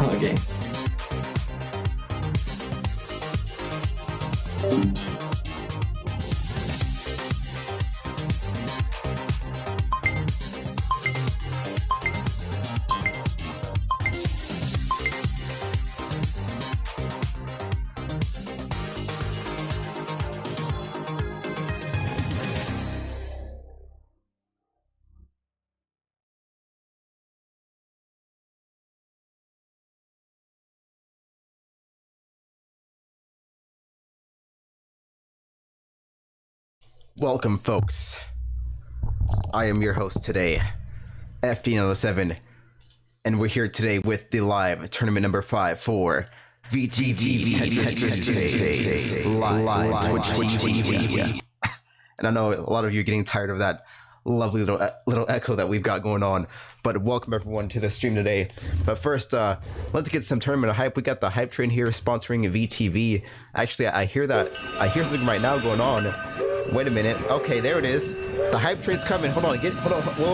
Okay. Welcome, folks. I am your host today, FD907, and we're here today with the live tournament number 5 for VTV Tetris live Twitch TV. And I know a lot of you are getting tired of that lovely little echo that we've got going on, but welcome everyone to the stream today. But first, let's get some tournament hype. We got the hype train here sponsoring a VTV. Actually, I hear something right now going on. Wait a minute. Okay, there it is. The hype train's coming. Hold on.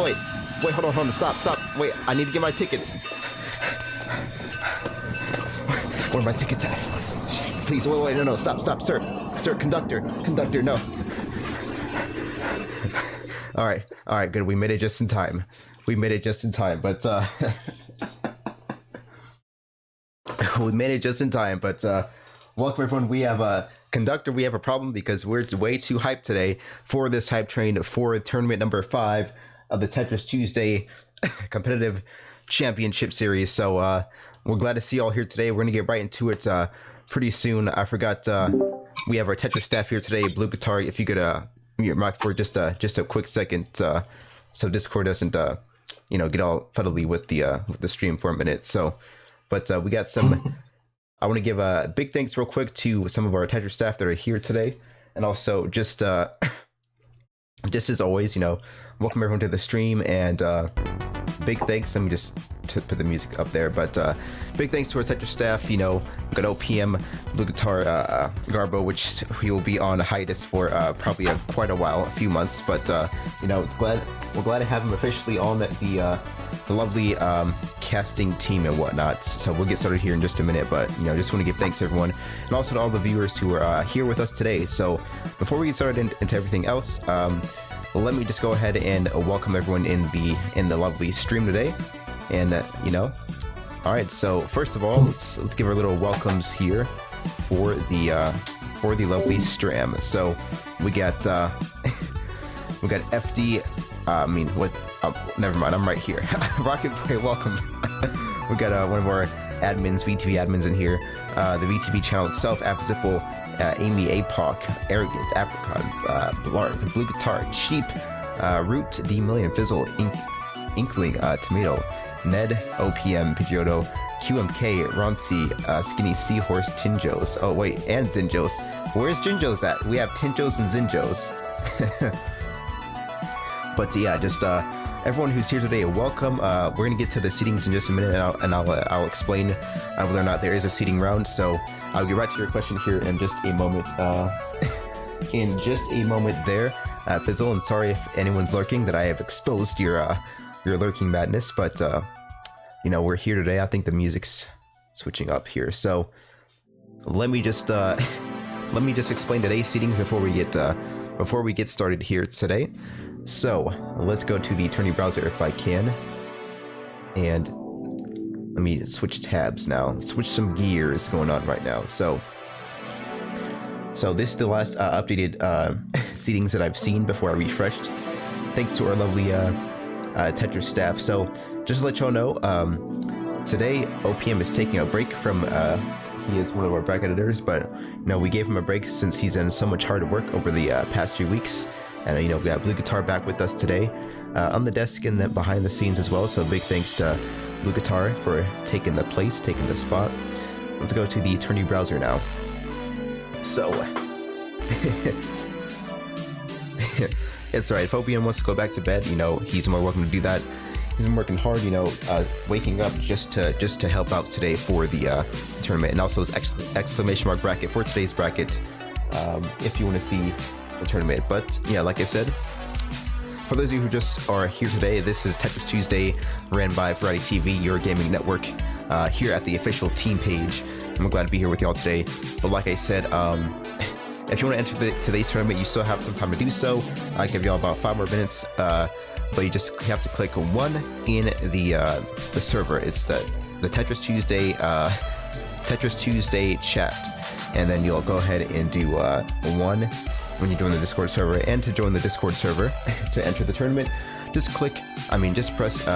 Wait. Wait, hold on, stop. Wait, I need to get my tickets. Where are my tickets at? Please, wait, no, stop, sir, conductor, no. All right, good. We made it just in time. But we made it just in time. But welcome everyone. We have a conductor. We have a problem because we're way too hyped today for this hype train for tournament number 5 of the Tetris Tuesday competitive championship series. So we're glad to see you all here today. We're gonna get right into it pretty soon. I forgot we have our Tetris staff here today. Blue Guitar, if you could mute your mic for just a quick second, so Discord doesn't get all fuddly with the stream for a minute. So, but we got some. I want to give a big thanks real quick to some of our Tetris staff that are here today, and also just as always, welcome everyone to the stream, and big thanks. Let me just put the music up there, but big thanks to our Tetris staff. We got OPM, Blue Guitar, Garbo, which he will be on hiatus for probably quite a while, a few months, but we're glad to have him officially on the lovely casting team and whatnot. So we'll get started here in just a minute, but just want to give thanks to everyone, and also to all the viewers who are here with us today. So before we get started into everything else, let me just go ahead and welcome everyone in the lovely stream today. And all right, so first of all, let's give our little welcomes here for the lovely stream. So we got FD. Never mind, I'm right here. Rocket Boy, welcome. We got one of our admins, VTV admins in here. The VTV channel itself, Appzipple, Amy APOC, Arrogant, Apricot, Blark, Blue Guitar, Cheap, Root, D Million, Fizzle, Inkling, Tomato, Ned, OPM, Pidgeotto, QMK, Ronci, Skinny Seahorse, Tinjos. Oh wait, and Zinjos. Where's Jinjos at? We have Tinjos and Zinjos. But yeah, just everyone who's here today, welcome. We're gonna get to the seatings in just a minute, and I'll explain whether or not there is a seating round. So I'll get right to your question here in just a moment. There, Fizzle. And sorry if anyone's lurking that I have exposed your lurking madness, but we're here today. I think the music's switching up here, so let me just explain today's seatings before we get started here today. So let's go to the attorney browser if I can, and let me switch tabs now. Let's switch some gears going on right now. So this is the last updated seatings that I've seen before I refreshed, thanks to our lovely Tetris staff. So just to let y'all know, today OPM is taking a break from he is one of our bracket editors, but we gave him a break since he's done so much hard work over the past few weeks. And we got Blue Guitar back with us today on the desk and then behind the scenes as well. So big thanks to Blue Guitar for taking the spot. Let's go to the attorney browser now. So it's alright, if OPM wants to go back to bed, he's more welcome to do that. He's been working hard, waking up just to help out today for the tournament, and also his exclamation mark bracket for today's bracket, if you want to see the tournament. But yeah, like I said, for those of you who just are here today, this is Tetris Tuesday, ran by Variety TV, your gaming network, here at the official team page. I'm glad to be here with y'all today. But like I said, if you want to enter today's tournament, you still have some time to do so. I give y'all about 5 more minutes, but you just have to click 1 in the server. It's the Tetris Tuesday chat, and then you'll go ahead and do 1 when you join the Discord server. And to join the Discord server to enter the tournament, just press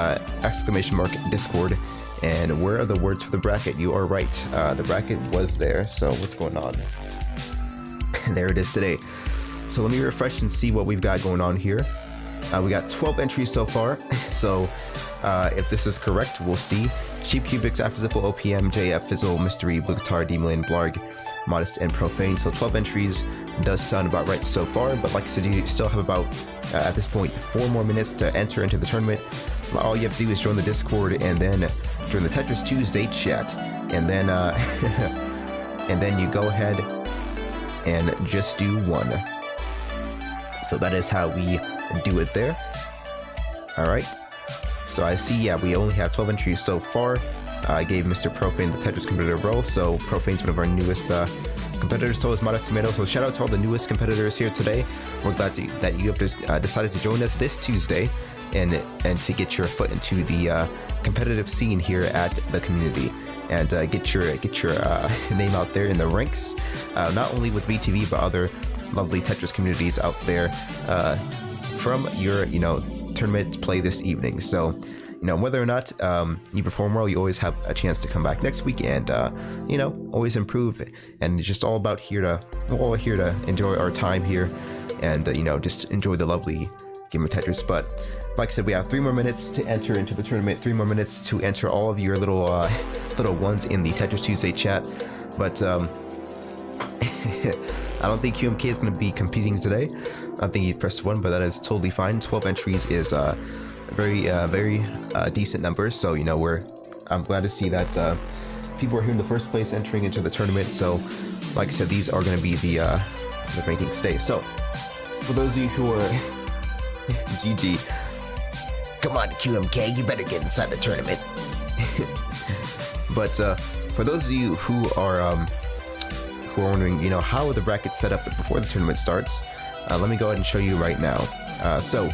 exclamation mark Discord. And where are the words for the bracket? You are right, the bracket was there. So what's going on? There it is today. So let me refresh and see what we've got going on here. We got 12 entries so far. So if this is correct, we'll see. Cheap Cubics, Appzipple, OPM, JF, Fizzle, Mystery, Blue Guitar, D Million, Blarg, Modest, and Profane. So 12 entries does sound about right so far, but like I said, you still have about, at this point, 4 more minutes to enter into the tournament. All you have to do is join the Discord and then join the Tetris Tuesday chat, and then and then you go ahead and just do 1. So that is how we do it there. All right. So I see, yeah, we only have 12 entries so far. I gave Mr. Profane the Tetris competitor role, so Profane's one of our newest competitors. So is Modest Tomato. So shout out to all the newest competitors here today. We're glad that you have decided to join us this Tuesday and to get your foot into the competitive scene here at the community and get your name out there in the ranks, not only with VTV but other lovely Tetris communities out there from your tournament play this evening. So whether or not you perform well, you always have a chance to come back next week and always improve. And it's just all about we're all here to enjoy our time here and just enjoy the lovely game of Tetris. But like I said, we have 3 more minutes to enter into the tournament, 3 more minutes to enter all of your little ones in the Tetris Tuesday chat. But I don't think QMK is going to be competing today. I think he pressed 1, but that is totally fine. 12 entries is very decent numbers. So I'm glad to see that people are here in the first place entering into the tournament. So like I said, these are going to be the rankings today. So for those of you who are GG, come on QMK, you better get inside the tournament. But for those of you who are wondering how are the brackets set up before the tournament starts, let me go ahead and show you right now. So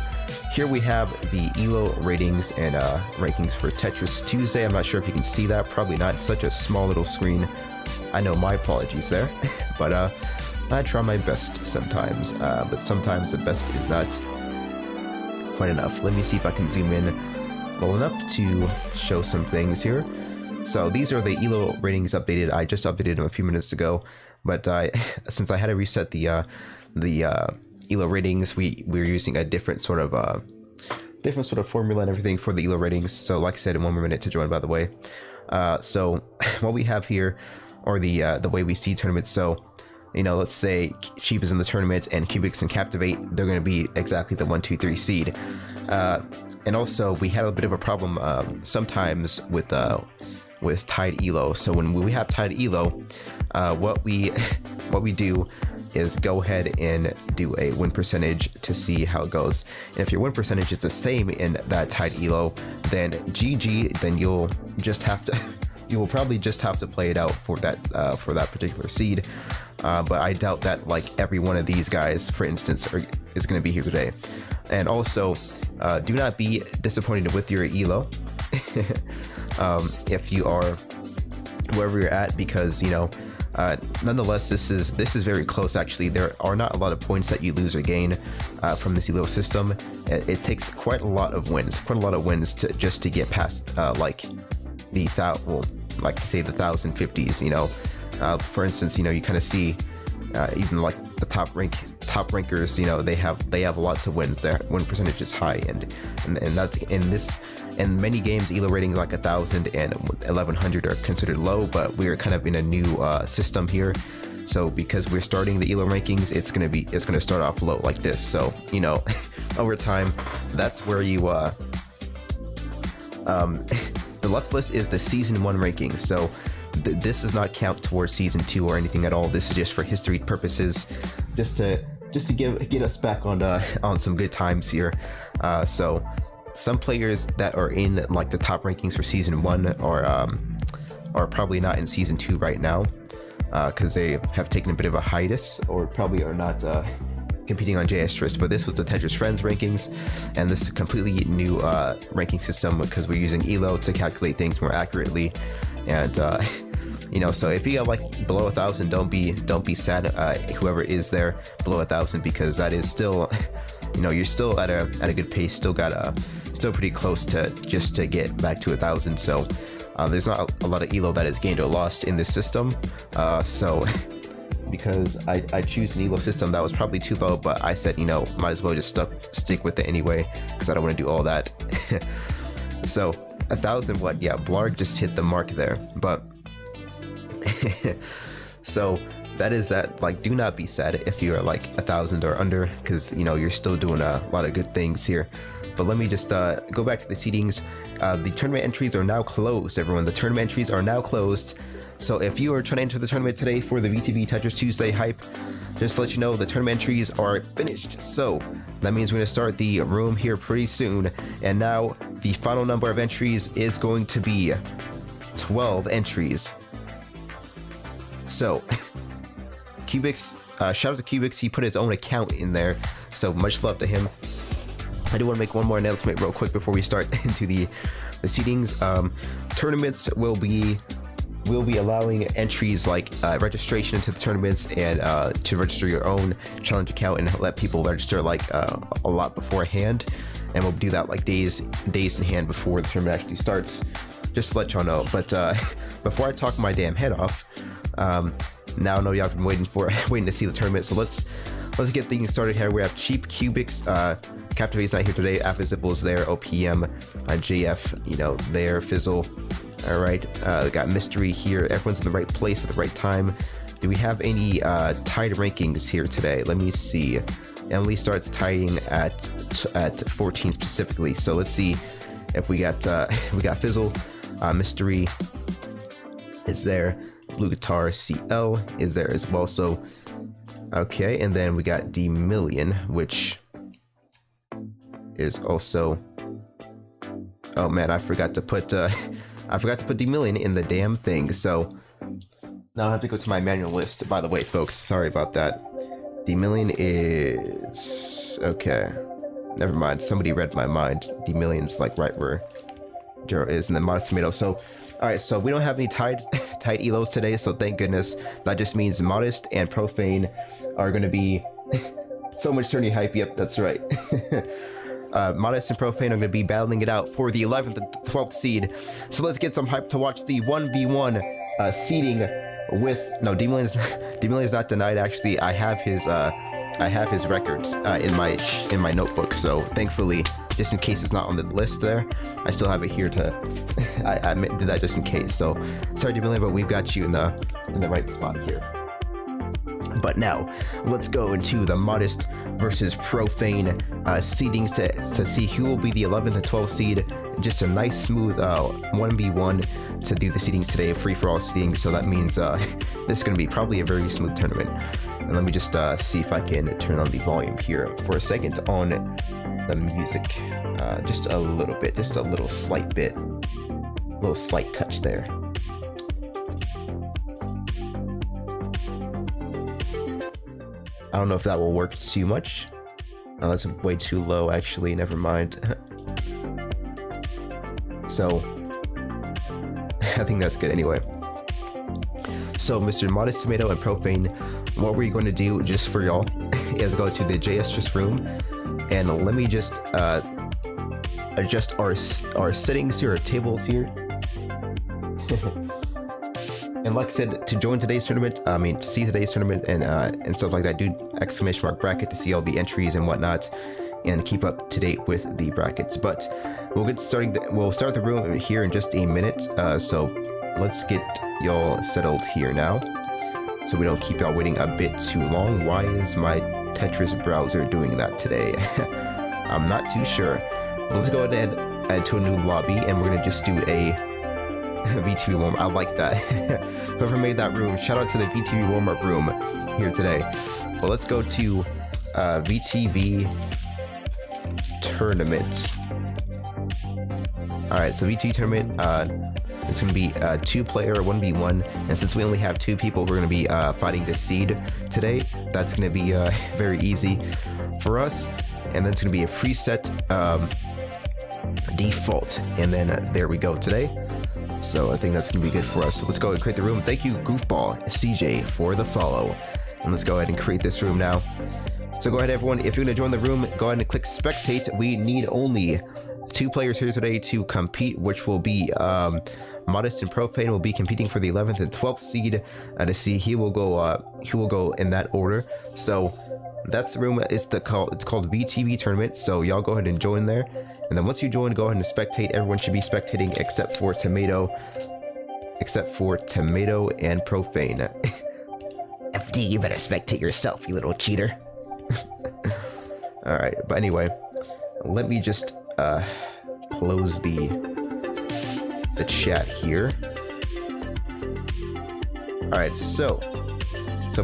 here we have the ELO ratings and rankings for Tetris Tuesday. I'm not sure if you can see that, probably not. It's such a small little screen. I know, my apologies there. But I try my best sometimes, but sometimes the best is not quite enough. Let me see if I can zoom in well enough to show some things here. So these are the ELO ratings updated. I just updated them a few minutes ago, but since I had to reset the ELO ratings, we're using a different sort of formula and everything for the ELO ratings. So like I said, in 1 more minute to join, by the way. So what we have here are the way we see tournaments. So let's say Sheep is in the tournament and Cubics and Captivate, they're going to be exactly the 1, 2, 3 seed. And also we had a bit of a problem sometimes with tied ELO. So when we have tied ELO, what we do is go ahead and do a win percentage to see how it goes. And if your win percentage is the same in that tied ELO, then GG, then you will probably just have to play it out for that particular seed. But I doubt that like every one of these guys, for instance, is going to be here today. And also, do not be disappointed with your ELO if you are wherever you're at, because nonetheless, this is very close. Actually, there are not a lot of points that you lose or gain from this ELO system. It takes quite a lot of wins to get past like the 1050s. For instance, you kind of see even like the top rankers, they have lots of wins. Their win percentage is high, and that's in many games ELO ratings like 1000 and 1100 are considered low, but we're kind of in a new system here. So because we're starting the ELO rankings, it's gonna start off low like this. So over time, that's where you the left list is the season 1 rankings. So this does not count towards season 2 or anything at all. This is just for history purposes, just to get us back on some good times here. So some players that are in like the top rankings for season 1 are probably not in season 2 right now, because they have taken a bit of a hiatus or probably are not competing on JS. But this was the Tetris Friends rankings, and this is a completely new ranking system because we're using ELO to calculate things more accurately. And so if you got like below 1000, don't be sad, whoever is there below 1000, because that is still you're still at a good pace, still pretty close to get back to 1000. So there's not a lot of ELO that is gained or lost in this system. So because I choose an ELO system that was probably too low, but I said might as well just stick with it anyway, because I don't want to do all that. So 1000, what? Yeah, Blarg just hit the mark there. But so that is that. Like, do not be sad if you're like 1000 or under, because you're still doing a lot of good things here. But let me just go back to the seedings. The tournament entries are now closed, everyone. The tournament entries are now closed. So if you are trying to enter the tournament today for the VTV Tetris Tuesday hype, just to let you know, the tournament entries are finished. So that means we're going to start the room here pretty soon. And now the final number of entries is going to be 12 entries. So Cubics, shout out to Cubics, he put his own account in there, so much love to him. I do want to make one more announcement real quick before we start into the seedings. Tournaments will be allowing entries like registration into the tournaments and to register your own challenge account and let people register like a lot beforehand, and we'll do that like days in hand before the tournament actually starts, just to let y'all know. But before I talk my damn head off, now I know y'all have been waiting to see the tournament, so let's get things started here. We have Cheap Cubics, Captivate's not here today, Affizible's there, OPM, JF, you know, there, Fizzle. All right, we got Mystery here. Everyone's in the right place at the right time. Do we have any tied rankings here today? Let me see. Emily starts tying at 14 specifically, so let's see if we got Fizzle, Mystery is there. Blue Guitar CL is there as well. So okay, and then we got D Million, which is also, oh man, I forgot to put D Million in the damn thing. So now I have to go to my manual list, by the way, folks. Sorry about that. D Million is okay. Never mind. Somebody read my mind. D Million's like right where Jero is, and then Modest Tomato. So all right, so we don't have any tied elos today, so thank goodness. That just means Modest and Profane are going to be so much tourney hype. Yep, that's right. Modest and Profane are going to be battling it out for the 11th and 12th seed. So let's get some hype to watch the 1v1 seeding with, no, D Million's not denied. Actually, I have his records in my notebook. So thankfully, just in case it's not on the list there, I still have it here to I did that just in case. So sorry, D Million, but we've got you in the right spot here. But now let's go into the Modest versus Profane seedings to see who will be the 11th and 12th seed. Just a nice smooth 1v1 to do the seedings today, free for all seedings. So that means this is going to be probably a very smooth tournament. And let me just see if I can turn on the volume here for a second on the music, just a little bit, just a little slight touch there. I don't know if that will work too much. Oh, that's way too low, actually. Never mind. So I think that's good anyway. So Mr. Modest Tomato and Profane, what we're going to do just for y'all is go to the JS room, and let me just adjust our settings here, our tables here. And like I said, to join today's tournament, to see today's tournament and stuff like that, do / bracket to see all the entries and whatnot, and keep up to date with the brackets. But we'll start the room here in just a minute. So let's get y'all settled here now, so we don't keep y'all waiting a bit too long. Why is my Tetris browser doing that today? I'm not too sure. Well, let's go ahead and add to a new lobby, and we're gonna just do a VTV warm. I like that. Whoever made that room, shout out to the VTV warm-up room here today. But let's go to VTV tournament. All right, so VTV tournament, it's going to be a 2-player 1v1, and since we only have 2 people, we're going to be fighting the seed today. That's going to be very easy for us, and then it's going to be a preset default, and then there we go today. So I think that's going to be good for us. So let's go and create the room. Thank you, Goofball CJ, for the follow. And let's go ahead and create this room now. So go ahead, everyone. If you're going to join the room, go ahead and click spectate. We need only 2 players here today to compete, which will be Modest and Profane will be competing for the 11th and 12th seed to see who will go in that order. So that's the room. It's called VTV tournament. So y'all go ahead and join there. And then once you join, go ahead and spectate. Everyone should be spectating except for Tomato and Profane. FD, you better spectate yourself, you little cheater. All right, but anyway, let me just close the chat here. All right, so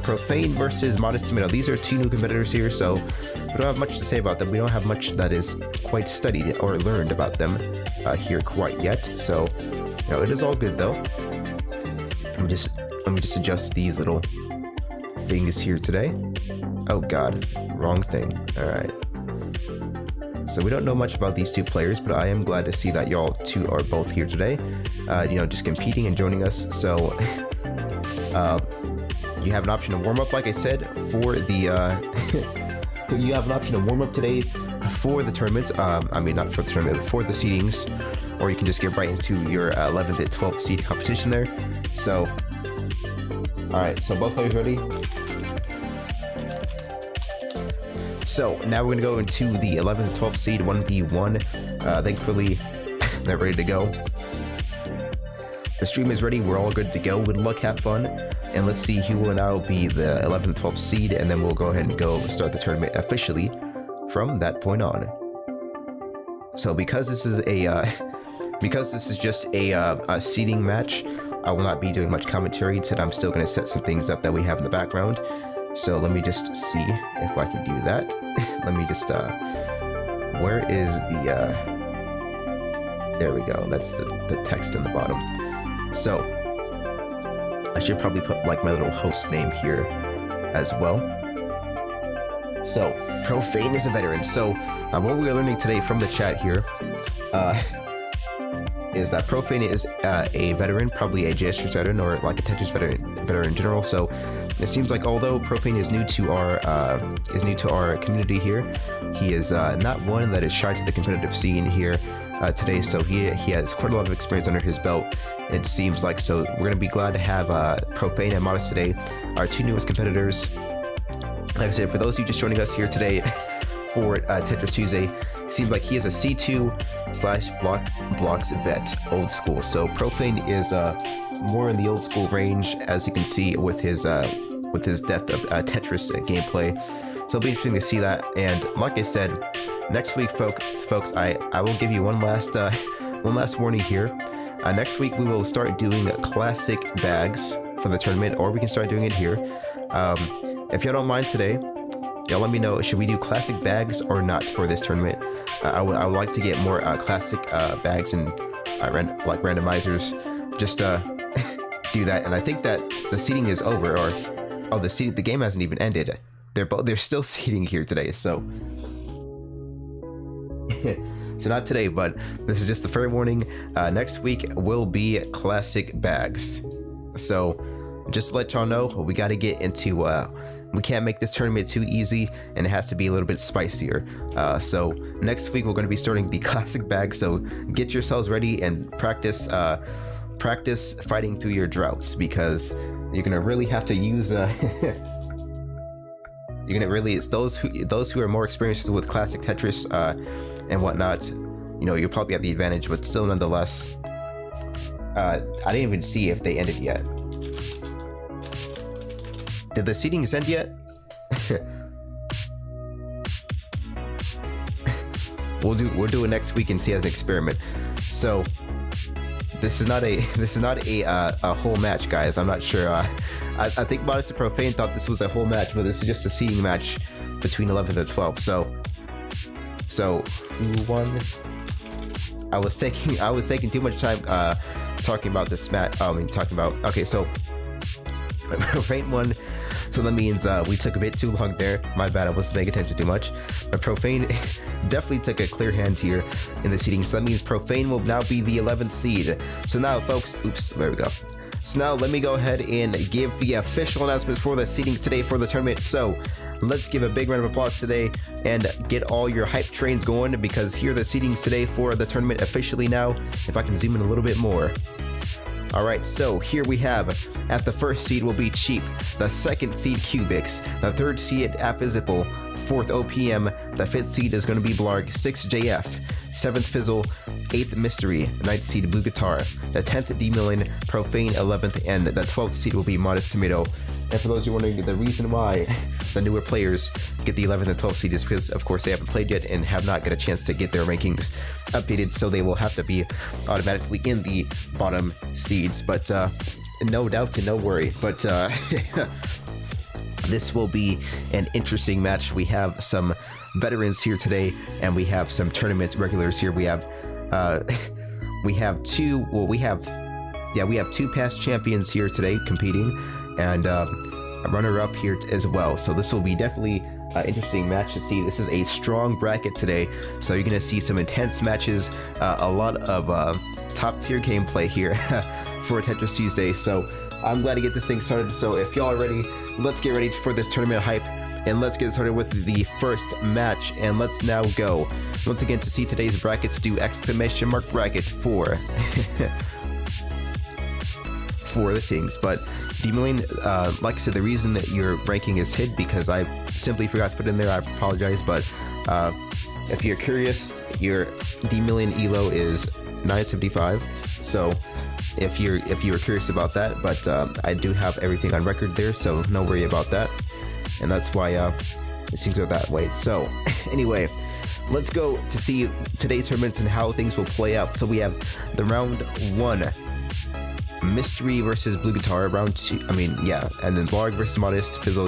Profane versus Modest Tomato. These are two new competitors here, so we don't have much to say about them. We don't have much that is quite studied or learned about them here quite yet. So, you know, it is all good though. Let me just adjust these little things here today. Oh God, wrong thing. All right. So we don't know much about these two players, but I am glad to see that y'all two are both here today. You know, just competing and joining us. So. You have an option to warm up, like I said, for the you have an option to warm up today for the tournament. I mean, not for the tournament, but for the seedings, or you can just get right into your 11th and 12th seed competition there. So, all right, so both players ready. So now we're gonna go into the 11th and 12th seed 1v1. Thankfully, they're ready to go. The stream is ready. We're all good to go. Good luck, have fun, and let's see who will now be the 11th and 12th seed, and then we'll go ahead and go start the tournament officially from that point on. So because this is just a seeding match, I will not be doing much commentary today. I'm still going to set some things up that we have in the background. So let me just see if I can do that. Let me just where is the there we go. That's the text in the bottom. So I should probably put like my little host name here as well. So Profane is a veteran. So what we are learning today from the chat here is that Profane is a veteran, probably a JS veteran or like a Tetris veteran in general. So it seems like although Profane is new to our community here, he is not one that is shy to the competitive scene here today. So he has quite a lot of experience under his belt, it seems like. So we're gonna be glad to have Profane and Modest today, our two newest competitors. Like I said, for those of you just joining us here today for Tetris Tuesday, it seems like he is a C2/blocks vet, old school. So Profane is more in the old school range, as you can see with his depth of Tetris gameplay. So it'll be interesting to see that. And like I said, next week, folks, I will give you one last warning here. Next week we will start doing classic bags for the tournament, or we can start doing it here. If y'all don't mind today, y'all let me know, should we do classic bags or not for this tournament? I would like to get more classic bags and like randomizers, just do that. And I think that the seeding is over, or the game hasn't even ended. They're still seeding here today, so so not today, but this is just the fair warning. Next week will be classic bags. So just to let y'all know, we got to get into we can't make this tournament too easy, and it has to be a little bit spicier. So next week we're going to be starting the classic bag, so get yourselves ready and practice fighting through your droughts, because you're gonna really have to use you're gonna really, it's those who are more experienced with classic Tetris and whatnot, you know, you'll probably have the advantage, but still nonetheless, I didn't even see if they ended yet. Did the seedings end yet? We'll do it next week and see as an experiment. So this is not a whole match, guys. I'm not sure. I think Modest and Profane thought this was a whole match, but this is just a seeding match between 11th and 12th. So who won? I was taking too much time talking about this match. Okay, so Profane won. So that means we took a bit too long there. My bad, I wasn't paying attention too much. But Profane definitely took a clear hand here in the seeding. So that means Profane will now be the 11th seed. So now, folks, oops, there we go. So now let me go ahead and give the official announcements for the seedings today for the tournament. So let's give a big round of applause today and get all your hype trains going, because here are the seedings today for the tournament officially now. If I can zoom in a little bit more. Alright, so here we have, at the first seed will be Cheap, the second seed Cubics, the third seed Apizipple, fourth OPM, the fifth seed is going to be Blarg, 6th JF, 7th Fizzle, 8th Mystery, 9th seed Blue Guitar, the 10th D-Million, Profane 11th, and the 12th seed will be Modest Tomato. And for those who are wondering, the reason why the newer players get the 11th and 12th seed is because, of course, they haven't played yet and have not got a chance to get their rankings updated, so they will have to be automatically in the bottom seeds. But no doubt and no worry. But this will be an interesting match. We have some veterans here today, and we have some tournament regulars here. We have two past champions here today competing, and a runner-up here as well. So this will be definitely an interesting match to see. This is a strong bracket today, so you're gonna see some intense matches, a lot of top-tier gameplay here for Tetris Tuesday. So I'm glad to get this thing started. So if y'all are ready, let's get ready for this tournament hype, and let's get started with the first match. And let's now go once again to see today's brackets. Do exclamation mark bracket for for the things. But D-Million, like I said, the reason that your ranking is hid because I simply forgot to put it in there. I apologize, but if you're curious, your D-Million elo is 975. So if you were curious about that, but I do have everything on record there, so no worry about that. And that's why things are that way. So anyway, let's go to see today's tournaments and how things will play out. So we have the round 1, Mystery versus Blue Guitar. Round 2, and then Blarg versus Modest Fizzle,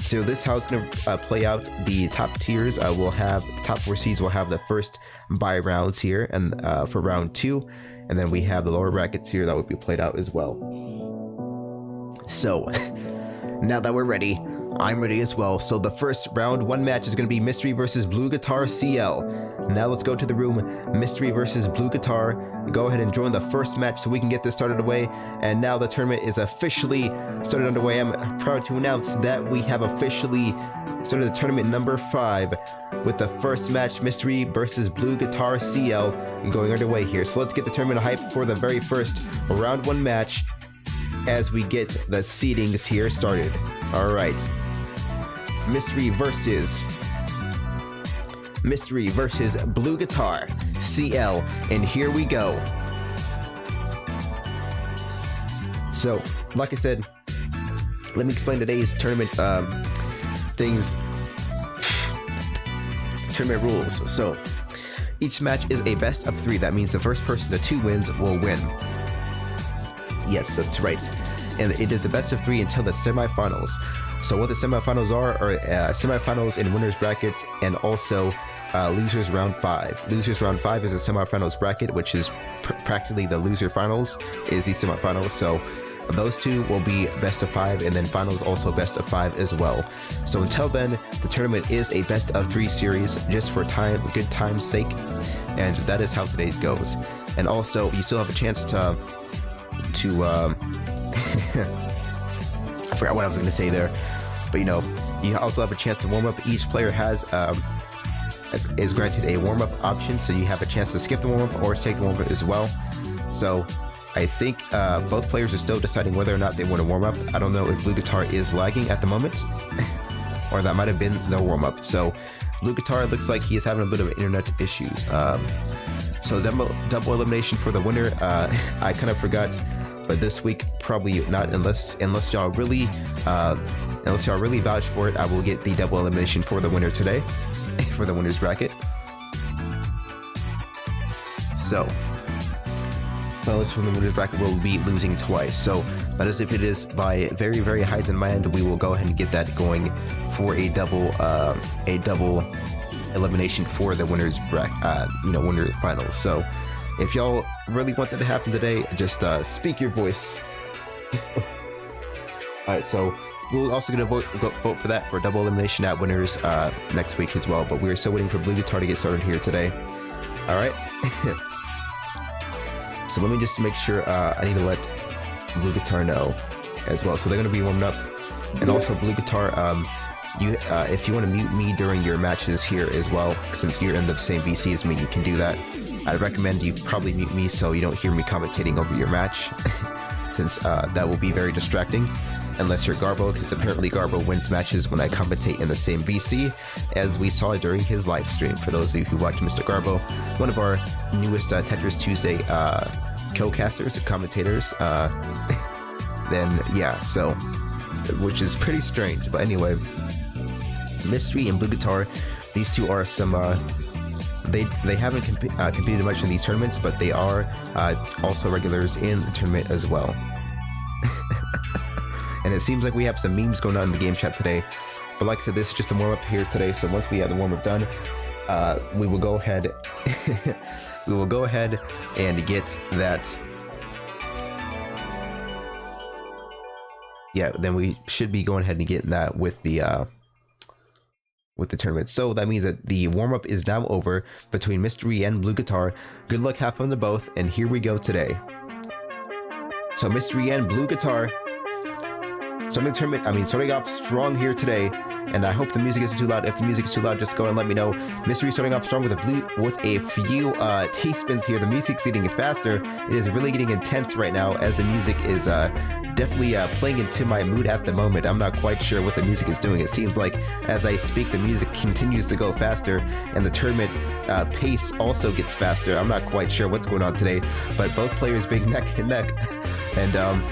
So this is how it's going to play out. The top tiers will have, top 4 seeds will have the first bye rounds here, and for round 2, and then we have the lower brackets here that will be played out as well. So now that we're ready, I'm ready as well. So the first round 1 match is going to be Mystery versus Blue Guitar CL. Now let's go to the room. Mystery versus Blue Guitar. Go ahead and join the first match so we can get this started away. And now the tournament is officially started underway. I'm proud to announce that we have officially started the tournament number 5 with the first match, Mystery versus Blue Guitar CL, going underway here. So let's get the tournament hype for the very first round 1 match as we get the seedings here started. All right. Mystery versus Blue Guitar CL, and here we go. So, like I said, let me explain today's tournament tournament rules. So, each match is a best of 3. That means the first person to 2 wins will win. Yes, that's right. And it is the best of 3 until the semifinals. So what the semifinals are semifinals in winners brackets, and also losers round 5. Losers round 5 is a semifinals bracket, which is practically the loser finals is the semifinals. So those 2 will be best of 5, and then finals also best of 5 as well. So until then, the tournament is a best of 3 series, just for good time's sake, and that is how today goes. And also, you still have a chance to I forgot what I was going to say there, but you also have a chance to warm up. Each player is granted a warm up option, so you have a chance to skip the warm up or take the warm up as well. So I think both players are still deciding whether or not they want to warm up. I don't know if Blue Guitar is lagging at the moment, or that might have been the warm up. So Blue Guitar looks like he is having a bit of internet issues. So double elimination for the winner. I kind of forgot. But this week, probably not, unless y'all really vouch for it. I will get the double elimination for the winner today, for the winners bracket. So, well, from the winners bracket, we'll be losing twice. So that is if it is by very, very high in my end. We will go ahead and get that going for a double elimination for the winners bracket, winner finals. So, if y'all really want that to happen today, just speak your voice. Alright, so we're also going to vote for that for double elimination at winners next week as well. But we're still waiting for Blue Guitar to get started here today. Alright. So let me just make sure I need to let Blue Guitar know as well. So they're going to be warming up. And also Blue Guitar, if you want to mute me during your matches here as well, since you're in the same VC as me, you can do that. I'd recommend you probably mute me so you don't hear me commentating over your match, since that will be very distracting, unless you're Garbo, because apparently Garbo wins matches when I commentate in the same VC, as we saw during his live stream. For those of you who watch Mr. Garbo, one of our newest Tetris Tuesday co-casters, commentators, then yeah, so which is pretty strange. But anyway, Mystery and Blue Guitar, these two are some they haven't competed much in these tournaments, but they are also regulars in the tournament as well. And it seems like we have some memes going on in the game chat today. But like I said, this is just a warm-up here today, so once we have the warm-up done, we will go ahead and get that. Yeah, then we should be going ahead and getting that with the tournament. So that means that the warm-up is now over between Mystery and Blue Guitar. Good luck, have fun to both, and here we go today. So Mystery and Blue Guitar starting off strong here today, and I hope the music isn't too loud. If the music is too loud, just go and let me know. Mystery starting off strong with a few T-spins here. The music's getting faster. It is really getting intense right now, as the music is definitely playing into my mood at the moment. I'm not quite sure what the music is doing. It seems like as I speak, the music continues to go faster, and the tournament pace also gets faster. I'm not quite sure what's going on today, but both players being neck and neck, and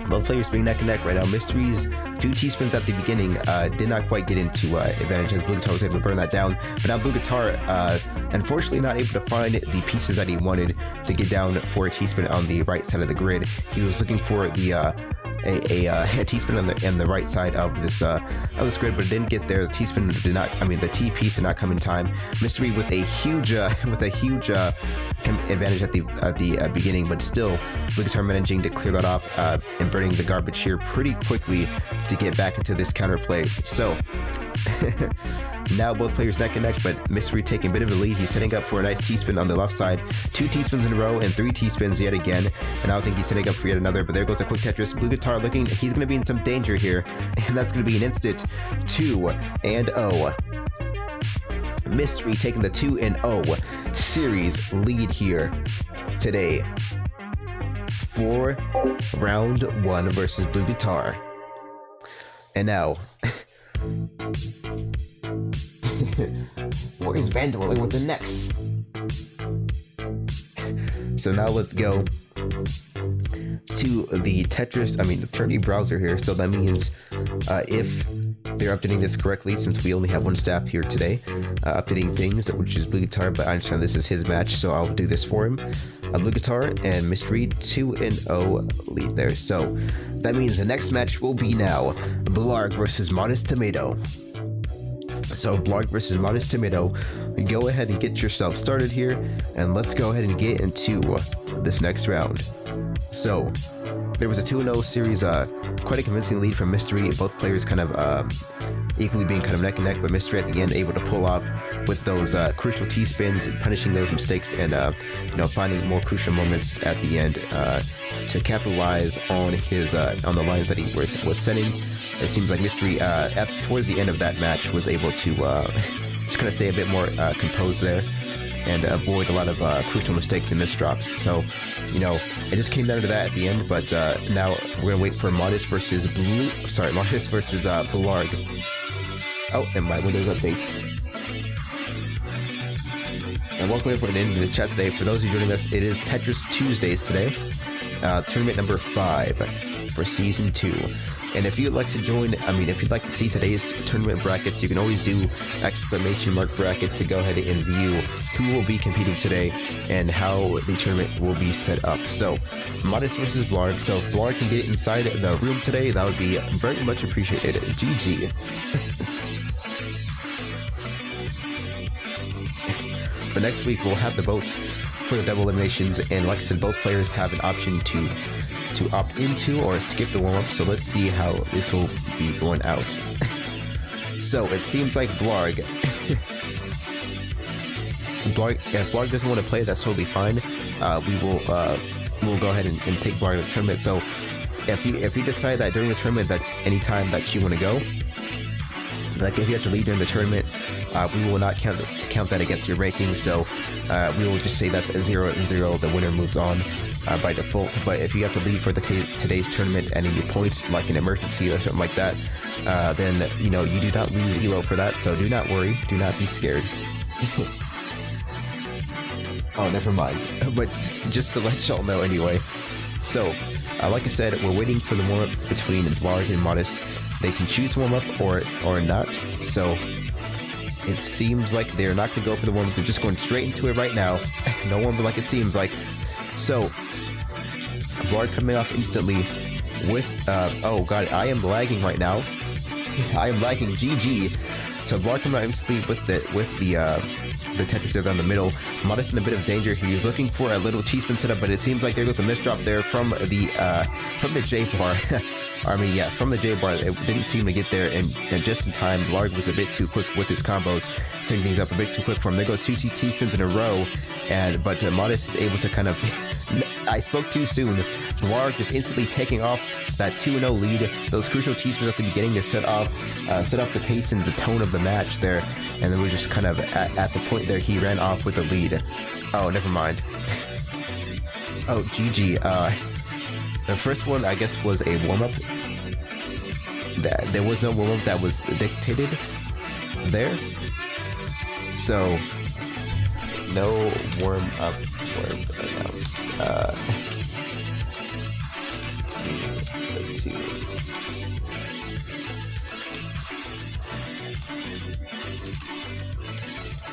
both players being neck and neck right now. Mystery's few T-spins at the beginning did not quite get into advantage, as Blue Guitar was able to burn that down. But now Blue Guitar, unfortunately, not able to find the pieces that he wanted to get down for a T-spin on the right side of the grid. He was looking for the a T-spin on the right side of this grid, but it didn't get there. The T-spin did not. The T piece did not come in time. Mystery with a huge advantage at the beginning, but still Blue Guitar managing to clear that off and burning the garbage here pretty quickly to get back into this counterplay. So now both players neck and neck, but Mystery taking a bit of a lead. He's setting up for a nice T-spin on the left side. 2 T-spins in a row and 3 T-spins yet again. And now I think he's setting up for yet another, but there goes a quick Tetris. Blue Guitar looking, he's going to be in some danger here, and that's going to be an instant 2-0. Mystery taking the 2-0 series lead here today for round 1 versus Blue Guitar. And now where's Vandal with the next? So now let's go to the Tetris, the tourney browser here. So that means if they're updating this correctly, since we only have one staff here today, updating things, which is Blue Guitar, but I understand this is his match, so I'll do this for him. Blue Guitar and Mystery 2-0 lead there. So that means the next match will be now Blarg versus Modest Tomato. So Blarg versus Modest Tomato, go ahead and get yourself started here, and let's go ahead and get into this next round. So there was a 2-0 series, quite a convincing lead from Mystery. Both players kind of equally being kind of neck and neck, but Mystery at the end able to pull off with those crucial T-spins and punishing those mistakes, and finding more crucial moments at the end to capitalize on his on the lines that he was setting. It seems like Mystery towards the end of that match was able to just kind of stay a bit more composed there and avoid a lot of crucial mistakes and misdrops. So, it just came down to that at the end, but now we're gonna wait for Modest versus Blarg. Oh, and my Windows update. And welcome everyone into the chat today. For those of you joining us, it is Tetris Tuesdays today, tournament number 5 for season 2. And if you'd like to join, if you'd like to see today's tournament brackets, you can always do ! bracket to go ahead and view who will be competing today and how the tournament will be set up. So, Modest versus Blarg. So if Blarg can get inside the room today, that would be very much appreciated. GG. But next week we'll have the vote for the double eliminations, and like I said, both players have an option to opt into or skip the warm-up, so let's see how this will be going out. So it seems like Blarg, if Blarg doesn't want to play, that's totally fine. We'll go ahead and take Blarg to the tournament. So if you decide that during the tournament that any time that you want to go, like if you have to lead during the tournament, we will not count that against your ranking, so we will just say that's a 0-0. The winner moves on by default. But if you have to leave for today's tournament at any point, like an emergency or something like that, then you do not lose elo for that. So do not worry, do not be scared. Oh, never mind. But just to let y'all know anyway, So, like I said, we're waiting for the warm-up between Blarg and Modest. They can choose to warm up or not. So, it seems like they're not going to go for the warm-up. They're just going straight into it right now. No warm-up like it seems like. So, Blarg coming off instantly with... oh god, I am lagging right now. I am lagging. GG. So Blarg coming out instantly with the Tetris there down the middle. Modest in a bit of danger. He was looking for a little T-spin setup, but it seems like there goes a misdrop there from the J bar. I mean, yeah, from the J bar. It didn't seem to get there, and just in time. Blarg was a bit too quick with his combos, setting things up a bit too quick for him. There goes 2 T-spins in a row, but Modest is able to kind of... I spoke too soon. Blarg just instantly taking off that 2-0 lead. Those crucial T-spins at the beginning to set off the pace and the tone of the match there, and then we're just kind of at the point there he ran off with the lead. Oh, never mind. Oh, GG. The first one, I guess, was a warm-up. There was no warm-up that was dictated there. So, no warm-up was announced. The two.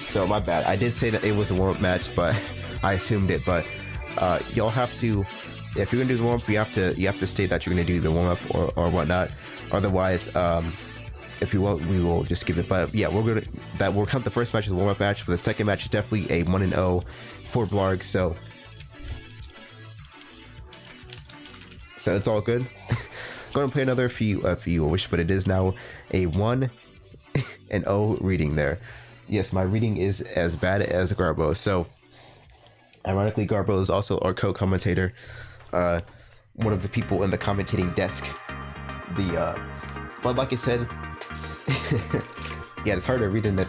So, my bad. I did say that it was a warm-up match, but I assumed it. But y'all have to... If you're gonna do the warm-up, you have to state that you're gonna do the warm-up or whatnot. Otherwise, if you won't, we will just give it. But yeah, we'll count the first match as a warm-up match. For the second match, it's definitely a 1-0 for Blarg. So it's all good. Going to play another if you wish, but it is now a 1-0 reading there. Yes, my reading is as bad as Garbo. So ironically, Garbo is also our co-commentator. One of the people in the commentating desk. But like I said, yeah, it's hard to read in it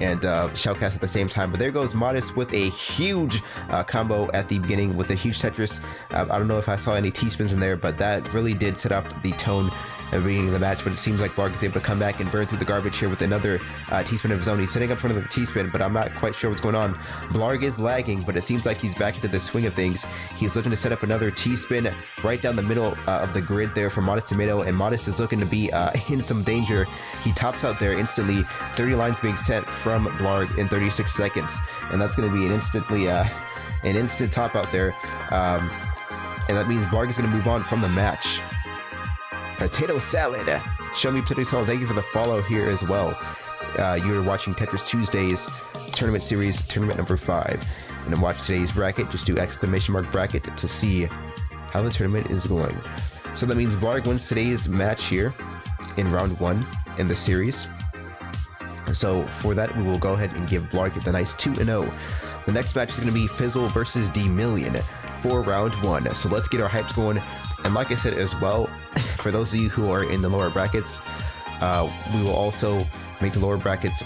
and shoutcast at the same time. But there goes Modest with a huge combo at the beginning with a huge Tetris. I don't know if I saw any T-spins in there, but that really did set up the tone at the beginning of the match. But it seems like Blarg is able to come back and burn through the garbage here with another T-spin of his own. He's setting up for another T-spin, but I'm not quite sure what's going on. Blarg is lagging, but it seems like he's back into the swing of things. He's looking to set up another T-spin right down the middle of the grid there for Modest to middle, and Modest is looking to be in some danger. He tops out there instantly. 30 lines being set from Blarg in 36 seconds, and that's going to be an instant top out there, and that means Blarg is going to move on from the match. Potato salad. Show me potato salad. Thank you for the follow here as well. You're watching Tetris Tuesdays tournament series, tournament number 5, and to watch today's bracket, just do ! bracket to see how the tournament is going. So that means Blarg wins today's match here in round 1 in the series. So for that, we will go ahead and give Blarg the nice 2-0. The next match is going to be Fizzle versus D-Million for round 1. So let's get our hypes going. And like I said as well, for those of you who are in the lower brackets, we will also make the lower brackets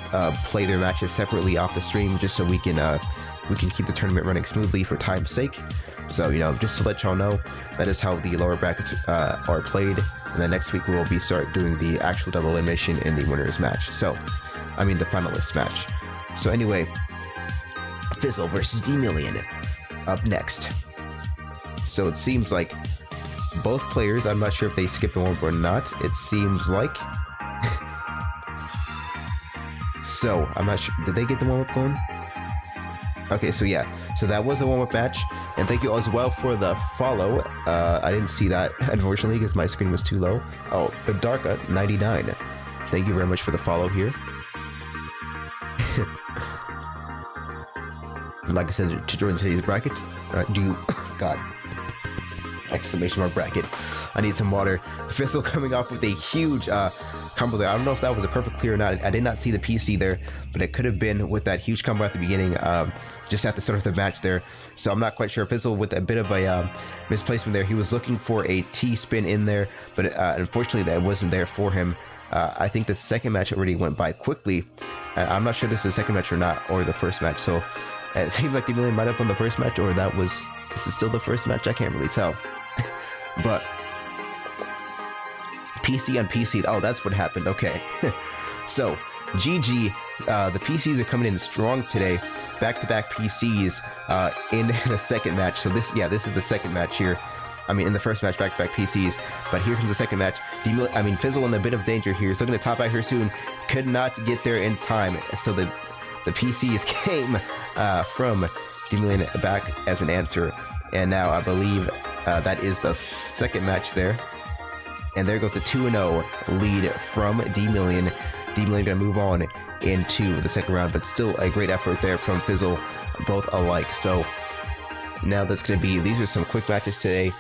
play their matches separately off the stream, just so we can keep the tournament running smoothly for time's sake. So, you know, just to let y'all know, that is how the lower brackets are played. And then next week we will start doing the actual double elimination in the winners match. So, I mean the finalists match. So anyway, Fizzle versus D-Million up next. So it seems like both players, I'm not sure if they skipped the warm-up or not. It seems like. So, I'm not sure. Did they get the warm-up going? Okay, so yeah. So that was a warm-up match. And thank you as well for the follow. I didn't see that, unfortunately, because my screen was too low. Oh, but Darka99. Thank you very much for the follow here. Like I said, to join today's bracket, God. Exclamation mark bracket. I need some water. Fizzle coming off with a huge combo there. I don't know if that was a perfect clear or not. I did not see the PC there, but it could have been with that huge combo at the beginning, just at the start of the match there. So I'm not quite sure. Fizzle with a bit of a misplacement there. He was looking for a T-spin in there, but unfortunately that wasn't there for him. I think the second match already went by quickly. I'm not sure this is the second match or not, or the first match. So it seems like D-Million might have won the first match, or this is still the first match. I can't really tell. But PC on PC. Oh, that's what happened. Okay. So GG. The PCs are coming in strong today. Back-to-back PCs in the second match. So this is the second match here. in the first match, back-to-back PCs. But here comes the second match. Fizzle in a bit of danger here. He's looking to top out here soon. Could not get there in time. So the PCs came from D-Million back as an answer. And now I believe that is the second match there. And there goes a 2-0 lead from D-Million. D-Million going to move on into the second round, but still a great effort there from Fizzle, both alike. So now that's going to be, these are some quick matches today.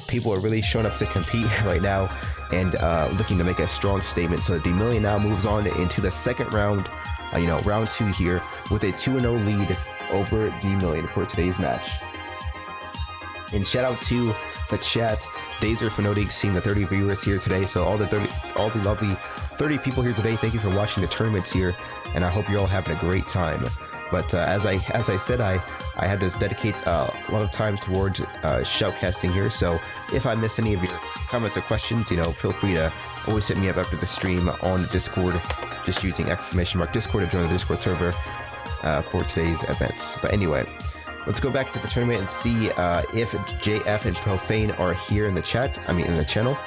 People are really showing up to compete right now and looking to make a strong statement. So D-Million now moves on into the second round, round 2 here with a 2-0 lead over D-Million for today's match. And shout out to the chat. Dazer Fanotic seeing the 30 viewers here today. So all the lovely 30 people here today, thank you for watching the tournaments here, and I hope you're all having a great time. But as I said, I had to dedicate a lot of time towards shoutcasting here. So if I miss any of your comments or questions, feel free to always hit me up after the stream on Discord, just using !Discord to join the Discord server for today's events. But anyway, let's go back to the tournament and see if JF and Profane are here in the chat. In the channel,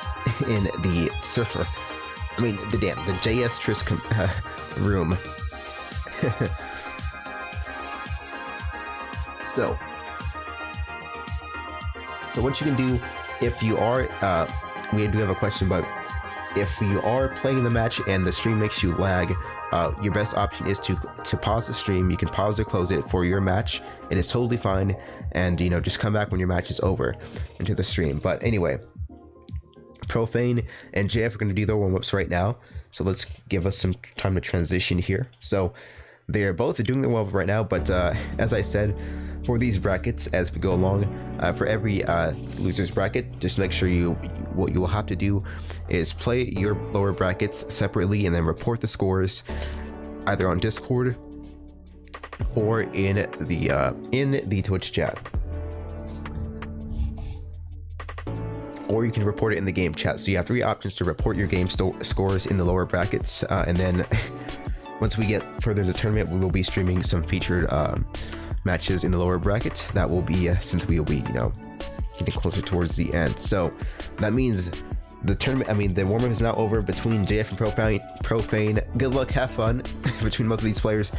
in the server. The JS Tris room. So what you can do if you are, we do have a question, but if you are playing the match and the stream makes you lag, your best option is to pause the stream. You can pause or close it for your match. It is totally fine, and just come back when your match is over into the stream. But anyway, Profane and JF are going to do their warm-ups right now, so let's give us some time to transition here. So they're both doing their warm-up right now, but as I said, for these brackets as we go along, for every loser's bracket, just make sure what you will have to do is play your lower brackets separately and then report the scores either on Discord or in the Twitch chat, or you can report it in the game chat. So you have 3 options to report your game scores in the lower brackets, and then once we get further in the tournament, we will be streaming some featured matches in the lower bracket. That will be since we will be getting closer towards the end. So that means the tournament, the warm-up is now over between JF and Profane. Good luck, have fun between both of these players.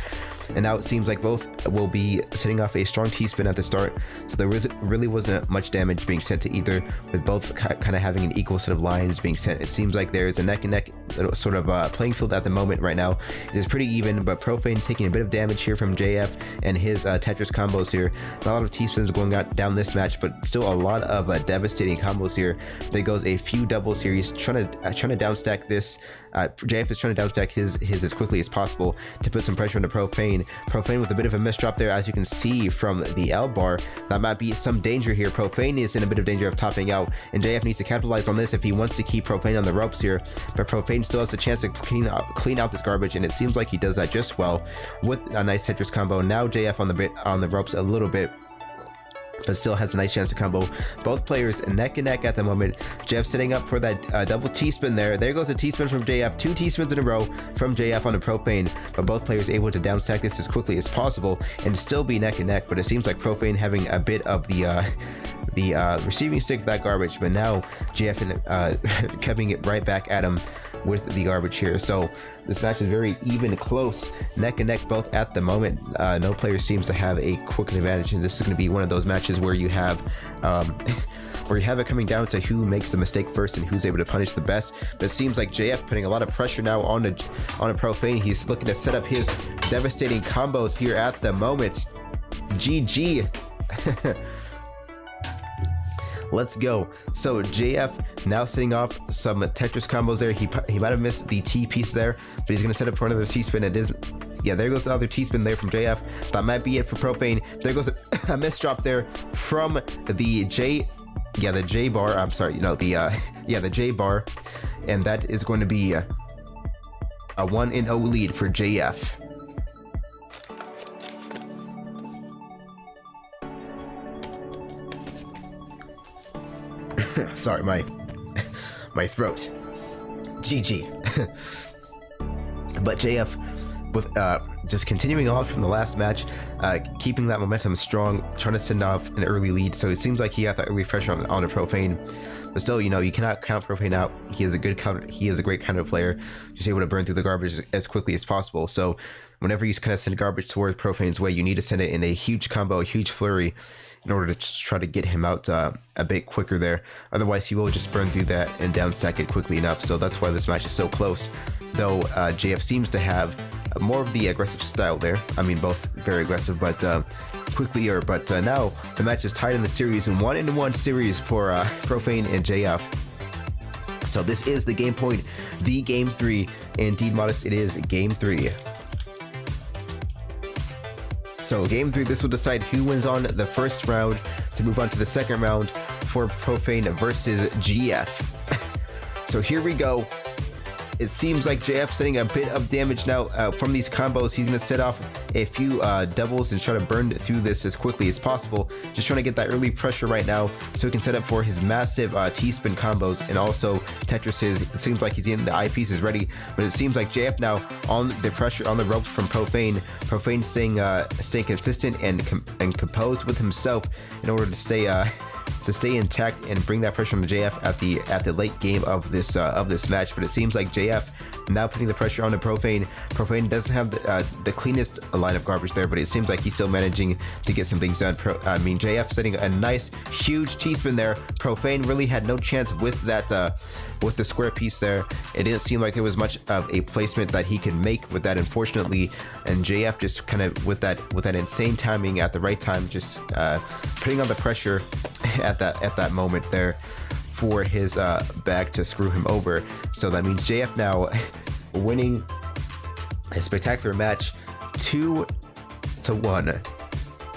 And now it seems like both will be setting off a strong T-spin at the start, so there really wasn't much damage being sent to either, with both kind of having an equal set of lines being sent. It seems like there's a neck and neck sort of playing field at the moment right now. It is pretty even, but Profane taking a bit of damage here from JF and his Tetris combos here. Not a lot of T-spins going down this match, but still a lot of devastating combos here. There goes a few doubles here. He's trying to down stack this. JF is trying to down stack his as quickly as possible to put some pressure on the Profane. Profane with a bit of a miss drop there, as you can see from the L bar. That might be some danger here. Profane is in a bit of danger of topping out, and JF needs to capitalize on this if he wants to keep Profane on the ropes here. But Profane still has a chance to clean out this garbage, and it seems like he does that just well with a nice Tetris combo. Now JF on the ropes a little bit, but still has a nice chance to combo. Both players neck and neck at the moment. JF setting up for that double T-spin there. There goes a T-spin from JF. 2 T-spins in a row from JF on the Profane, but both players able to downstack this as quickly as possible and still be neck and neck. But it seems like Profane having a bit of the receiving stick of that garbage, but now JF coming it right back at him with the garbage here. So this match is very even, close, neck and neck both at the moment. No player seems to have a quick advantage, and this is going to be one of those matches where you have it coming down to who makes the mistake first and who's able to punish the best. But it seems like JF putting a lot of pressure now on a Profane. He's looking to set up his devastating combos here at the moment. GG. Let's go. So JF now setting off some Tetris combos there. He might have missed the T piece there, but he's going to set up for another T-spin. It is, yeah, there goes the other T-spin there from JF. That might be it for Profane. There goes a miss drop there from the J bar. I'm sorry, the J bar, and that is going to be a 1-0 lead for JF. Sorry, my throat. GG. But JF with just continuing on from the last match, keeping that momentum strong, trying to send off an early lead. So it seems like he got that early pressure on the Profane. But still, you know, you cannot count Profane out. He is a good counter. He is a great counter player, just able to burn through the garbage as quickly as possible. So whenever you kind of send garbage towards Profane's way, you need to send it in a huge combo, a huge flurry, in order to try to get him out a bit quicker there. Otherwise, he will just burn through that and downstack it quickly enough. So that's why this match is so close. Though JF seems to have more of the aggressive style there. I mean, both very aggressive, but quickly. But now the match is tied in the series, 1-1 series for Profane and JF. So this is the game point, the game 3. Indeed, Modest, it is game 3. So game 3, this will decide who wins on the first round to move on to the second round for Profane versus GF. So here we go. It seems like JF sending a bit of damage now from these combos. He's going to set off a few doubles and try to burn through this as quickly as possible. Just trying to get that early pressure right now so he can set up for his massive T-spin combos and also Tetris's. It seems like he's getting the eye pieces ready, but it seems like JF now on the pressure on the ropes from Profane. Profane staying consistent and composed with himself in order to stay intact and bring that pressure on the JF at the late game of this match. But it seems like JF now putting the pressure on the Profane. Profane doesn't have the cleanest line of garbage there, but it seems like he's still managing to get some things done. JF setting a nice huge T-spin there. Profane really had no chance with that with the square piece there. It didn't seem like there was much of a placement that he could make with that, unfortunately. And JF just kind of with that insane timing at the right time, just putting on the pressure at that moment there for his bag to screw him over. So that means JF now winning a spectacular match 2-1.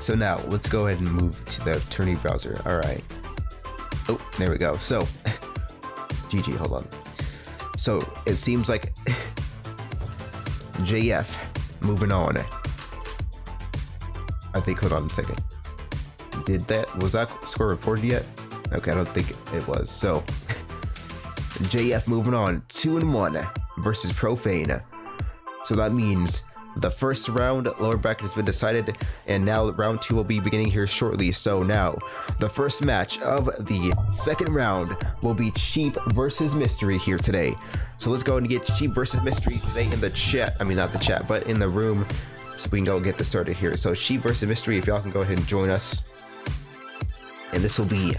So now let's go ahead and move to the tourney browser. All right. Oh, there we go. So GG, hold on. So it seems like JF moving on. I think, hold on a second. Was that score reported yet? Okay, I don't think it was. So JF moving on 2-1 versus Profane. So that means the first round lower bracket has been decided, and now round 2 will be beginning here shortly. So now the first match of the second round will be Cheap versus Mystery here today. So let's go and get Cheap versus Mystery today in the chat. I mean, not the chat, but in the room, so we can go get this started here. So Cheap versus Mystery, if y'all can go ahead and join us, and this will be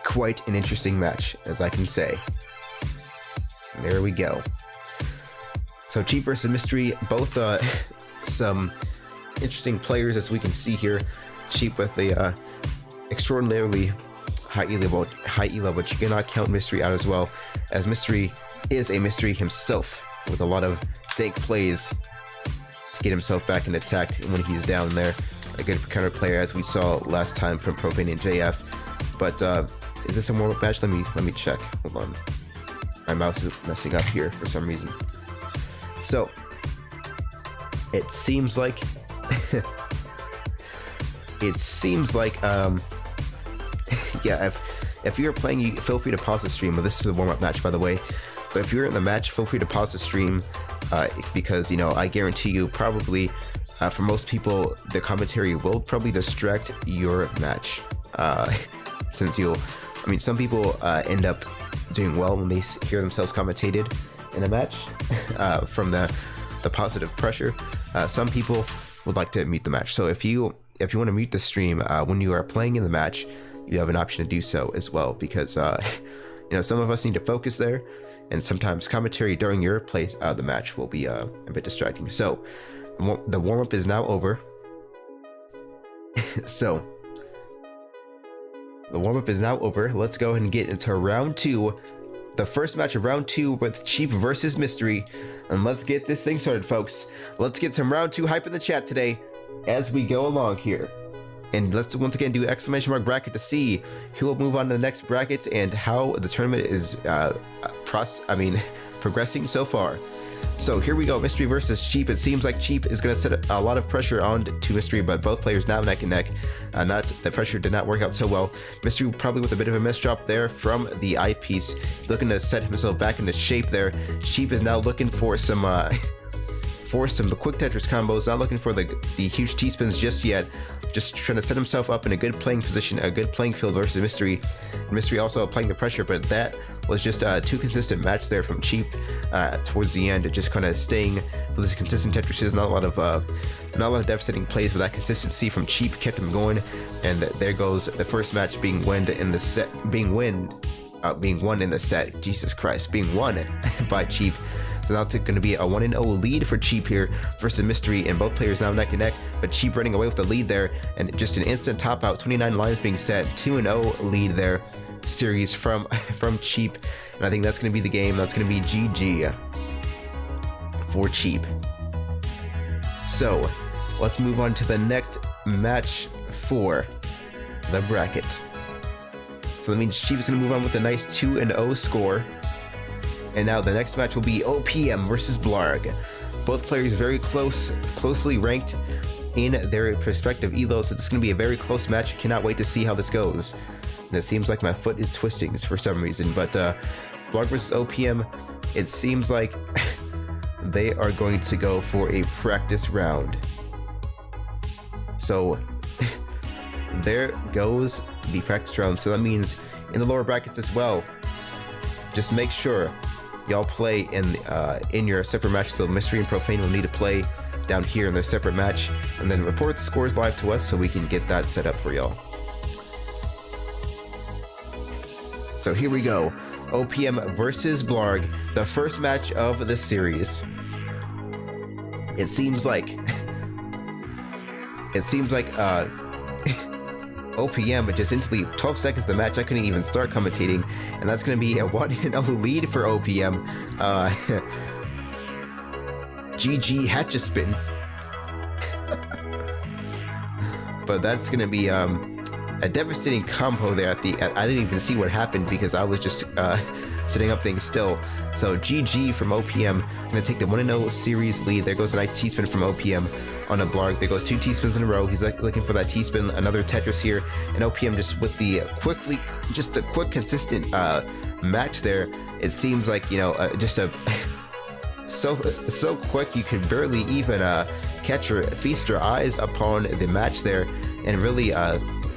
quite an interesting match, as I can say. There we go. So Cheap versus Mystery, both some interesting players, as we can see here. Cheap with the extraordinarily high E level, but you cannot count Mystery out as well, as Mystery is a mystery himself with a lot of dank plays to get himself back in attack when he's down there. A good counter player, as we saw last time from Profane and JF. But is this a warm-up match? Let me check. Hold on. My mouse is messing up here for some reason. So it seems like yeah, if you're playing, you feel free to pause the stream. But this is a warm-up match, by the way. But if you're in the match, feel free to pause the stream, because, you know, I guarantee you probably for most people the commentary will probably distract your match, since some people end up doing well when they hear themselves commentated in a match from the positive pressure. Some people would like to mute the match. So if you want to mute the stream when you are playing in the match, you have an option to do so as well, because some of us need to focus there, and sometimes commentary during your play the match will be a bit distracting. So the warm-up is now over. So the warm-up is now over. Let's go ahead and get into round 2, the first match of round 2 with Cheap versus Mystery, and let's get this thing started, folks. Let's get some round 2 hype in the chat today as we go along here, and let's once again do exclamation mark bracket to see who will move on to the next bracket and how the tournament is progressing so far. So here we go, Mystery versus Cheap. It seems like Cheap is going to set a lot of pressure on to Mystery, but both players now neck and neck. The pressure did not work out so well. Mystery probably with a bit of a misdrop there from the eyepiece, looking to set himself back into shape there. Cheap is now looking for some for some quick Tetris combos, not looking for the huge T-spins just yet. Just trying to set himself up in a good playing position, a good playing field versus Mystery. Mystery also applying the pressure, but that was just a too consistent match there from Cheap towards the end. Just kind of staying with this consistent Tetris. Not a lot of devastating plays, but that consistency from Cheap kept him going. And there goes the first match being won in the set. Being won in the set. Jesus Christ, being won by Cheap. So now it's going to be a 1-0 lead for Cheap here versus Mystery, and both players now neck and neck, but Cheap running away with the lead there, and just an instant top out, 29 lines being set, 2-0 lead there, series from Cheap, and I think that's going to be the game. That's going to be GG for Cheap. So let's move on to the next match for the bracket. So that means Cheap is going to move on with a nice 2-0 score. And now the next match will be OPM versus Blarg. Both players very closely ranked in their respective elos, so this is going to be a very close match. Cannot wait to see how this goes. And it seems like my foot is twisting for some reason, but Blarg versus OPM, it seems like they are going to go for a practice round. So there goes the practice round. So that means in the lower brackets as well, just make sure y'all play in your separate match. So Mystery and Profane will need to play down here in their separate match, and then report the scores live to us so we can get that set up for y'all. So here we go, OPM versus Blarg, the first match of the series. It seems like OPM, but just instantly 12 seconds of the match, I couldn't even start commentating, and that's going to be a 1-0 lead for OPM. GG hatch a spin. But that's going to be a devastating combo there at the end. I didn't even see what happened because I was just setting up things still. So GG from OPM, going to take the 1-0 series lead. There goes a nice T-spin from OPM on a Blarg. There goes 2 T-spins in a row. He's looking for that T-spin, another Tetris here, and OPM just with the just a quick consistent match there. It seems like, you know, just a so quick you could barely even catch or feast your eyes upon the match there, and really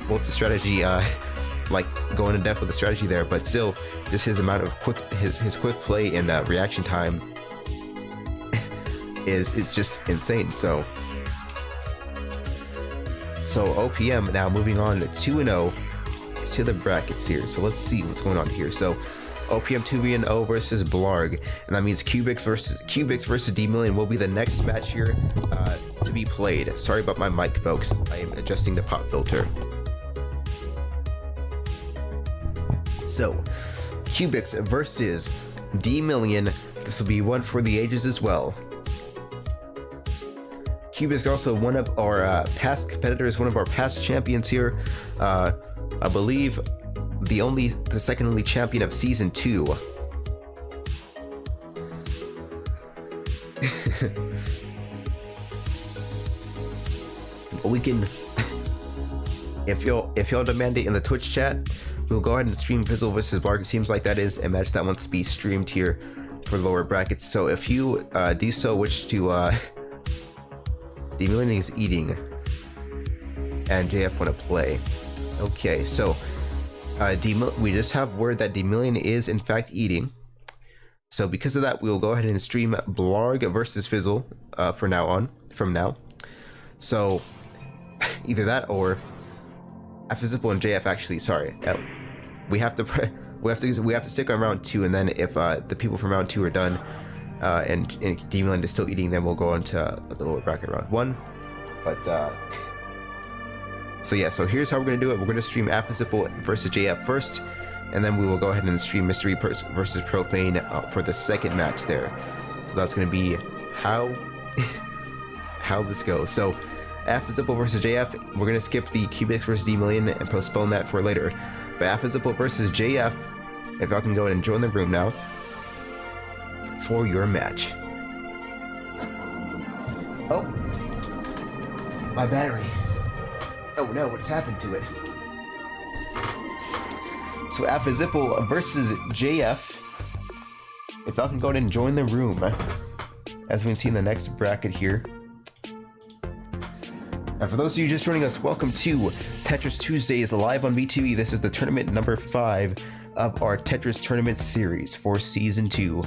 both the strategy like going in depth with the strategy there, but still just his amount of his quick play and reaction time is just insane. So OPM now moving on to 2-0 to the brackets here. So let's see what's going on here. So OPM 2-0 versus Blarg, and that means Cubics versus D-Million will be the next match here to be played. Sorry about my mic, folks. I am adjusting the pop filter. So Cubics versus D-Million. This will be one for the ages as well. Cubics is also one of our past competitors, one of our past champions here. I believe the second only champion of season 2. We can, if y'all demand it in the Twitch chat, we'll go ahead and stream Fizzle versus Blarg. It seems like that is a match that wants to be streamed here for the lower brackets. So if you do so wish to, the million is eating, and JF want to play. Okay, so we just have word that D-Million is in fact eating. So because of that, we'll go ahead and stream Blarg versus Fizzle from now. So either that or Affizipple and JF actually, sorry. We have to stick on round 2, and then if the people from round 2 are done and D-Million is still eating, then we'll go on to the lower bracket round 1. But so yeah, so here's how we're going to do it. We're going to stream Affizipple versus JF first, and then we will go ahead and stream Mystery versus Profane for the second match there. So that's going to be how this goes. So Affizipple versus JF, we're going to skip the Cubics versus D-Million and postpone that for later. But Affizipple versus JF, if y'all can go ahead and join the room now for your match. Oh, my battery. Oh no, what's happened to it? So Affizipple versus JF. If y'all can go ahead and join the room as we can see in the next bracket here. And for those of you just joining us, welcome to Tetris Tuesdays live on VTV. This is the tournament number 5 of our Tetris tournament series for season 2.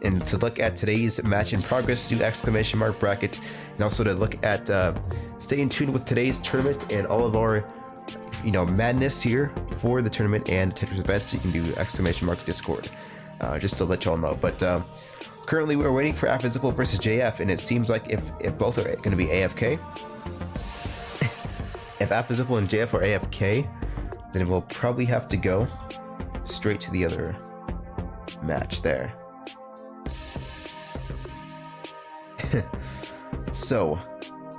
And to look at today's match in progress, do exclamation mark bracket, and also to look at stay in tune with today's tournament and all of our madness here for the tournament and Tetris events. You can do exclamation mark Discord, just to let y'all know. But currently we're waiting for Affizipple versus JF, and it seems like if both are going to be AFK, if Affizipple and JF are AFK, then we'll probably have to go straight to the other match there. So,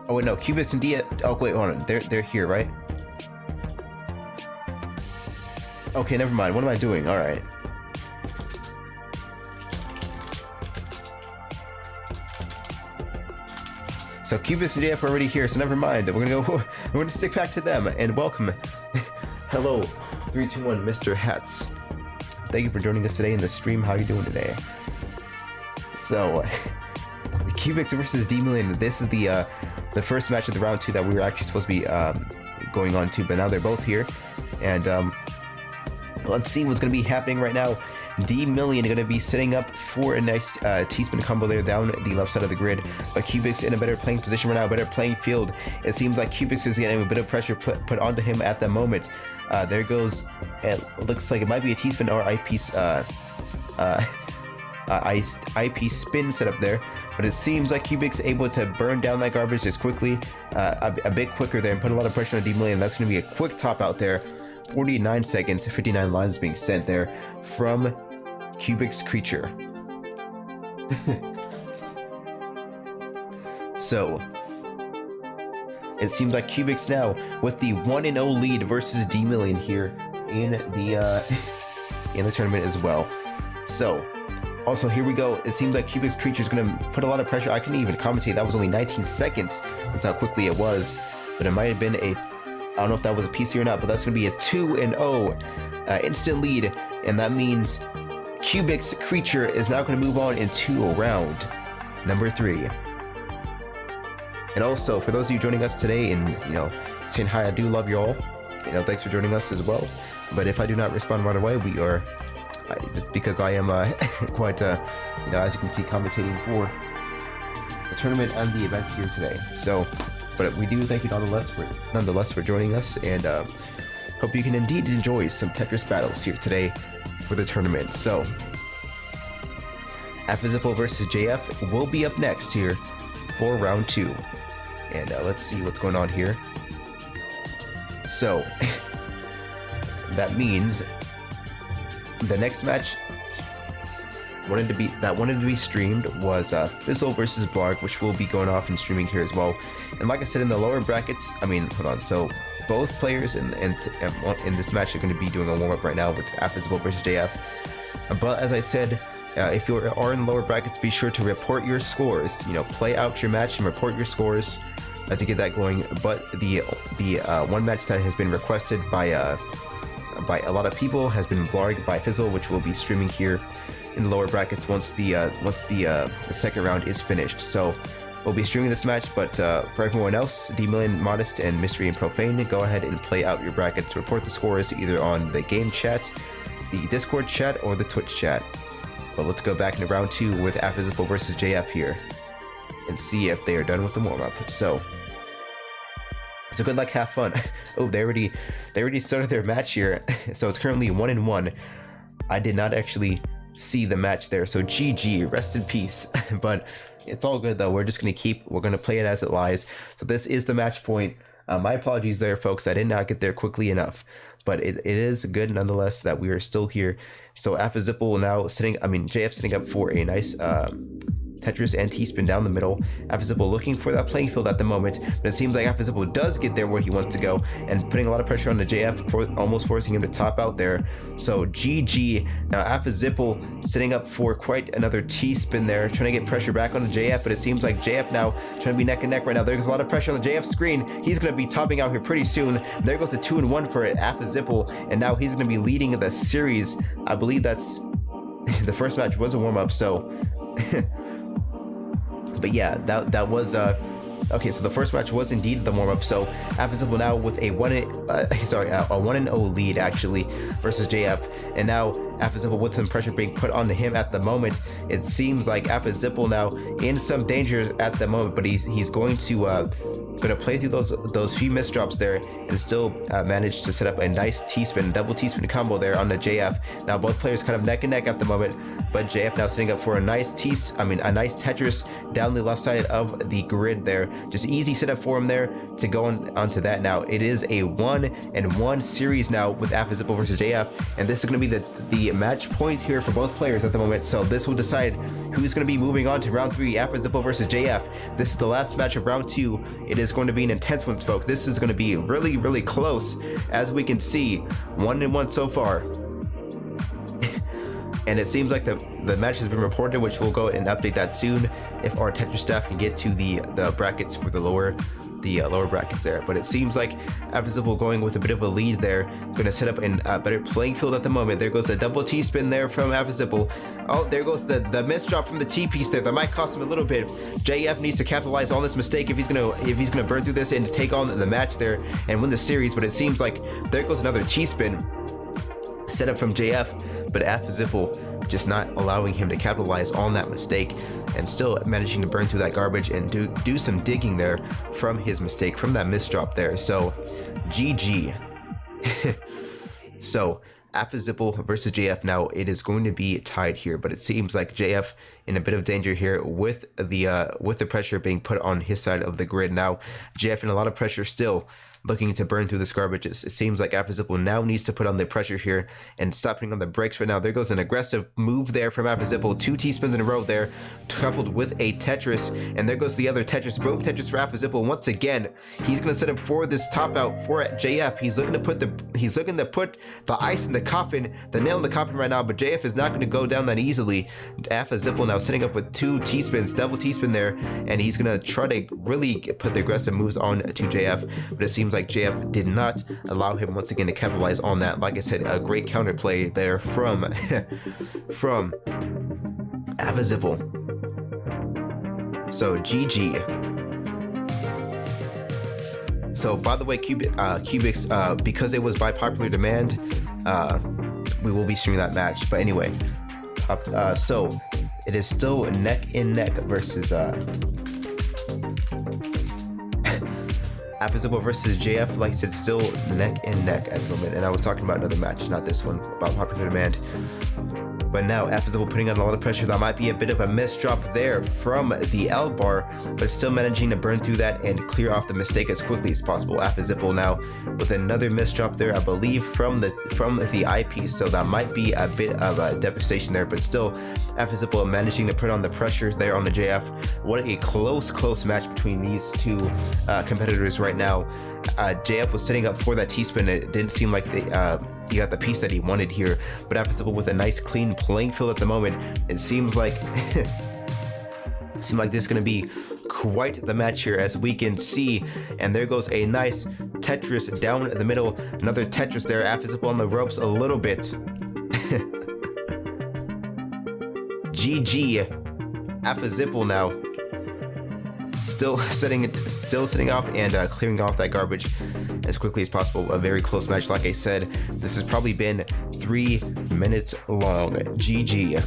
oh wait, no, Cubix and Dia. Oh wait, hold on. They're here, right? Okay, never mind. What am I doing? All right. So Cubix and DF are already here, so never mind. We're gonna stick back to them and welcome. Hello, 321 Mr. Hats. Thank you for joining us today in the stream. How are you doing today? So, Cubix versus D-Million. This is the first match of the round 2 that we were actually supposed to be going on to, but now they're both here, and let's see what's going to be happening right now. D-Million going to be setting up for a nice T-spin combo there down the left side of the grid, but Cubix in a better playing position right now, better playing field. It seems like Cubix is getting a bit of pressure put onto him at the moment. There goes, it looks like it might be a T-spin or IP spin setup there, but it seems like Cubix able to burn down that garbage just quickly, a bit quicker there, and put a lot of pressure on D-Million. That's going to be a quick top out there. 49 seconds, 59 lines being sent there from Cubix Creature. So it seems like Cubix now with the 1-0 lead versus D-Million here in the tournament as well. So also here we go. It seems like Cubix Creature is going to put a lot of pressure. I couldn't even commentate. That was only 19 seconds. That's how quickly it was. But it might have been I don't know if that was a PC or not, but that's going to be a 2-0 instant lead, and that means Cubix Creature is now going to move on into round number 3. And also, for those of you joining us today and saying hi, I do love you all. Thanks for joining us as well. But if I do not respond right away, we are just because I am quite as you can see, commentating for the tournament and the events here today. So. But we do thank you nonetheless for joining us, and hope you can indeed enjoy some Tetris battles here today for the tournament. So, Affizipple versus JF will be up next here for round 2, and let's see what's going on here. So, that means the next match wanted to be streamed was Fizzle versus Blarg, which will be going off and streaming here as well. And like I said, in the lower brackets, so both players in this match are going to be doing a warm-up right now with Affizipple versus JF. But as I said, if you are in the lower brackets, be sure to report your scores. Play out your match and report your scores to get that going. But the one match that has been requested by a lot of people has been Blarg by Fizzle, which will be streaming here in the lower brackets once the second round is finished. So we'll be streaming this match, but for everyone else, D-Million, Modest, and Mystery and Profane, go ahead and play out your brackets. Report the scores either on the game chat, the Discord chat, or the Twitch chat. But let's go back into round 2 with Affizipple versus JF here and see if they are done with the warm-up. So good luck, have fun. Oh, they already started their match here. So it's currently 1-1. I did not actually see the match there, so GG, rest in peace. But it's all good though. We're gonna play it as it lies. So this is the match point. My apologies there, folks. I did not get there quickly enough, but it is good nonetheless that we are still here. So Affizipple now JF sitting up for a nice Tetris and T-spin down the middle. Affizipple looking for that playing field at the moment, but it seems like Affizipple does get there where he wants to go, and putting a lot of pressure on the JF, almost forcing him to top out there. So GG. Now Affizipple sitting up for quite another T-spin there, trying to get pressure back on the JF, but it seems like JF now trying to be neck and neck right now. There's a lot of pressure on the JF screen. He's going to be topping out here pretty soon. There goes the 2-1 for Affizipple, and now he's going to be leading the series. I believe that's the first match was a warm-up, so But yeah, that was okay. So the first match was indeed the warm-up. So Affizable now with a 1-0 lead actually versus JF, and now Affizable with some pressure being put on him at the moment. It seems like Affizable now in some danger at the moment, but he's going to play through those few misdrops there and still manage to set up a nice T-spin, double T-spin combo there on the JF. Now both players kind of neck and neck at the moment, but JF now setting up for a nice nice Tetris down the left side of the grid there. Just easy setup for him there to go onto that. Now it is a 1-1 series now with Affizable versus JF, and this is going to be the match point here for both players at the moment. So this will decide who's going to be moving on to round 3, Affizable versus JF. This is the last match of round 2. It is going to be an intense one, folks. This is going to be really, really close, as we can see. 1-1 so far. And it seems like the match has been reported, which we'll go and update that soon if our Tetris staff can get to the brackets for the lower brackets there. But it seems like Affizable going with a bit of a lead there, going to set up a better playing field at the moment. There goes a double T-spin there from Affizable. Oh, there goes the miss drop from the T-piece there. That might cost him a little bit. JF needs to capitalize on this mistake if he's gonna burn through this and to take on the match there and win the series. But it seems like there goes another T-spin set up from JF, but Affizable just not allowing him to capitalize on that mistake and still managing to burn through that garbage and do some digging there from his mistake, from that misdrop there. So GG. So Affizable versus JF now, it is going to be tied here, but it seems like JF in a bit of danger here with the pressure being put on his side of the grid. Now JF in a lot of pressure still, looking to burn through this garbage. It seems like Affizable now needs to put on the pressure here and stop putting on the brakes right now. There goes an aggressive move there from Affizable. 2 T-spins in a row there, coupled with a Tetris, and there goes the other Tetris. Boom Tetris for Affizable. Once again, he's going to set up for this top out for JF. He's looking to put the ice in the coffin, the nail in the coffin right now, but JF is not going to go down that easily. Affizable now setting up with 2 T-spins, double T-spin there, and he's going to try to really put the aggressive moves on to JF, but it seems like JF did not allow him once again to capitalize on that. Like I said, a great counterplay there from Affizable. So GG. So by the way, Cubics, because it was by popular demand, we will be streaming that match. But anyway, so it is still neck and neck versus Affizable versus JF. Like I said, still neck and neck at the moment. And I was talking about another match, not this one, about popular demand. But now Affizable putting on a lot of pressure. That might be a bit of a misdrop there from the L bar, but still managing to burn through that and clear off the mistake as quickly as possible. Affizable now with another misdrop there, I believe from the eyepiece, so that might be a bit of a devastation there, but still Affizable managing to put on the pressure there on the JF. What a close match between these two competitors right now. JF was setting up for that T-spin. It didn't seem like he got the piece that he wanted here, but Affizable with a nice clean playing field at the moment. It seems like this is going to be quite the match here, as we can see. And there goes a nice Tetris down the middle, another Tetris there. Affizable on the ropes a little bit. GG. Affizable now still setting off and clearing off that garbage as quickly as possible. A very close match. Like I said, this has probably been 3 minutes long. GG.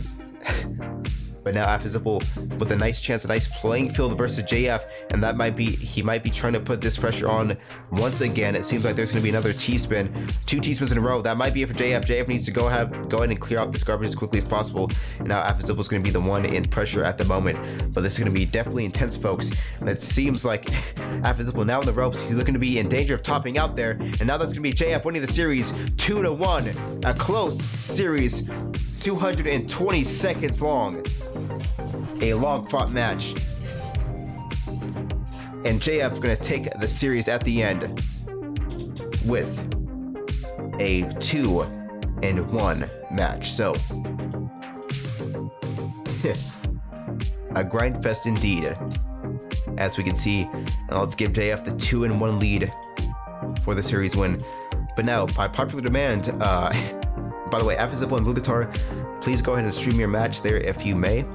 But now Affizable with a nice chance, a nice playing field versus JF, and he might be trying to put this pressure on once again. It seems like there's going to be another T-spin, 2 T-spins in a row. That might be it for JF. JF needs to go ahead and clear out this garbage as quickly as possible. And now Affizable is going to be the one in pressure at the moment, but this is going to be definitely intense, folks. And it seems like Affizable now in the ropes. He's looking to be in danger of topping out there, and now that's going to be JF winning the series 2-1. A close series, 220 seconds long. A long fought match, and JF gonna take the series at the end with a 2-1 match. So a grind fest indeed, as we can see. And let's give JF the 2-1 lead for the series win. But now, by popular demand, by the way, Affizable and Blue Guitar, please go ahead and stream your match there if you may.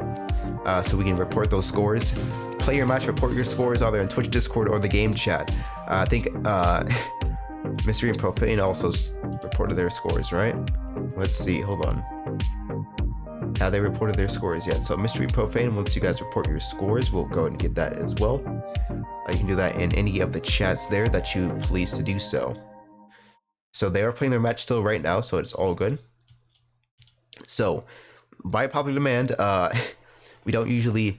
so we can report those scores. Play your match, report your scores either in Twitch, Discord, or the game chat. I think Mystery and Profane also reported their scores, right? Let's see, hold on. How they reported their scores yet. So Mystery and Profane, once you guys report your scores, we'll go and get that as well. You can do that in any of the chats there that you please to do so. So they are playing their match still right now, so it's all good. So by popular demand, we don't usually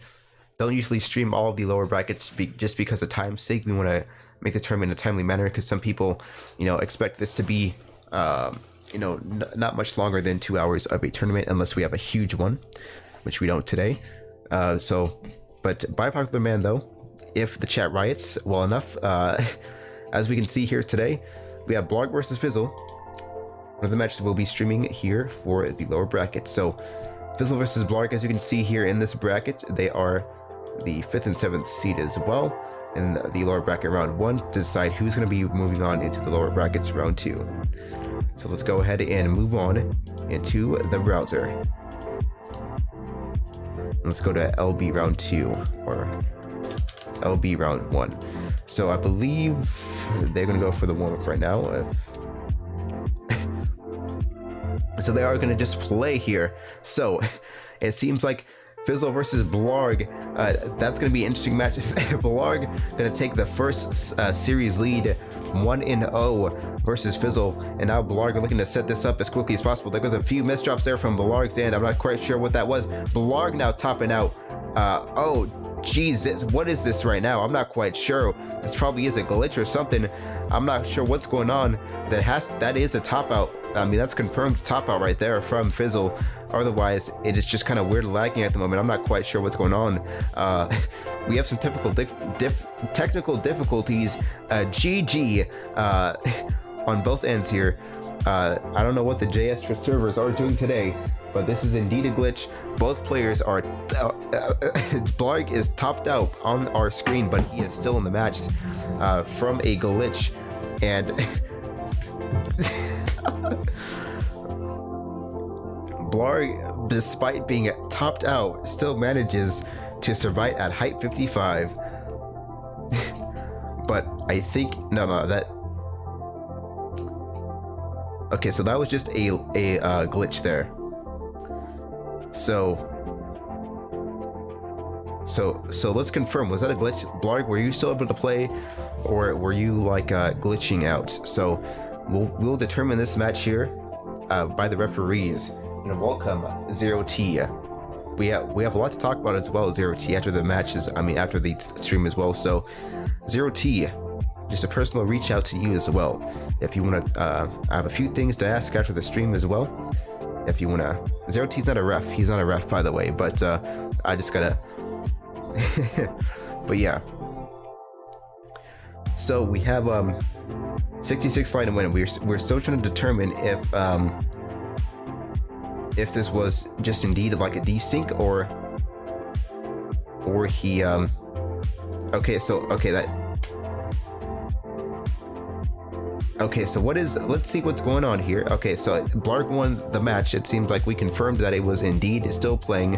stream all of the lower brackets just because of time's sake. We want to make the tournament in a timely manner because some people, expect this to be, not much longer than 2 hours of a tournament unless we have a huge one, which we don't today. But by popular demand though, if the chat riots well enough, as we can see here today, we have Blarg versus Fizzle. One of the matches we'll be streaming here for the lower bracket. So Fizzle versus Blarg, as you can see here in this bracket, they are the 5th and 7th seed as well in the lower bracket round 1 to decide who's going to be moving on into the lower brackets round 2. So let's go ahead and move on into the browser. Let's go to LB round 2 or LB round 1. So I believe they're going to go for the warm-up right now. So they are going to just play here. So it seems like Fizzle versus Blarg, that's going to be an interesting match. Blarg going to take the first series lead 1-0 versus Fizzle, and now Blarg are looking to set this up as quickly as possible. There goes a few misdrops there from Blarg's end. I'm not quite sure what that was. Blarg now topping out. Oh Jesus, what is this right now? I'm not quite sure. This probably is a glitch or something. I'm not sure what's going on. That is a top out. I mean, that's confirmed top out right there from Fizzle. Otherwise, it is just kind of weird lagging at the moment. I'm not quite sure what's going on. We have some technical difficulties. GG on both ends here. I don't know what the JS servers are doing today, but this is indeed a glitch. Both players are Blarg is topped out on our screen, but he is still in the match from a glitch. And Blarg, despite being topped out, still manages to survive at height 55. But I think okay, so that was just a glitch there. So let's confirm, was that a glitch? Blarg, were you still able to play, or were you like glitching out? So we'll determine this match here by the referees. And welcome 0T. We have a lot to talk about as well, 0T, after the matches. I mean, after the stream as well. So 0T, just a personal reach out to you as well. If you want to, I have a few things to ask after the stream as well. If you want to, 0T's not a ref. He's not a ref, by the way. But I just gotta. But yeah. So we have 66 line and win. We're still trying to determine if this was just indeed like a desync or he okay, so let's see what's going on here. Okay, so Blarg won the match. It seems like we confirmed that it was indeed still playing.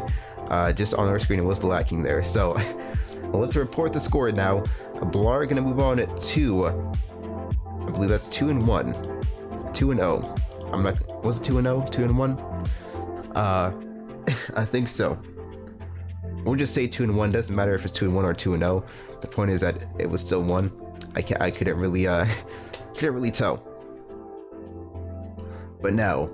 Just on our screen it was lacking there. So let's report the score now. Blarg gonna move on to, I believe that's 2-1, 2-0. I'm not, was it 2-0, 2-1? I think so. We'll just say 2-1. Doesn't matter if it's 2-1 or 2-0. The point is that it was still 1. I couldn't really tell. But now,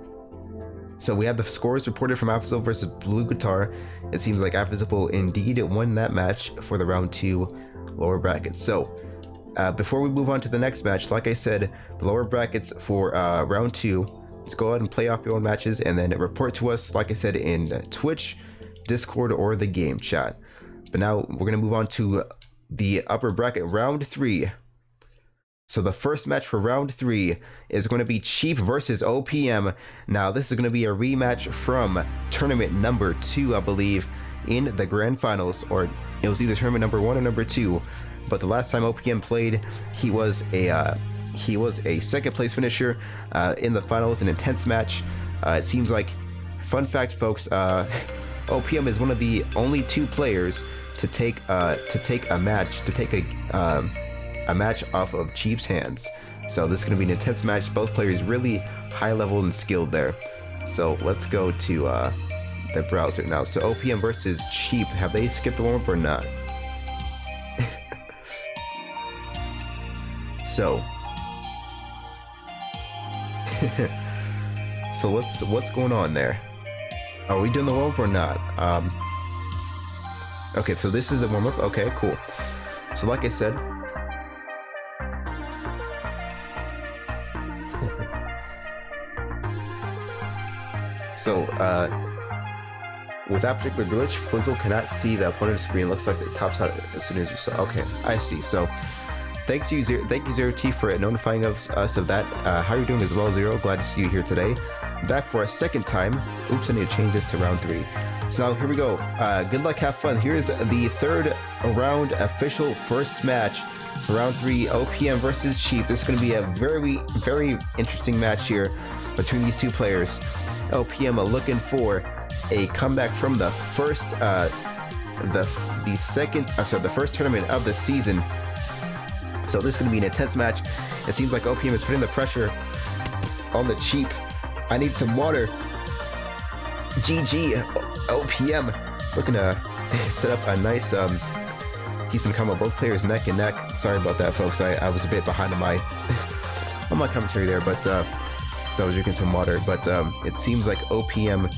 so we have the scores reported from Afzal versus Blue Guitar. It seems like Afzal indeed won that match for the round 2 lower brackets. So before we move on to the next match, like I said, the lower brackets for round 2, just go ahead and play off your own matches and then report to us, like I said, in Twitch, Discord, or the game chat. But now we're going to move on to the upper bracket, round 3. So the first match for round 3 is going to be Chief versus OPM. Now this is going to be a rematch from tournament number 2, I believe, in the grand finals, or it was either tournament number 1 or number 2. But the last time OPM played, he was a second place finisher in the finals, an intense match. It seems like, fun fact folks, OPM is one of the only 2 players to take a match off of Cheap's hands. So this is going to be an intense match. Both players really high level and skilled there. So let's go to the browser now. So OPM versus Cheap. Have they skipped the warm-up or not? So so what's going on there? Are we doing the warm-up or not? Okay, so this is the warm-up. Okay, cool. So like I said, so without particular glitch, Flizzle cannot see the opponent's screen. Looks like it tops out as soon as you saw. Okay, I see. So thank you Zero T for notifying us of that. How are you doing as well, Zero? Glad to see you here today. Back for a second time. Oops, I need to change this to round 3. So now here we go. Good luck, have fun. Here's the third round official first match. Round 3, OPM versus Cheap. This is going to be a very, very interesting match here between these 2 players. OPM looking for a comeback from the first, the first tournament of the season. So this is going to be an intense match. It seems like OPM is putting the pressure on the Cheap. I need some water. GG. OPM looking to set up a nice teaspoon combo. Both players neck and neck. Sorry about that, folks. I was a bit behind on my on my commentary there, but so I was drinking some water. But it seems like OPM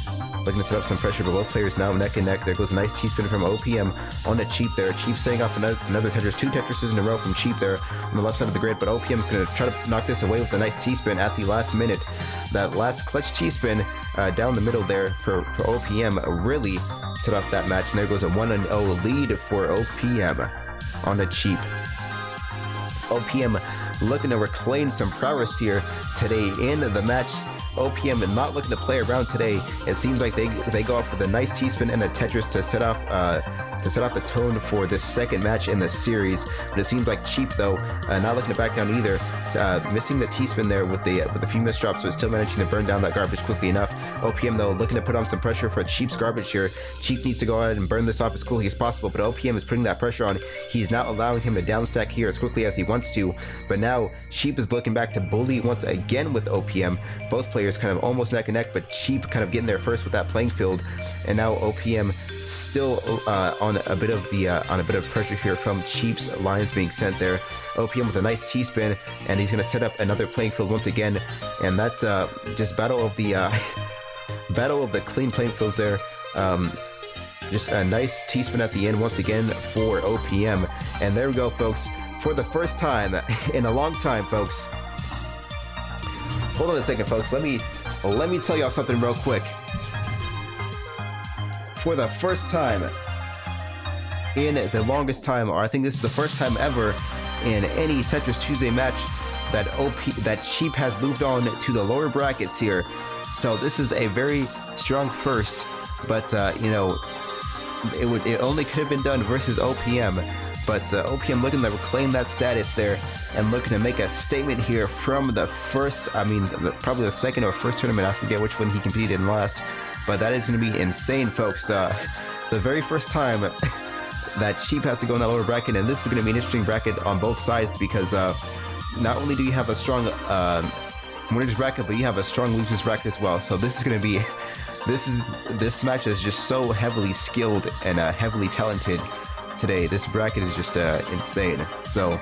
looking to set up some pressure, but both players now neck and neck. There goes a nice T-spin from OPM on the Cheap there. Cheap setting off another Tetris, 2 Tetrises in a row from Cheap there on the left side of the grid, but OPM is going to try to knock this away with a nice T-spin at the last minute. That last clutch T-spin down the middle there for OPM really set off that match, and there goes a 1-0 lead for OPM on the Cheap. OPM looking to reclaim some prowess here today in the match. OPM not looking to play around today. It seems like they go off with a nice T-spin and a Tetris to set off the tone for this second match in the series. But it seems like Cheap though not looking to back down either. Missing the T-spin there with a few misdrops, but still managing to burn down that garbage quickly enough. OPM though looking to put on some pressure for Cheap's garbage here. Cheap needs to go ahead and burn this off as quickly as possible, but OPM is putting that pressure on. He's not allowing him to downstack here as quickly as he wants to, but now Cheap is looking back to bully once again with OPM. Both players kind of almost neck and neck, but Cheap kind of getting there first with that playing field, and now OPM still on a bit of pressure here from Cheap's lines being sent there. OPM with a nice T-spin, and he's going to set up another playing field once again, and that just battle of the clean playing fields there. Just a nice T-spin at the end once again for OPM, and there we go, folks. For the first time in a long time, folks. Hold on a second, folks. Let me tell y'all something real quick. For the first time in the longest time, or I think this is the first time ever in any Tetris Tuesday match that Cheap has moved on to the lower brackets here. So this is a very strong first, but you know, it only could have been done versus OPM. But OPM looking to reclaim that status there and looking to make a statement here from the first, probably the second or first tournament. I forget which one he competed in last, but that is going to be insane, folks. The very first time that Cheap has to go in that lower bracket, and this is going to be an interesting bracket on both sides because not only do you have a strong winners bracket, but you have a strong losers bracket as well. So this is going to be, this match is just so heavily skilled and heavily talented. Today, this bracket is just insane. So,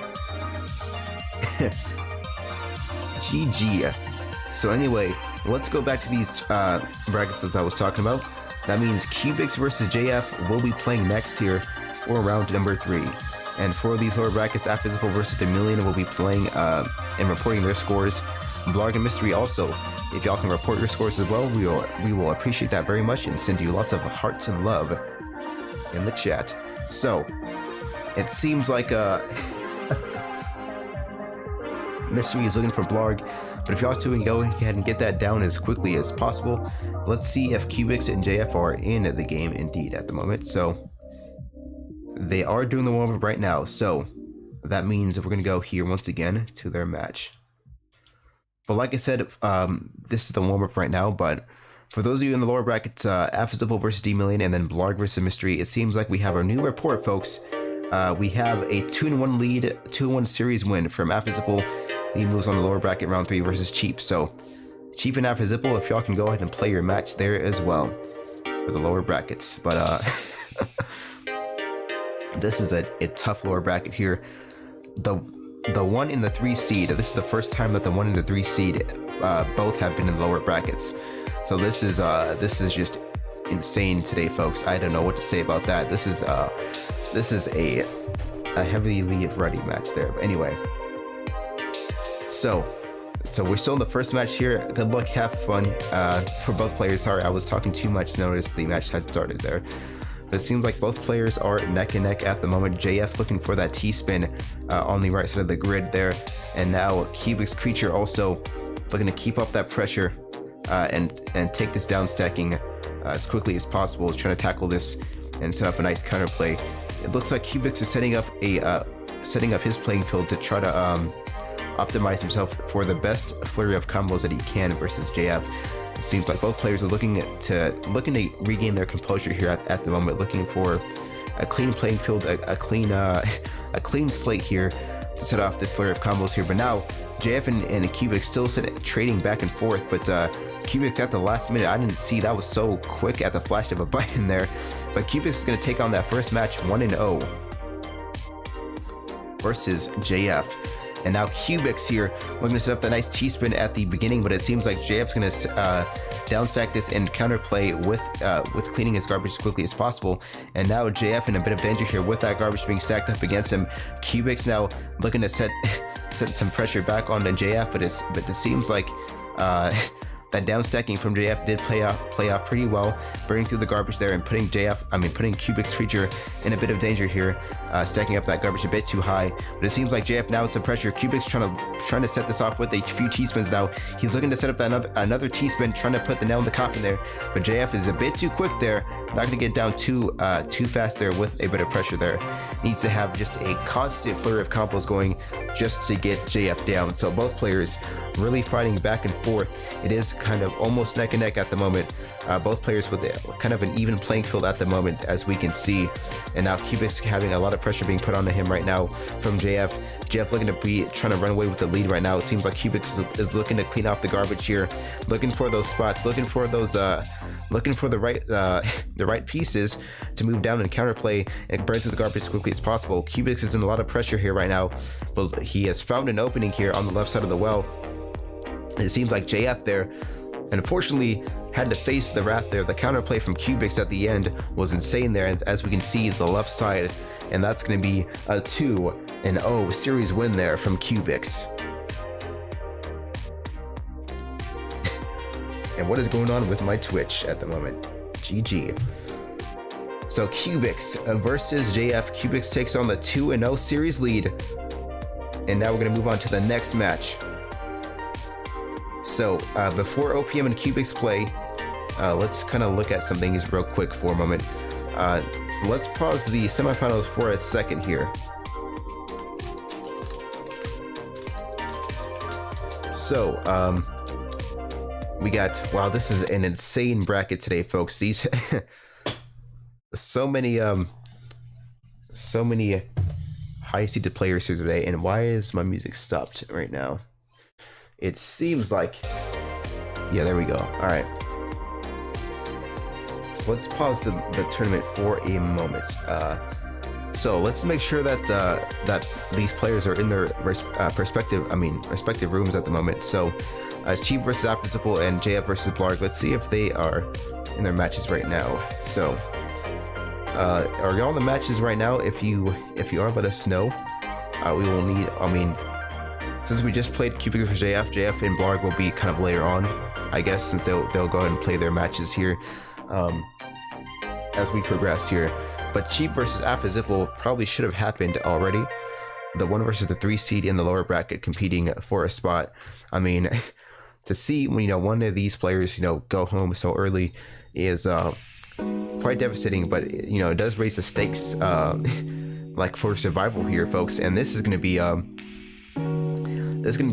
GG. So anyway, let's go back to these brackets that I was talking about. That means Cubics versus JF will be playing next here for round number 3. And for these lower brackets, Physical versus Demillion will be playing and reporting their scores. Blarg and Mystery also. If y'all can report your scores as well, we will appreciate that very much and send you lots of hearts and love in the chat. So, it seems like Mystery is looking for Blarg, but if y'all two can go ahead and get that down as quickly as possible, let's see if Cubics and JF are in the game indeed at the moment. So, they are doing the warm-up right now, so that means that we're going to go here once again to their match. But like I said, this is the warm-up right now, but for those of you in the lower brackets, Affizable versus D-Million and then Blarg versus Mystery, it seems like we have our new report, folks. We have a 2-1 lead, 2-1 series win from Affizable. He moves on the lower bracket round 3 versus Cheap. So Cheap and Affizable, if y'all can go ahead and play your match there as well for the lower brackets. But this is a tough lower bracket here. The 1 and the 3 seed, this is the first time that the 1 and the 3 seed both have been in the lower brackets. So this is just insane today, folks. I don't know what to say about that. This is a heavily ready match there. But anyway, so we're still in the first match here. Good luck, have fun for both players. Sorry, I was talking too much to notice the match had started there. It seems like both players are neck and neck at the moment. JF looking for that T-spin on the right side of the grid there, and now Cubic's Creature also looking to keep up that pressure and take this down stacking as quickly as possible, trying to tackle this and set up a nice counterplay. It looks like Cubix is setting up his playing field to try to optimize himself for the best flurry of combos that he can versus JF. It seems like both players are looking to regain their composure here at the moment, looking for a clean playing field, a clean slate here to set off this flurry of combos here. But now JF and Cubix still trading back and forth, but Cubix at the last minute, I didn't see that was so quick at the flash of a button there. But Cubix is going to take on that first match 1-0 versus JF. And now Cubix here looking to set up the nice T-spin at the beginning, but it seems like JF's going to downstack this and counterplay with cleaning his garbage as quickly as possible. And now JF in a bit of danger here with that garbage being stacked up against him. Cubix now looking to set some pressure back onto JF, but it seems like that downstacking from JF did play off pretty well, burning through the garbage there and putting Cubix Creature in a bit of danger here, stacking up that garbage a bit too high. But it seems like JF now in some pressure. Cubix trying to set this off with a few T-spins now. He's looking to set up that another T-spin, trying to put the nail in the coffin there. But JF is a bit too quick there, not going to get down too fast there with a bit of pressure there. Needs to have just a constant flurry of combos going just to get JF down. So both players really fighting back and forth. It is kind of almost neck and neck at the moment. Both players with kind of an even playing field at the moment, as we can see. And now Cubix having a lot of pressure being put onto him right now from JF. JF looking to be trying to run away with the lead right now. It seems like Cubix is looking to clean off the garbage here, looking for those spots, looking for the right pieces to move down and counterplay and burn through the garbage as quickly as possible. Cubix is in a lot of pressure here right now, but he has found an opening here on the left side of the well. It seems like JF there, unfortunately, had to face the wrath there. The counterplay from Cubix at the end was insane there, as we can see the left side, and that's going to be a 2-0 series win there from Cubix. And what is going on with my Twitch at the moment? GG. So Cubix versus JF. Cubix takes on the 2-0 series lead, and now we're going to move on to the next match. So before OPM and Cubix play, let's kind of look at some things real quick for a moment. Let's pause the semifinals for a second here. So we got, wow, this is an insane bracket today, folks. These so many high-seeded players here today. And why is my music stopped right now? It seems like, yeah, there we go. All right. So let's pause the tournament for a moment. So let's make sure that these players are in their respective rooms at the moment. So Cheap versus Affizable and JF versus Blarg. Let's see if they are in their matches right now. So are y'all in the matches right now? If you are, let us know. We will need, since we just played Cubix versus JF and Blarg will be kind of later on, I guess, since they'll go ahead and play their matches here as we progress here. But Cheap versus Affizable probably should have happened already. The 1 versus the 3 seed in the lower bracket competing for a spot. I mean, to see when one of these players go home so early is quite devastating. But it does raise the stakes like for survival here, folks. And this is going to be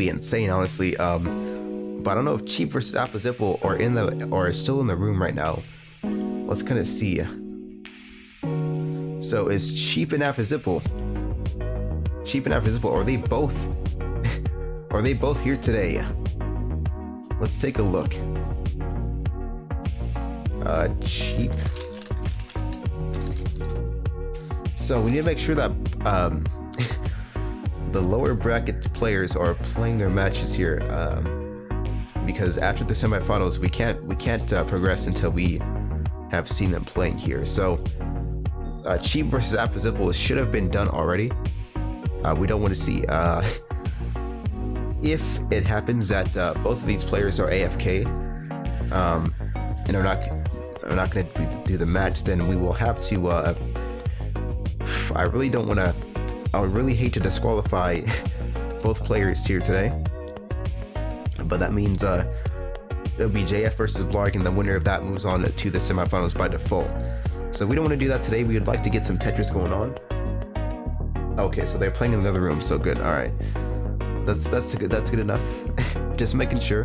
insane, honestly. But I don't know if Cheap versus Apple Zipple are still in the room right now. Let's kind of see. So is Cheap and Apple Zipple? Cheap and Apple Zipple, are they both? Are they both here today? Let's take a look. Cheap. So we need to make sure that the lower bracket players are playing their matches here, because after the semifinals we can't progress until we have seen them playing here. So Cheap versus Apple Zipple should have been done already. We don't want to see if it happens that both of these players are AFK and are not going to do the match, then we will have to. I really don't want to. I would really hate to disqualify both players here today, but that means it'll be JF versus Blarg, and the winner of that moves on to the semifinals by default. So we don't want to do that today. We would like to get some Tetris going on. Okay, so they're playing in another room. So good. All right, that's good enough. Just making sure.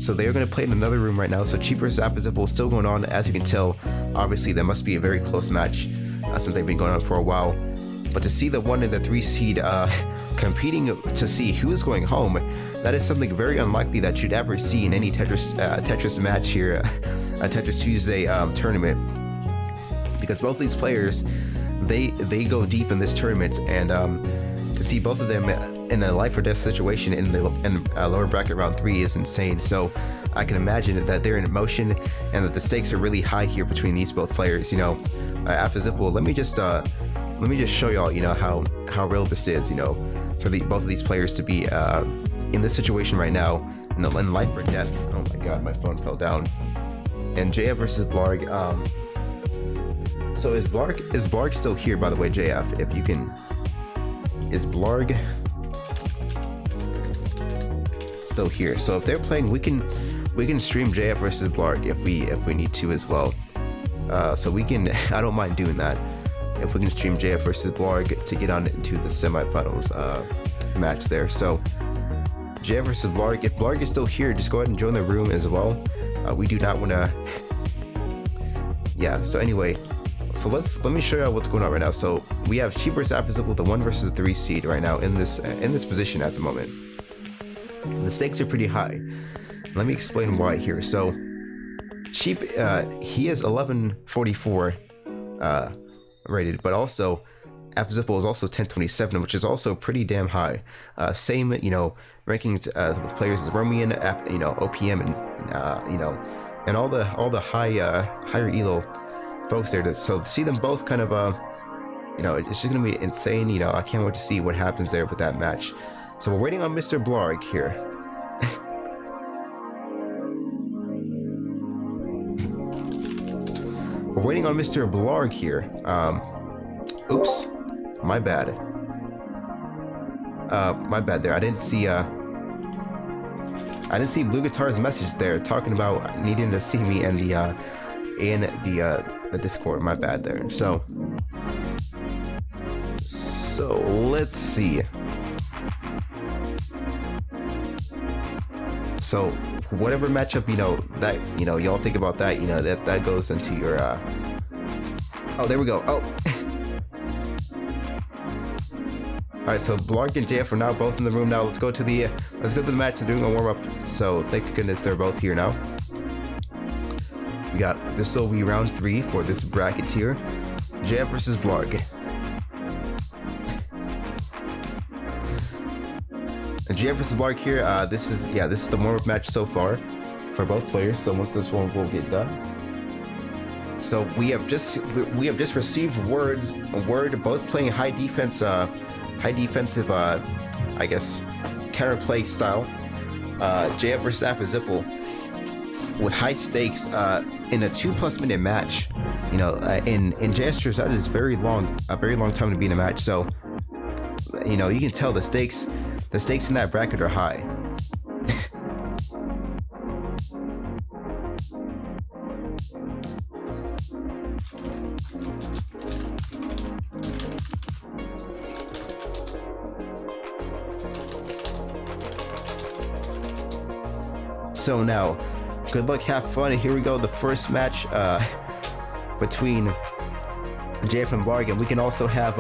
So they are going to play in another room right now. So Cheap vs. Apple Zipple is still going on. As you can tell, obviously there must be a very close match since they've been going on for a while. But to see the 1 and the 3 seed competing to see who's going home, that is something very unlikely that you'd ever see in any Tetris match here, a Tetris Tuesday tournament. Because both these players, they go deep in this tournament, and to see both of them in a life or death situation in lower bracket round 3 is insane. So I can imagine that they're in motion and that the stakes are really high here between these both players. You know, after Zipple, let me just show y'all, you know, how real this is. You know, for both of these players to be in this situation right now in life or death. Oh my God, my phone fell down. And JF versus Blarg. So is Blarg still here, by the way, JF? If you can. Is Blarg still here? So if they're playing, we can stream JF versus Blarg if we need to as well. So we can. I don't mind doing that if we can stream JF versus Blarg to get on into the semifinals match there. So JF versus Blarg. If Blarg is still here, just go ahead and join the room as well. We do not want to. Yeah. So anyway. So let me show you what's going on right now. So we have Cheap versus Apple Zipple, the 1 versus 3 seed right now in this position at the moment. The stakes are pretty high. Let me explain why here. So Cheap, he is 1144 rated, but also Apple Zipple is also 1027, which is also pretty damn high. Same, you know, rankings with players as Romian, you know, OPM, and you know, and all the higher elo folks there. So to see them both kind of you know, it's just gonna be insane. You know, I can't wait to see what happens there with that match. So we're waiting on Mr. Blarg here. We're waiting on Mr. Blarg here. Oops, my bad. My bad there. I didn't see Blue Guitar's message there talking about needing to see me in the Discord. My bad there. So let's see. So whatever matchup, you know, that, you know, y'all think about that, you know, that goes into your oh, there we go. Oh. All right, so Blarg and JF are now both in the room now. Let's go to the match. They're doing a warm up. So thank goodness they're both here now. We got, this will be round 3 for this bracket here. JF versus Blarg. And JF versus Blarg here. This is the warm-up match so far for both players. So once this one will get done. So we have just received word both playing high defensive I guess counterplay style. JF versus Apple Zipple with high stakes in a 2+ minute match. You know, in gestures, that is a very long time to be in a match. So, you know, you can tell the stakes in that bracket are high. So now, good luck, have fun. Here we go, the first match between JF and Blarg, and we can also have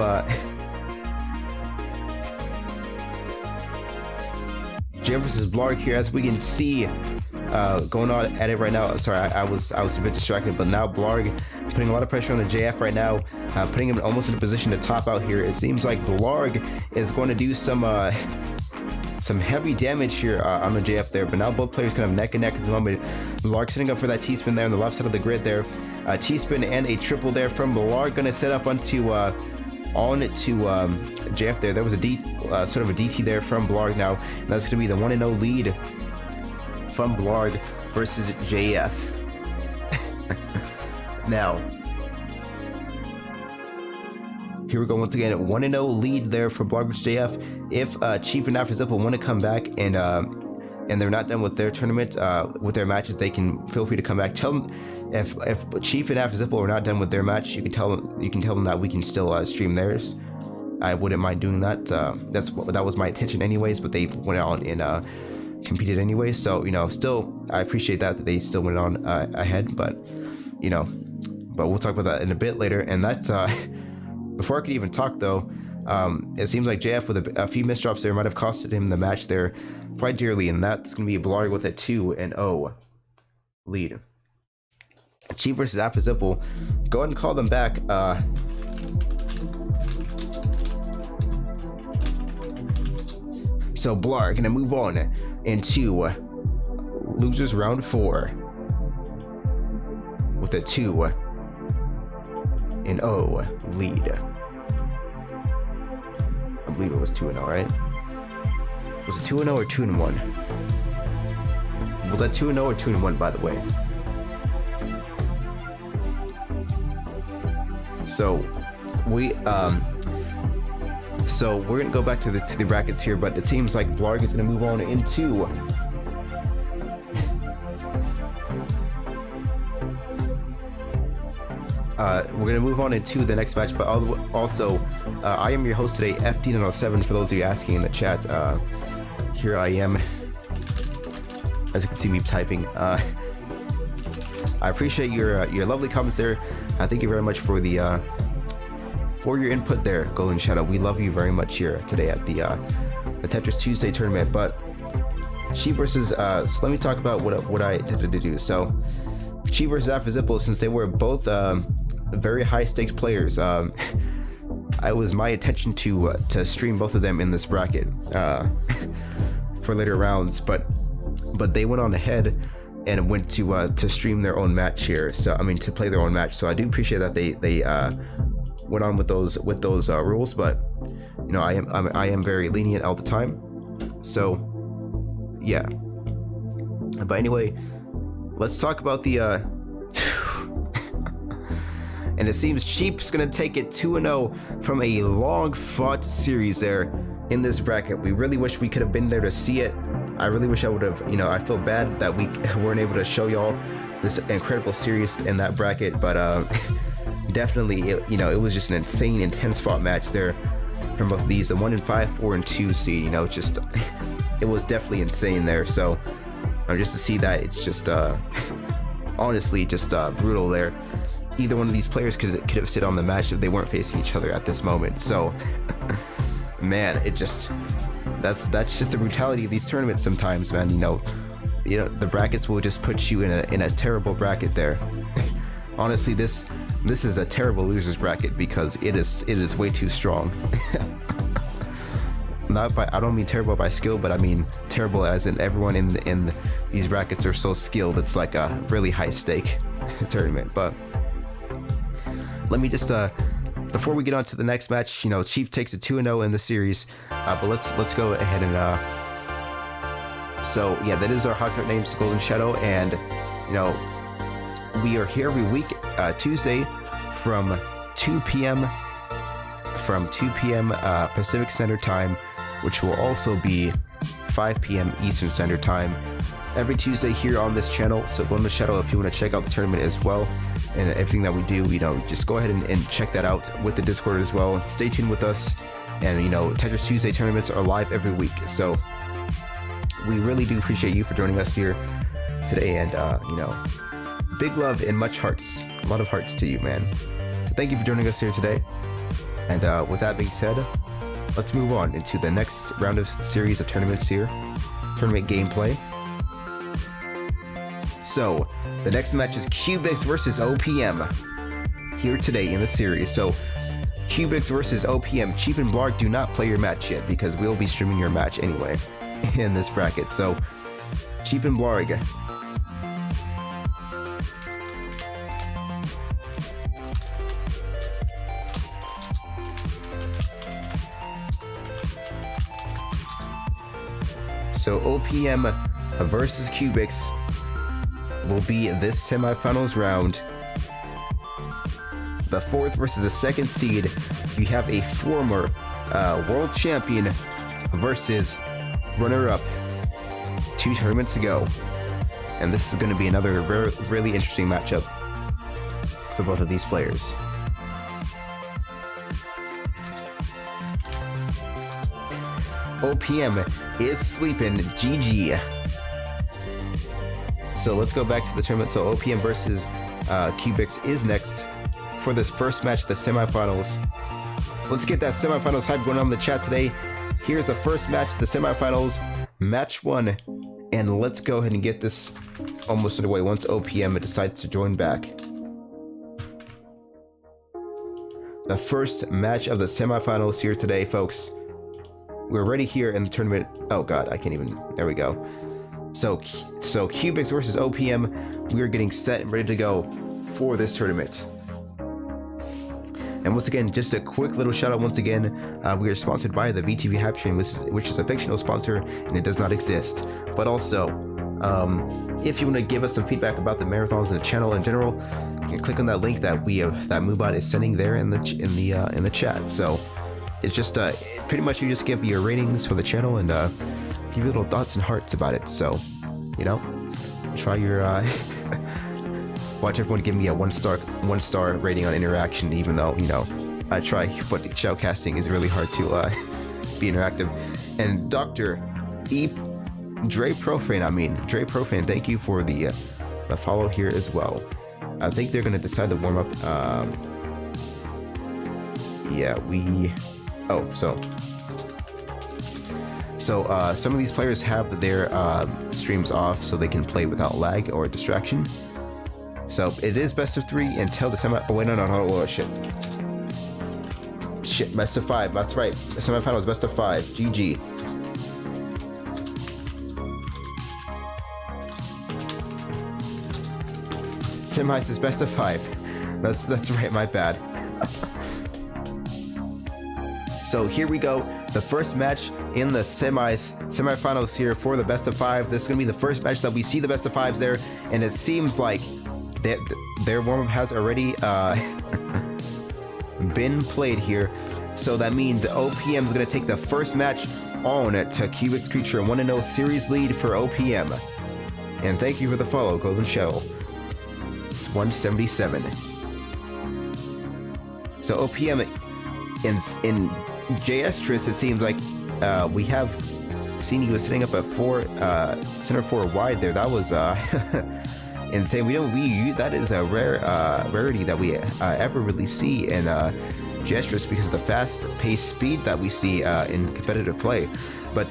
JF versus Blarg here, as we can see going on at it right now. Sorry, I was a bit distracted, but now Blarg putting a lot of pressure on the JF right now, putting him almost in a position to top out here. It seems like Blarg is going to do some heavy damage here on the JF there, but now both players kind of neck and neck at the moment. Blarg setting up for that T-spin there on the left side of the grid there. T-spin and a triple there from Blarg, going to set up onto JF there. There was a sort of a DT there from Blarg now. And that's going to be the 1-0 lead from Blarg versus JF. Now, here we go once again. 1-0 lead there for Blarg versus JF. If Chief and AfterZipple want to come back and they're not done with their tournament, with their matches, they can feel free to come back. Tell them if Chief and AfterZipple are not done with their match, you can tell them that we can still stream theirs. I wouldn't mind doing that. That was my intention anyways, but they went on and competed anyway. So still I appreciate that they still went on ahead, but but we'll talk about that in a bit later. And that's before I could even talk though. It seems like JF with a few misdrops there might have costed him the match there quite dearly, and that's going to be Blarg with a 2-0 lead. Chief versus AfterZipple. Go ahead and call them back. So Blarg going to move on into losers round 4 with a 2-0 lead. I believe it was 2-0, right? Was it 2-0 or 2-1? Was that 2-0 or 2-1, by the way? So we're gonna go back to the brackets here, but it seems like Blarg is gonna move on into we're gonna move on into the next match, but also I am your host today, FD907, for those of you asking in the chat. Here I am, as you can see me typing. I appreciate your lovely comments there. Thank you very much for your input there, Golden Shadow. We love you very much here today at the Tetris Tuesday tournament. But Chi versus so let me talk about what I intended to do. So Chi versus AfterZipple, since they were both very high stakes players, it was my intention to stream both of them in this bracket for later rounds, but they went on ahead and went to stream their own match here. So to play their own match. So I do appreciate that they went on with those rules, but I am very lenient all the time. So yeah. But anyway, let's talk about the and it seems Cheap's gonna take it 2-0 from a long fought series there in this bracket. We really wish we could have been there to see it. I really wish I would have, I feel bad that we weren't able to show y'all this incredible series in that bracket, but definitely it was just an insane, intense fought match there from both of these, a 1-5, 4-2 seed. Just it was definitely insane there. So just to see that, it's just honestly just brutal there. Either one of these players could have stayed on the match if they weren't facing each other at this moment. So man, it just that's just the brutality of these tournaments sometimes, man. The brackets will just put you in a terrible bracket there. Honestly, this is a terrible losers bracket because it is way too strong. I don't mean terrible by skill, but I mean terrible as in everyone in these brackets are so skilled. It's like a really high stake tournament. But let me just before we get on to the next match, Chief takes a 2-0 in the series, but let's go ahead and so yeah, that is our hot card names, Golden Shadow, and we are here every week Tuesday from 2 p.m. Pacific Standard Time, which will also be 5 p.m. Eastern Standard Time every Tuesday here on this channel. So Golden Shadow, if you want to check out the tournament as well and everything that we do, just go ahead and check that out with the Discord as well. Stay tuned with us, and Tetris Tuesday tournaments are live every week, so we really do appreciate you for joining us here today, and you know, big love and much hearts, a lot of hearts to you, man. So thank you for joining us here today. And with that being said, let's move on into the next round of series of tournaments here, tournament gameplay. So the next match is Cubix versus OPM here today in the series. So Cubix versus OPM. Cheap and Blarg, do not play your match yet because we'll be streaming your match anyway in this bracket. So Cheap and Blarg. So OPM versus Cubix will be this semifinals round. The fourth versus the second seed. You have a former world champion versus runner-up 2 tournaments ago. And this is going to be another really interesting matchup for both of these players. OPM is sleeping. GG. So let's go back to the tournament. So OPM versus Cubix is next for this first match of the semifinals. Let's get that semifinals hype going on in the chat today. Here's the first match of the semifinals, match 1, and let's go ahead and get this almost underway once OPM decides to join back. The first match of the semifinals here today, folks. We're ready here in the tournament. Oh god, I can't even. There we go. So Cubix versus OPM. We are getting set and ready to go for this tournament. And once again, just a quick little shout out once again. We are sponsored by the VTV Hype Train, which is a fictional sponsor, and it does not exist. But also, if you want to give us some feedback about the marathons and the channel in general, you can click on that link that that Moobot is sending there in the chat. So it's just pretty much you just give your ratings for the channel and give your little thoughts and hearts about it. So, you know, try your watch everyone give me a one star rating on interaction, even though, you know, I try, but shoutcasting is really hard to be interactive. And Dr. Dre Profane, thank you for the follow here as well. I think they're gonna decide the warm up. Yeah, So some of these players have their streams off so they can play without lag or distraction. So it is best of 3 until the semi. Oh wait, no, oh shit, best of 5. That's right. The semifinal is best of 5. GG. Semis is best of 5. That's right. My bad. So here we go. The first match in the semifinals here for the best of 5. This is gonna be the first match that we see the best of 5s there, and it seems like their warm-up has already been played here. So that means OPM is gonna take the first match on to Cubix Creature. 1-0 series lead for OPM. And thank you for the follow, Golden Shell. It's 177. So OPM in Tetris, it seems like we have seen he was sitting up at center 4 wide there. That was insane. That is a rarity that we ever really see in Tetris because of the fast-paced speed that we see in competitive play. But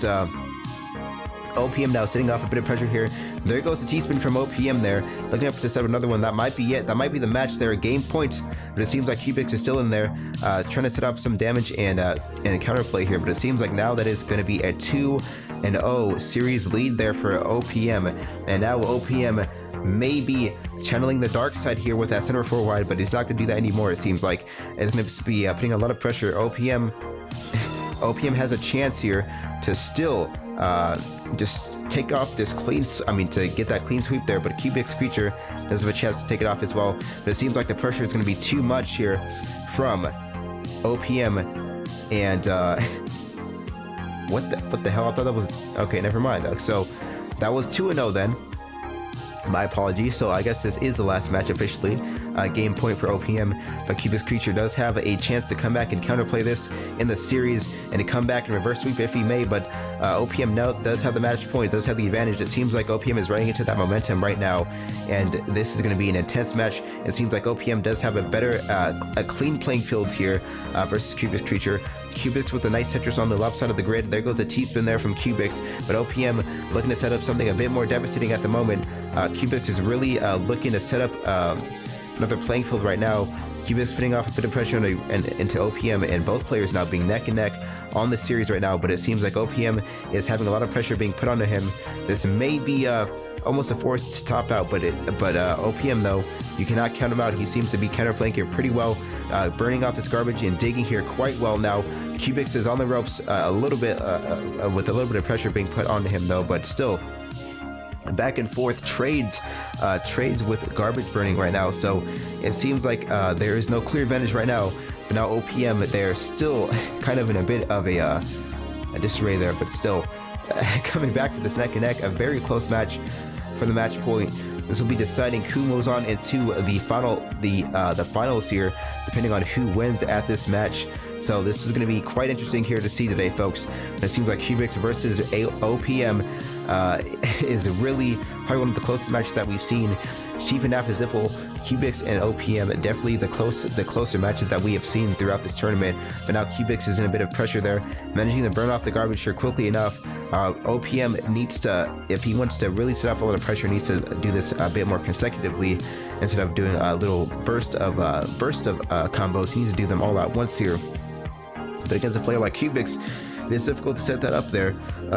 OPM now sitting off a bit of pressure here. There goes the T-spin from OPM there, looking up to set up another one. That might be it. That might be the match there. Game point, but it seems like Cubix is still in there, trying to set up some damage and counterplay here. But it seems like now that is going to be a 2-0 series lead there for OPM, and now OPM may be channeling the dark side here with that center 4 wide, but he's not going to do that anymore. It seems like it's going to be putting a lot of pressure. OPM has a chance here to still just take off this to get that clean sweep there, but Cubix Creature does have a chance to take it off as well. But it seems like the pressure is going to be too much here from OPM, and what the hell? I thought that was okay. Never mind. So that was 2-0 then. My apologies. So I guess this is the last match officially. Game point for OPM, but Cubix Creature does have a chance to come back and counterplay this in the series and to come back and reverse sweep if he may, but OPM now does have the match point, does have the advantage. It seems like OPM is running into that momentum right now, and this is going to be an intense match. It seems like OPM does have a better, a clean playing field here versus Cubix Creature. Cubix with the Night Tetris on the left side of the grid. There goes a T-spin there from Cubix, but OPM looking to set up something a bit more devastating at the moment. Cubix is really looking to set up another playing field right now. Cubix putting off a bit of pressure into OPM, and both players now being neck and neck on the series right now, but it seems like OPM is having a lot of pressure being put onto him. This may be almost a force to top out, but OPM though, you cannot count him out. He seems to be counterplaying here pretty well, burning off this garbage and digging here quite well now. Cubix is on the ropes a little bit with a little bit of pressure being put onto him though, but still back and forth trades with garbage burning right now. So it seems like there is no clear advantage right now, but now OPM, they're still kind of in a bit of a disarray there, but still coming back to this neck and neck, a very close match for the match point. This will be deciding who moves on into the finals here, depending on who wins at this match. So this is going to be quite interesting here to see today, folks. It seems like Cubix versus OPM is really probably one of the closest matches that we've seen. Chief and Zipple, Cubix and OPM, definitely the closer matches that we have seen throughout this tournament. But now Cubix is in a bit of pressure there, managing to burn off the garbage here quickly enough. OPM needs to, if he wants to really set off a lot of pressure, needs to do this a bit more consecutively instead of doing a little burst of combos. He needs to do them all at once here. But against a player like Cubix, it is difficult to set that up there.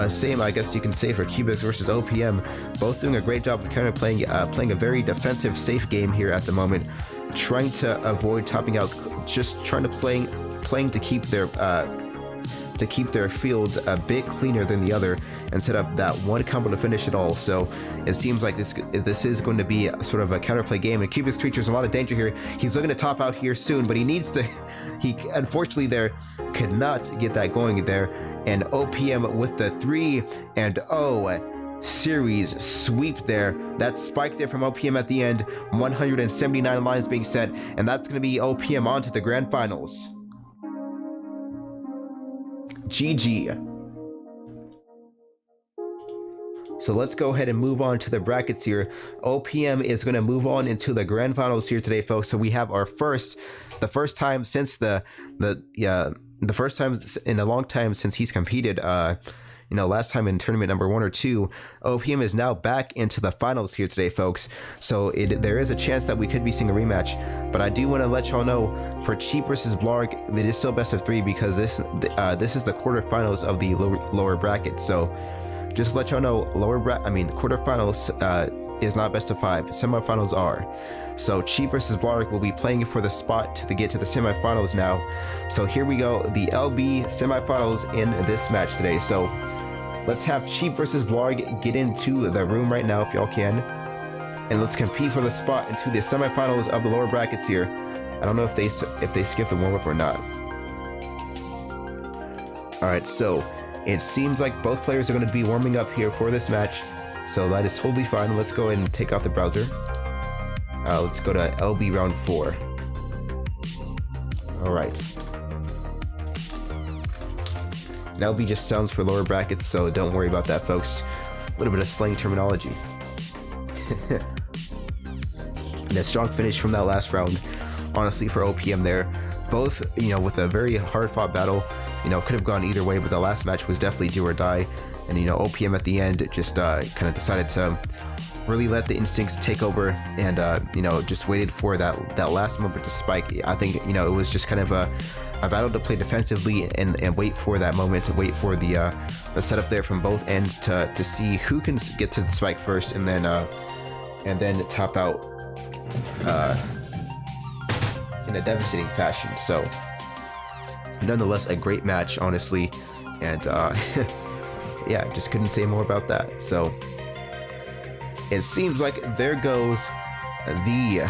Same, I guess you can say, for Cubix versus OPM. Both doing a great job of kind of playing a very defensive, safe game here at the moment, trying to avoid topping out, just trying to playing to keep their fields a bit cleaner than the other and set up that one combo to finish it all. So it seems like this is going to be sort of a counterplay game, and Cubix Creature's in a lot of danger here. He's looking to top out here soon, but he needs to. He unfortunately there could not get that going there, and OPM with the 3-0 series sweep there. That spike there from OPM at the end, 179 lines being set, and that's going to be OPM on to the grand finals. GG. So let's go ahead and move on to the brackets here. OPM is going to move on into the grand finals here today, folks. So we have our the first time since the first time in a long time since he's competed. Last time in tournament number 1 or 2, OPM is now back into the finals here today, folks. So there is a chance that we could be seeing a rematch, but I do want to let y'all know, for Cheap versus Blarg, it is still best of 3 because this is the quarterfinals of the lower bracket. So just to let y'all know, quarterfinals is not best of 5. Semifinals are. So Cheap versus Blarg will be playing for the spot to get to the semifinals now. So here we go, the LB semifinals in this match today. So let's have Cheap versus Blarg get into the room right now if y'all can, and let's compete for the spot into the semifinals of the lower brackets here. I don't know if they skip the warm-up or not. All right, so it seems like both players are going to be warming up here for this match, so that is totally fine. Let's go ahead and take off the browser. Let's go to LB round 4. All right. And LB just sounds for lower brackets, so don't worry about that, folks. A little bit of slang terminology. And a strong finish from that last round, honestly, for OPM there. Both, with a very hard-fought battle, could have gone either way, but the last match was definitely do or die. And, OPM at the end just kind of decided to really let the instincts take over and, just waited for that last moment to spike. I think, it was just kind of a battle to play defensively and wait for that moment, to wait for the setup there from both ends to see who can get to the spike first, and then top out in a devastating fashion. So nonetheless, a great match, honestly, and yeah, just couldn't say more about that. So it seems like there goes the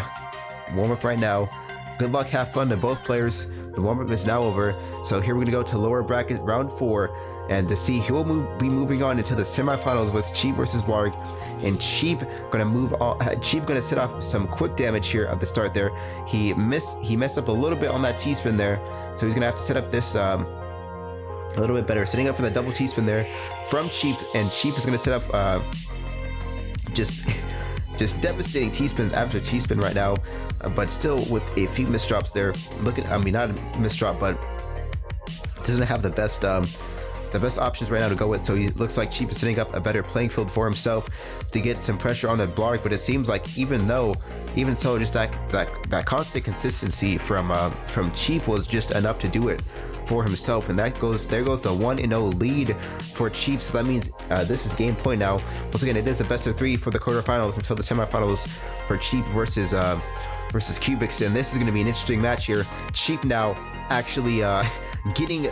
warm-up right now. Good luck, have fun to both players. The warm-up is now over. So here we're going to go to lower bracket round 4. and to see he will be moving on into the semifinals with Cheap versus Blarg, and Cheap gonna move on. Cheap gonna set off some quick damage here at the start there. He messed up a little bit on that T-spin there, so he's gonna have to set up this a little bit better, setting up for the double T-spin there from Cheap, and Cheap is gonna set up just devastating T-spins after T-spin right now, but still with a few misdrops there. I mean, not a misdrop, but doesn't have the best options right now to go with. So he looks like Cheap is setting up a better playing field for himself to get some pressure on the Blarg. But it seems like even so, just that constant consistency from Cheap was just enough to do it for himself, and there goes the 1-0 lead for Cheap. So that means this is game point now. Once again, it is a best of 3 for the quarterfinals until the semifinals for Cheap versus Cubics, and this is going to be an interesting match here. Cheap now actually getting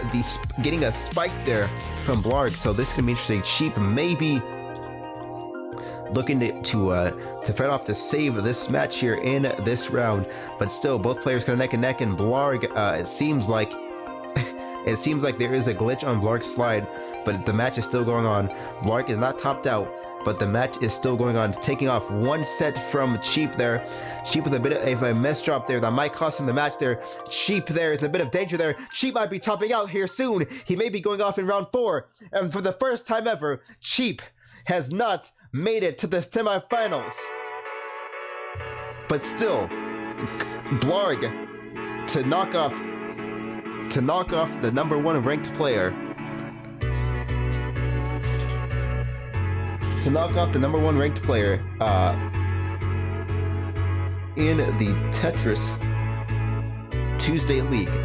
a spike there from Blarg, so this is going to be interesting. Cheap maybe looking to fight off to save this match here in this round, but still both players kind of neck and neck, and Blarg it seems like there is a glitch on Blarg's slide, but the match is still going on. Blarg is not topped out, but the match is still going on, taking off one set from Cheap there. Cheap with a bit of a mess drop there that might cost him the match there. Cheap there is in a bit of danger there. Cheap might be topping out here soon. He may be going off in round 4, and for the first time ever, Cheap has not made it to the semifinals. But still, Blarg to knock off the #1 ranked player. To knock off the #1 ranked player in the Tetris Tuesday League.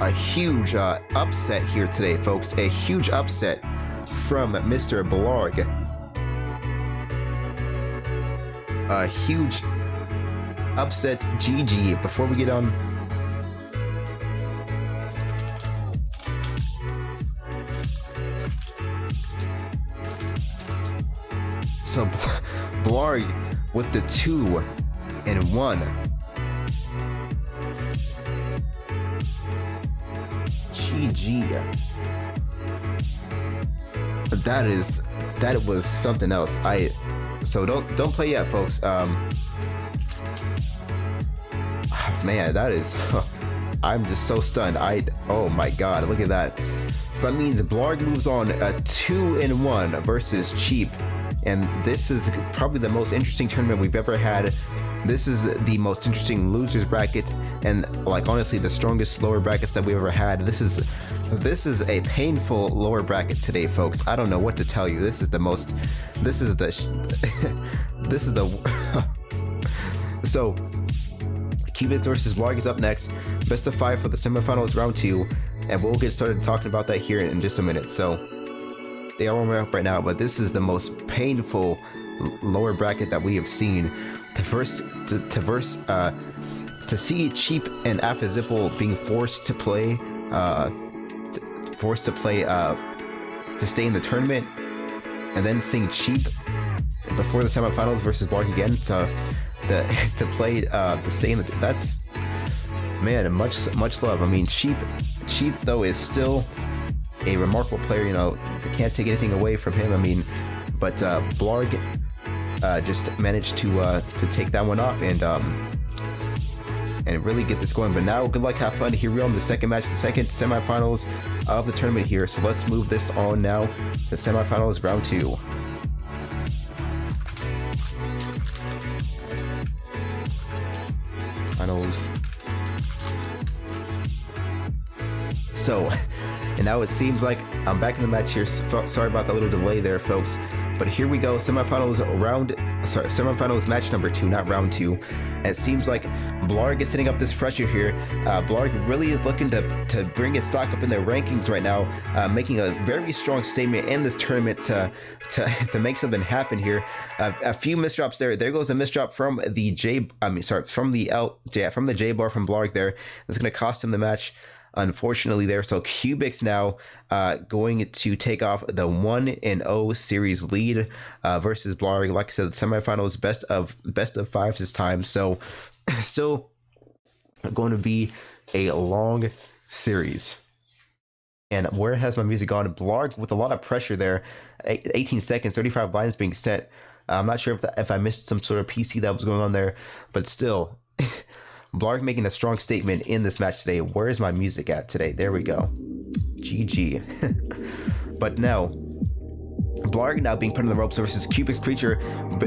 A huge upset here today, folks. A huge upset from Mr. Blarg. A huge upset GG. Before we get on, so Blarg with the 2-1. GG. That was something else. So don't play yet, folks. Man, that is I'm just so stunned. Oh my god, look at that. So that means Blarg moves on a 2-1 versus Cheap, and this is probably the most interesting tournament we've ever had. This is the most interesting losers bracket, and like honestly the strongest lower brackets that we ever had. This is a painful lower bracket today, folks. I don't know what to tell you. This is the so Cubics versus Blarg is up next. Best of 5 for the semifinals round 2, and we'll get started talking about that here in just a minute. So they are warming up right now, but this is the most painful lower bracket that we have seen. To see Cheap and Afazipple being forced to stay in the tournament, and then seeing Cheap before the semifinals versus Blarg again to play to stay in the, that's, man, much love. I mean, Cheap though is still a remarkable player. You know, they can't take anything away from him. I mean, but Blarg just managed to take that one off and really get this going. But now, good luck, have fun. Here we are on the second match, the second semifinals of the tournament here. So let's move this on now. The semifinals round 2. Finals. So, and now it seems like I'm back in the match here. Sorry about that little delay there, folks. But here we go, semifinals match number 2, not round 2. And it seems like Blarg is setting up this pressure here. Blarg really is looking to bring his stock up in their rankings right now, making a very strong statement in this tournament to make something happen here. A few misdrops there. There goes a misdrop from the J bar from Blarg there. That's going to cost him the match, unfortunately there. So Cubics now going to take off the 1-0 series lead versus Blarg. Like I said, the semifinals best of 5 this time, so still going to be a long series. And where has my music gone? Blarg with a lot of pressure there. 18 seconds, 35 lines being set. I'm not sure if I missed some sort of PC that was going on there, but still, Blarg making a strong statement in this match today. Where is my music at today? There we go. GG. But now, Blarg now being put on the ropes versus Cubix Creature.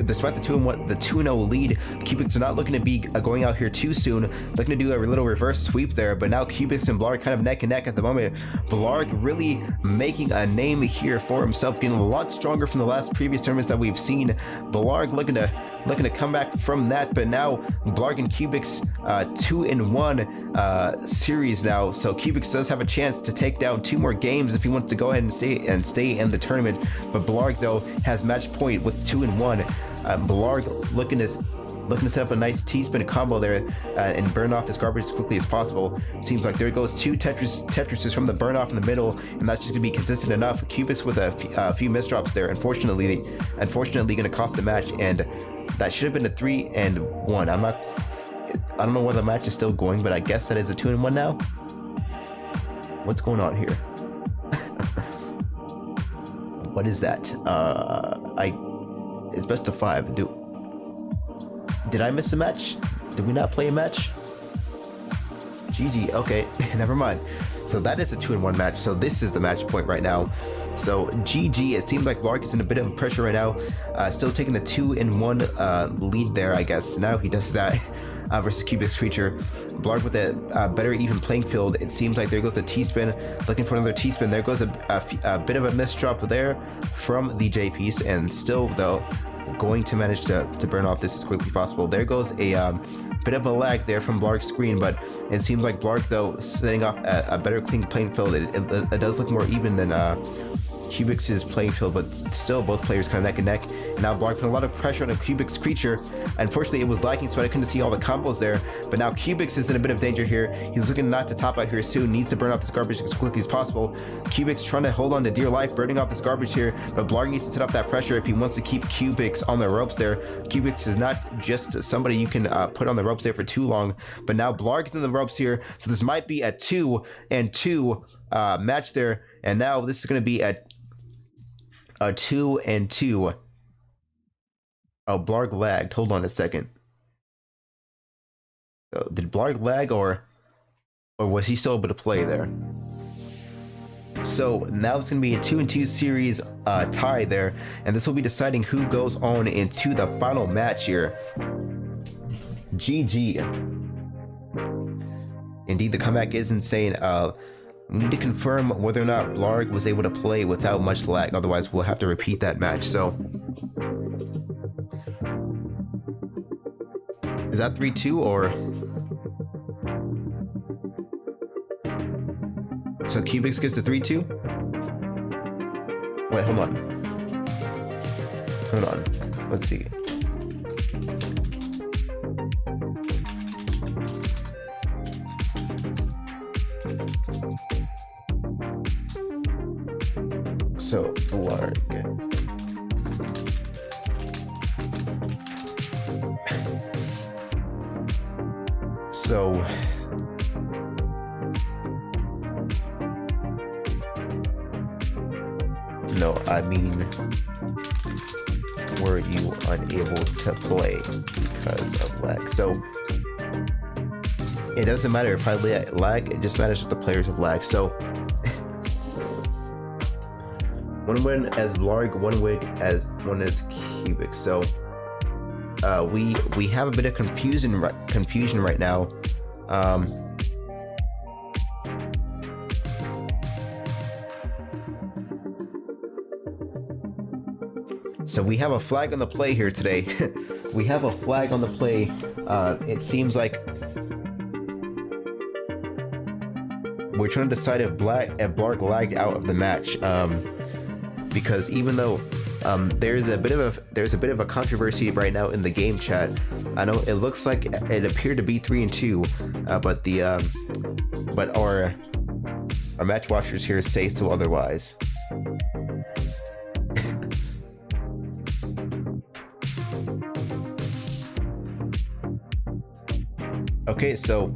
Despite the 2-0 lead, Cubix are not looking to be going out here too soon, looking to do a little reverse sweep there, but now Cubix and Blarg kind of neck and neck at the moment. Blarg really making a name here for himself, getting a lot stronger from the previous tournaments that we've seen. Blarg looking to come back from that, but now Blarg and Cubix 2-1 series now, so Cubix does have a chance to take down 2 more games if he wants to go ahead and stay in the tournament. But Blarg though has match point with 2-1. Blarg looking to set up a nice T-spin combo there and burn off this garbage as quickly as possible. Seems like there goes 2 Tetrises from the burn off in the middle, and that's just gonna be consistent enough. Cubix with a few misdrops there, unfortunately gonna cost the match, and that should have been a 3-1. I don't know why the match is still going, but I guess that is a 2-1 now. What's going on here? What is that? It's best of 5. Did I miss a match? Did we not play a match? GG. Okay, never mind. So that is a 2-1 match. So this is the match point right now. So GG. It seems like Blarg is in a bit of pressure right now. Still taking the 2-1 lead there, I guess. Now he does that versus Cubix Creature. Blarg with a better even playing field. It seems like there goes the T-spin. Looking for another T-spin. There goes a bit of a misdrop there from the J piece, and still though going to manage to burn off this as quickly as possible. There goes a bit of a lag there from Blarg's screen, but it seems like Blarg though setting off a better clean playing field. It does look more even than Cubix's playing field, but still both players kind of neck and neck. And now Blarg putting a lot of pressure on a Cubix Creature. Unfortunately, it was lagging, so I couldn't see all the combos there. But now Cubix is in a bit of danger here. He's looking not to top out here soon. Needs to burn off this garbage as quickly as possible. Cubix trying to hold on to dear life, burning off this garbage here. But Blarg needs to set up that pressure if he wants to keep Cubix on the ropes there. Cubix is not just somebody you can put on the ropes there for too long. But now Blarg is in the ropes here, so this might be a 2-2 match there. And now this is going to be a 2-2. Oh, Blarg lagged. Hold on a second. So, did Blarg lag, or was he still able to play there? So now it's going to be a 2-2 series tie there, and this will be deciding who goes on into the final match here. GG. Indeed, the comeback is insane. We need to confirm whether or not Blarg was able to play without much lag. Otherwise, we'll have to repeat that match. So, is that 3-2 or? So Cubix gets the 3-2? Wait, hold on. Hold on. Let's see. So, Blarg. So, no, I mean, were you unable to play because of lag? So, it doesn't matter if I lag, it just matters if the players have lag. So, one win as Blarg, one win as Cubix. So we have a bit of confusion right now. So we have a flag on the play here today. We have a flag on the play. It seems like we're trying to decide if Blarg lagged out of the match. Because even though there's a bit of a controversy right now in the game chat. I know it looks like it appeared to be 3-2, but our match watchers here say so otherwise. Okay, so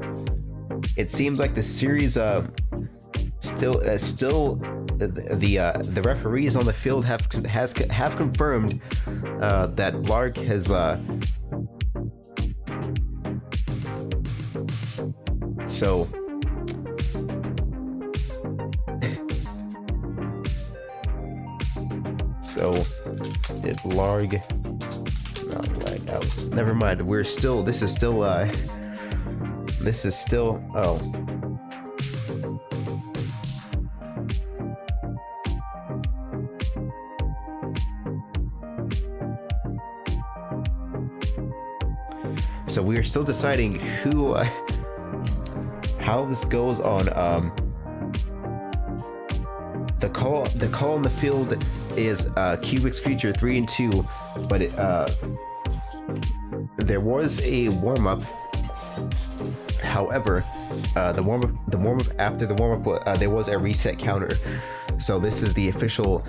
it seems like the series still the referees on the field have confirmed that Blarg has so did Blarg never mind, this is still oh. So we are still deciding who how this goes on the call on the field is Cubix Creature 3 and 2, but there was a warm-up. However, the warm-up after the warm-up there was a reset counter. So this is the official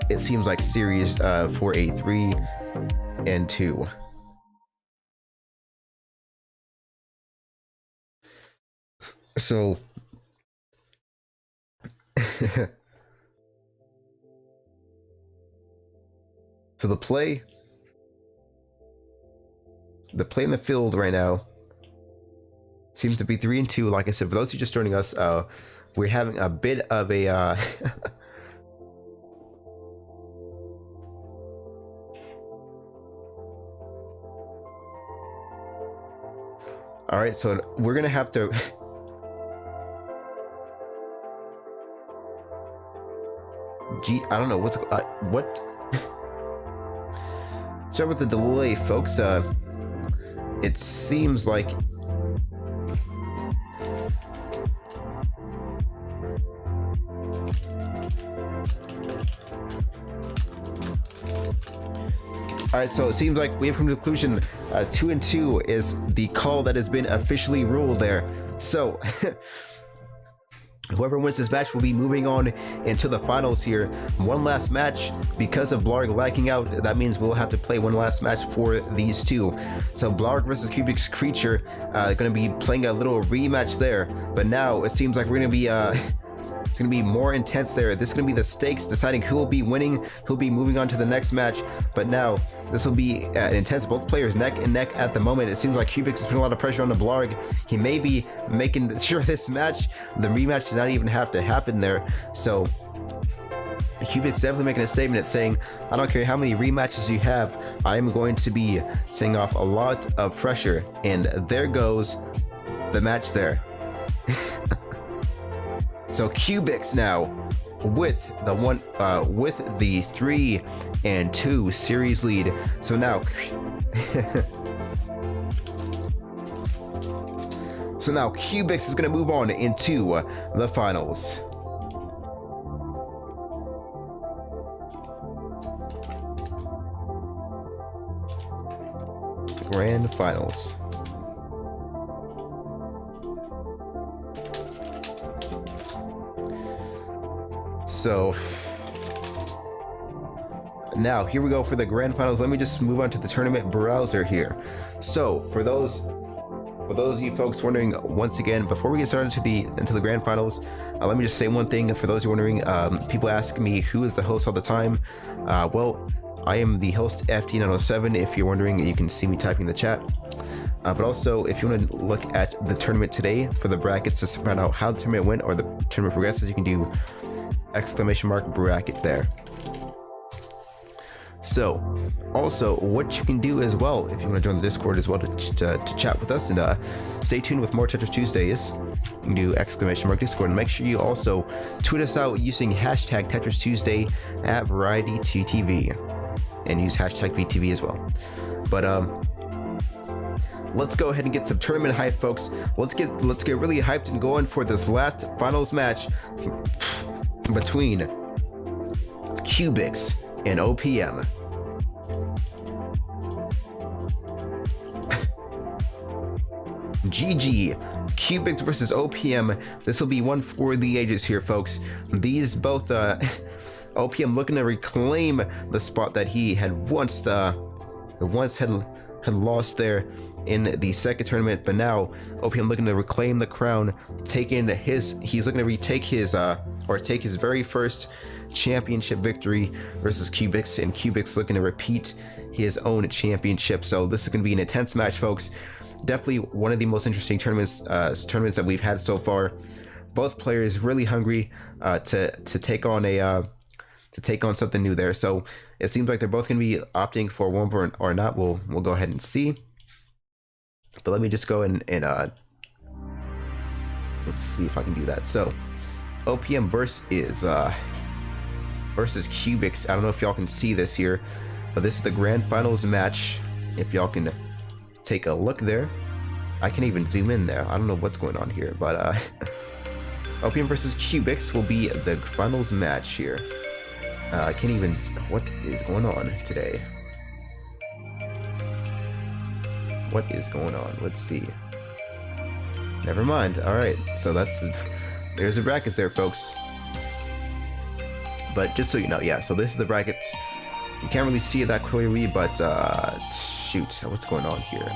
it seems like series for a 3 and 2. So so the play in the field right now seems to be 3 and 2. Like I said, for those who are just joining us, we're having a bit of a all right, so we're gonna have to I don't know what's what. Sorry with the delay, folks. It seems like alright, so it seems like we have come to the conclusion 2 and 2 is the call that has been officially ruled there. So whoever wins this match will be moving on into the finals here. One last match because of Blarg lacking out. That means we'll have to play one last match for these two. So Blarg versus Cubix Creature, going to be playing a little rematch there. But now it seems like we're going to be it's going to be more intense there. This is going to be the stakes, deciding who will be winning, who'll be moving on to the next match. But now this will be intense. Both players neck and neck at the moment. It seems like Cubix has put a lot of pressure on the Blarg. He may be making sure this match, the rematch, did not even have to happen there. So Cubix definitely making a statement. It's saying, I don't care how many rematches you have, I'm going to be setting off a lot of pressure. And there goes the match there. So Cubix now with the 3 and 2 series lead. So now Cubix is going to move on into the finals. Grand finals. So now here we go for the grand finals. Let me just move on to the tournament browser here. So for those of you folks wondering, once again, before we get started into the grand finals, let me just say one thing. For those who are wondering, people ask me who is the host all the time. Well, I am the host, FT907. If you're wondering, you can see me typing in the chat. But also, if you want to look at the tournament today for the brackets to find out how the tournament went or the tournament progresses, you can do ! bracket there. So also what you can do as well, if you want to join the Discord as well to chat with us, and stay tuned with more Tetris Tuesdays, you can do ! Discord, and make sure you also tweet us out using hashtag Tetris Tuesday at VarietyTTV, and use hashtag VTV as well. But let's go ahead and get some tournament hype, folks. Let's get really hyped and going for this last finals match between Cubix and OPM. GG, Cubix versus OPM. This will be one for the ages here, folks. These both OPM looking to reclaim the spot that he had once had lost there in the second tournament, but now OPM looking to reclaim the crown, he's looking to retake his or take his very first championship victory versus Cubics, and Cubics looking to repeat his own championship. So this is going to be an intense match, folks. Definitely one of the most interesting tournaments that we've had so far. Both players really hungry to take on something new there. So it seems like they're both going to be opting for one or not. We'll go ahead and see. But let me just go and let's see if I can do that. So OPM versus Cubics. I don't know if y'all can see this here, but this is the grand finals match. If y'all can take a look there, I can even zoom in there. I don't know what's going on here, but OPM versus Cubics will be the finals match here. I can't even. What is going on today? What is going on? Let's see. Never mind. All right. So there's the brackets there, folks. But just so you know, yeah. So this is the brackets. You can't really see it that clearly, but shoot, what's going on here?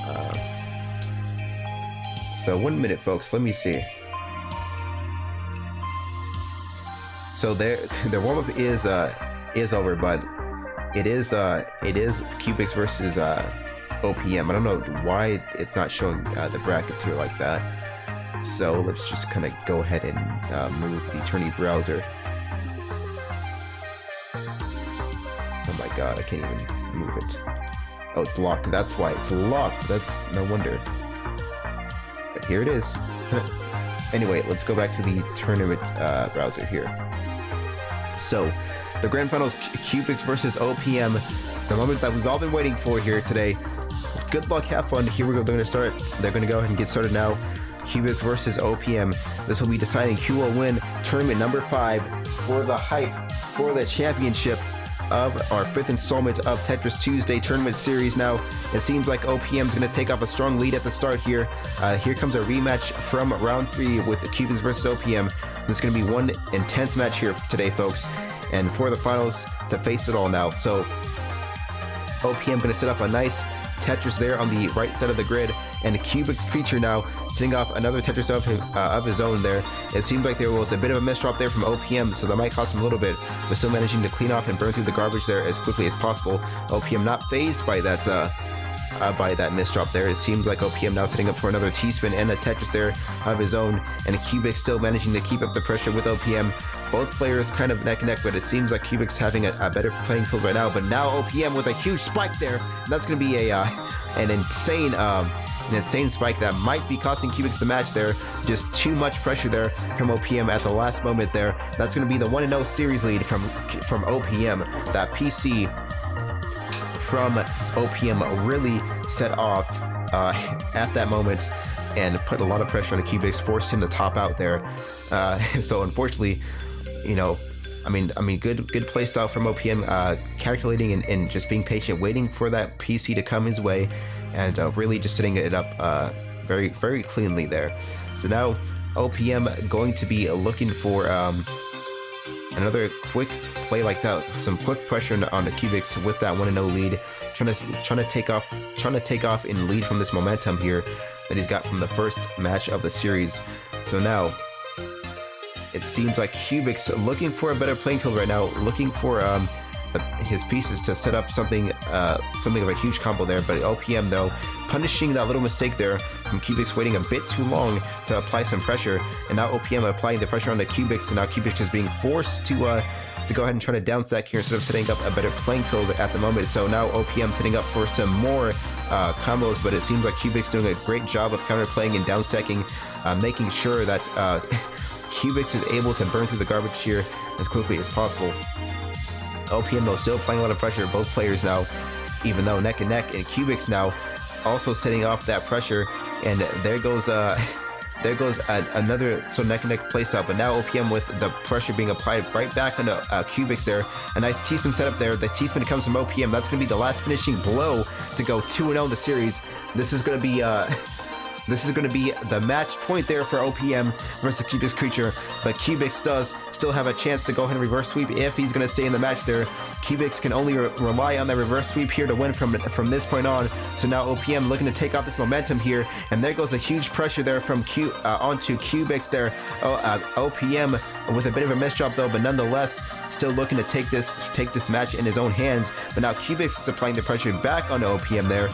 So 1 minute, folks. Let me see. So their warm-up is over, but it is Cubics versus OPM. I don't know why it's not showing the brackets here like that. So let's just kind of go ahead and move the tourney browser. Oh my god, I can't even move it. Oh, it's blocked. That's why it's locked. That's no wonder. But here it is. Anyway, let's go back to the tournament browser here. So, the grand finals, Cubics versus OPM, the moment that we've all been waiting for here today. Good luck, have fun. Here we go. They're going to go ahead and get started now. Cubics versus OPM. This will be deciding who will win tournament number 5 for the hype for the championship of our 5th installment of Tetris Tuesday tournament series. Now, it seems like OPM is going to take off a strong lead at the start here. Here comes a rematch from round 3 with the Cubics versus OPM. This is going to be one intense match here today, folks. And for the finals, to face it all now. So, OPM going to set up a nice Tetris there on the right side of the grid, and Cubics Creature now setting off another Tetris of his own there. It seemed like there was a bit of a miss drop there from OPM, so that might cost him a little bit, but still managing to clean off and burn through the garbage there as quickly as possible. OPM not phased by that miss drop there. It seems like OPM now setting up for another T-spin and a Tetris there of his own, and Cubics still managing to keep up the pressure with OPM. Both players kind of neck and neck, but it seems like Cubics having a better playing field right now. But now OPM with a huge spike there. That's going to be an insane spike that might be costing Cubics the match there. Just too much pressure there from OPM at the last moment there. That's going to be the 1-0 series lead from OPM. That PC from OPM really set off at that moment and put a lot of pressure on Cubics, forced him to top out there. So unfortunately, you know, I mean, good play style from OPM, calculating and just being patient, waiting for that PC to come his way, and really just setting it up very, very cleanly there. So now OPM going to be looking for another quick play like that, some quick pressure on the Cubics with that 1-0 lead, trying to take off in lead from this momentum here that he's got from the first match of the series. So now it seems like Cubics looking for a better playing field right now, looking for his pieces to set up something of a huge combo there. But OPM though punishing that little mistake there from Cubics, waiting a bit too long to apply some pressure, and now OPM applying the pressure on the Cubics, and now Cubics is being forced to go ahead and try to downstack here instead of setting up a better playing field at the moment. So now OPM setting up for some more combos, but it seems like Cubics doing a great job of counterplaying and downstacking, making sure that Cubics is able to burn through the garbage here as quickly as possible. OPM though still applying a lot of pressure, both players now, even though neck and neck, and Cubics now also setting off that pressure, and there goes another neck and neck playstyle, but now OPM with the pressure being applied right back onto Cubics there. A nice T-spin setup there. The T-spin comes from OPM. That's going to be the last finishing blow to go 2-0 in the series. This is going to be this is going to be the match point there for OPM versus Cubics Creature, but Cubics does still have a chance to go ahead and reverse sweep if he's going to stay in the match there. Cubics can only rely on that reverse sweep here to win from this point on. So now OPM looking to take off this momentum here, and there goes a huge pressure there from onto Cubics there. OPM with a bit of a miss drop though, but nonetheless still looking to take this match in his own hands. But now Cubics is applying the pressure back onto OPM there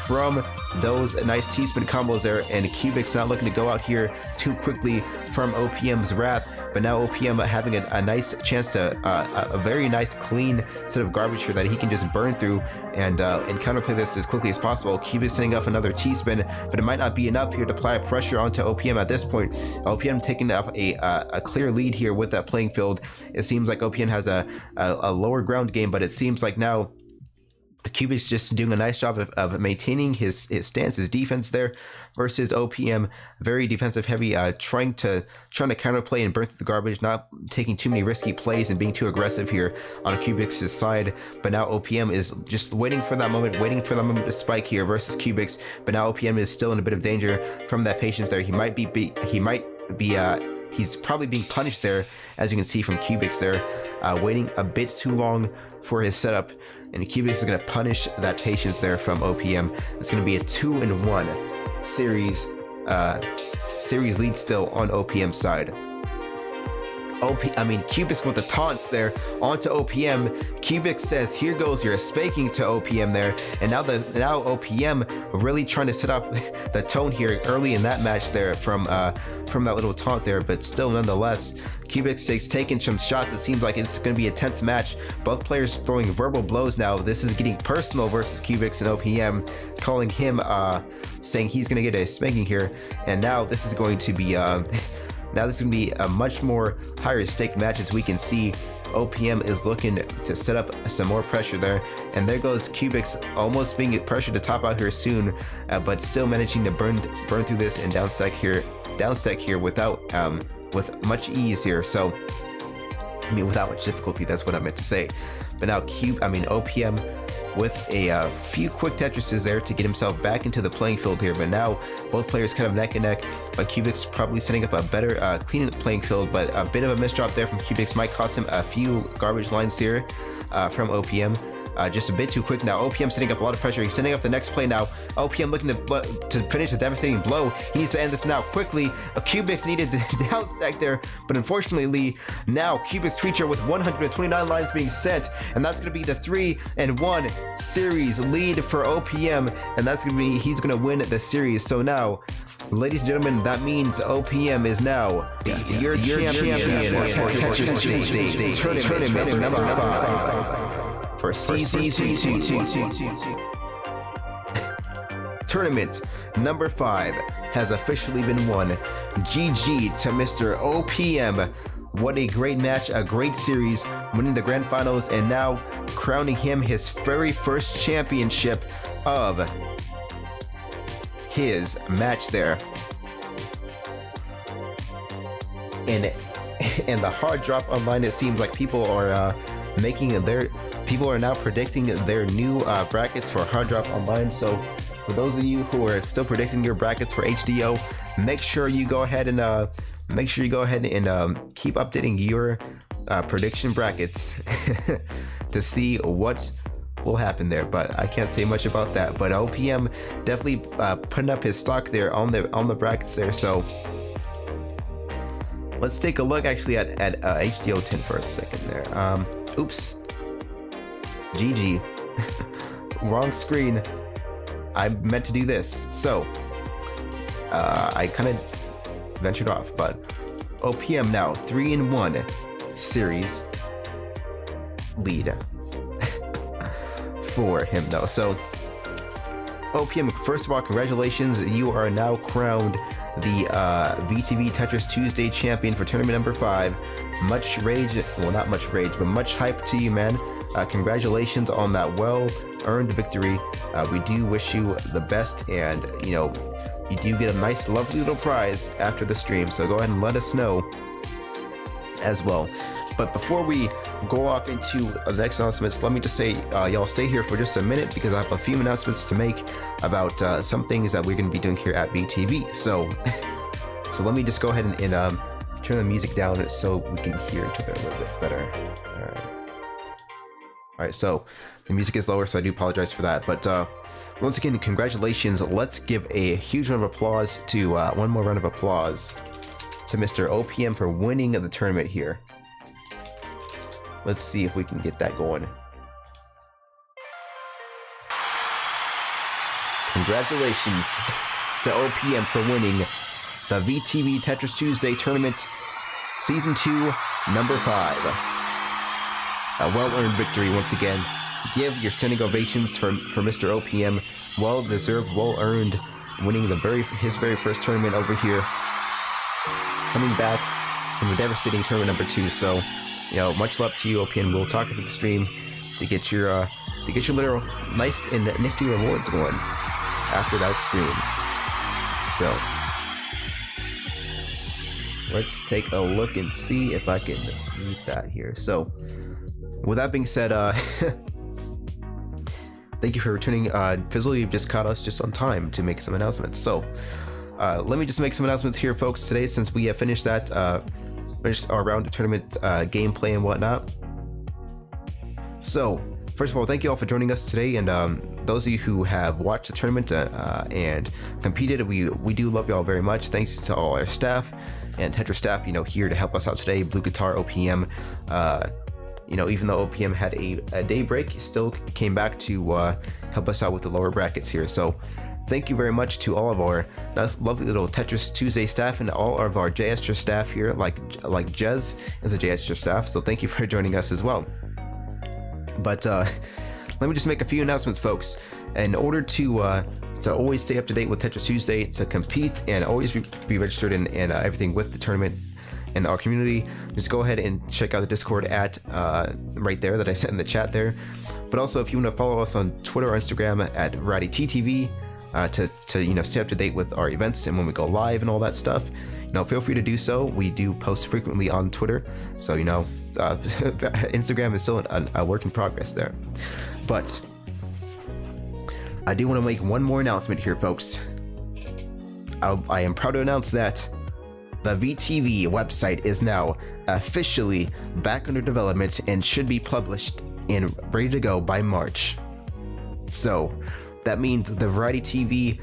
from those nice T-spin combos there, and Cubics not looking to go out here too quickly from OPM's wrath, but now OPM having a nice chance to a very nice clean set of garbage here that he can just burn through and counterplay this as quickly as possible. Cubics setting up another T-spin, but it might not be enough here to apply pressure onto OPM at this point. OPM taking off a clear lead here with that playing field. It seems like OPM has a lower ground game, but it seems like now Cubics just doing a nice job of maintaining his stance, his defense there, versus OPM very defensive heavy, trying to counterplay and burn through the garbage, not taking too many risky plays and being too aggressive here on Cubics' side. But now OPM is just waiting for that moment to spike here versus Cubics. But now OPM is still in a bit of danger from that patience there. He's probably being punished there, as you can see from Cubics there, waiting a bit too long for his setup, and Cubics is going to punish that patience there from OPM. It's going to be a 2-1 series lead still on OPM's side. Cubics with the taunts there onto OPM. Cubics says, "Here goes your spanking" to OPM there, and now OPM really trying to set up the tone here early in that match there from that little taunt there, but still nonetheless, Cubics is taking some shots. It seems like it's going to be a tense match. Both players throwing verbal blows now. This is getting personal versus Cubics and OPM, calling him saying he's going to get a spanking here, and now this is going to be Now this is going to be a much more higher stake match, as we can see. OPM is looking to set up some more pressure there, and there goes Cubics almost being pressured to top out here soon, but still managing to burn through this and down stack here with much ease here. So without much difficulty, that's what I meant to say. But now OPM with a few quick Tetrises there to get himself back into the playing field here. But now both players kind of neck and neck, but Cubics probably setting up a better clean playing field, but a bit of a misdrop there from Cubics might cost him a few garbage lines here from OPM. Just a bit too quick now. OPM setting up a lot of pressure. He's setting up the next play now. OPM looking to finish a devastating blow. He needs to end this now quickly. Cubics needed to downstack there, but unfortunately now Cubics Creature with 129 lines being sent, and that's going to be the 3-1 series lead for OPM, and that's going to be, he's going to win the series. So now, ladies and gentlemen, that means OPM is now your champion for Tetris Tuesday tournament number 5. For season 2. Tournament number 5 has officially been won. GG to Mr. OPM. What a great match, a great series, winning the grand finals, and now crowning him his very first championship of his match there. And the hard drop online, it seems like people are people are now predicting their new brackets for hard drop online. So for those of you who are still predicting your brackets for HDO, make sure you go ahead and keep updating your prediction brackets to see what will happen there. But I can't say much about that. But OPM definitely putting up his stock there on the brackets there. So let's take a look actually at HDO 10 for a second there. Oops. GG. Wrong screen. I meant to do this. So I kind of ventured off, but OPM now 3-1 series lead for him though. So OPM, first of all, congratulations. You are now crowned the VTV Tetris Tuesday champion for tournament number 5. Much rage, well, not much rage, but much hype to you, man. Congratulations on that well-earned victory. We do wish you the best, and you do get a nice, lovely little prize after the stream. So go ahead and let us know as well. But before we go off into the next announcements, let me just say, y'all stay here for just a minute because I have a few announcements to make about some things that we're going to be doing here at VTV. So let me just go ahead and turn the music down so we can hear each other a little bit better. All right, so the music is lower, so I do apologize for that. But once again, congratulations. Let's give a huge round of applause to one more round of applause to Mr. OPM for winning the tournament here. Let's see if we can get that going. Congratulations to OPM for winning the VTV Tetris Tuesday Tournament Season 2, Number 5. A well-earned victory once again. Give your standing ovations for Mr. OPM. Well-deserved, well-earned, winning his very first tournament over here. Coming back from a devastating tournament number 2, so much love to you, OPM. We'll talk about the stream to get your little nice and nifty rewards going after that stream. So let's take a look and see if I can mute that here. So with that being said, thank you for returning. Fizzle, you've just caught us just on time to make some announcements. So let me just make some announcements here, folks, today, since we have finished that our round of tournament gameplay and whatnot. So first of all, thank you all for joining us today, and those of you who have watched the tournament and competed, we do love you all very much. Thanks to all our staff and Tetris staff, here to help us out today. Blue Guitar, OPM, even though OPM had a day break, he still came back to help us out with the lower brackets here. So thank you very much to all of our lovely little Tetris Tuesday staff and all of our JSG staff here, like Jez is a JSG staff, so thank you for joining us as well. But let me just make a few announcements, folks. In order to always stay up to date with Tetris Tuesday, to compete and always be registered in everything with the tournament and our community, just go ahead and check out the Discord at right there that I sent in the chat there. But also, if you want to follow us on Twitter or Instagram at VarietyTV, to stay up to date with our events and when we go live and all that stuff, feel free to do so. We do post frequently on Twitter, so Instagram is still a work in progress there. But I do want to make one more announcement here, folks. I am proud to announce that the VTV website is now officially back under development and should be published and ready to go by March. So that means the Variety TV,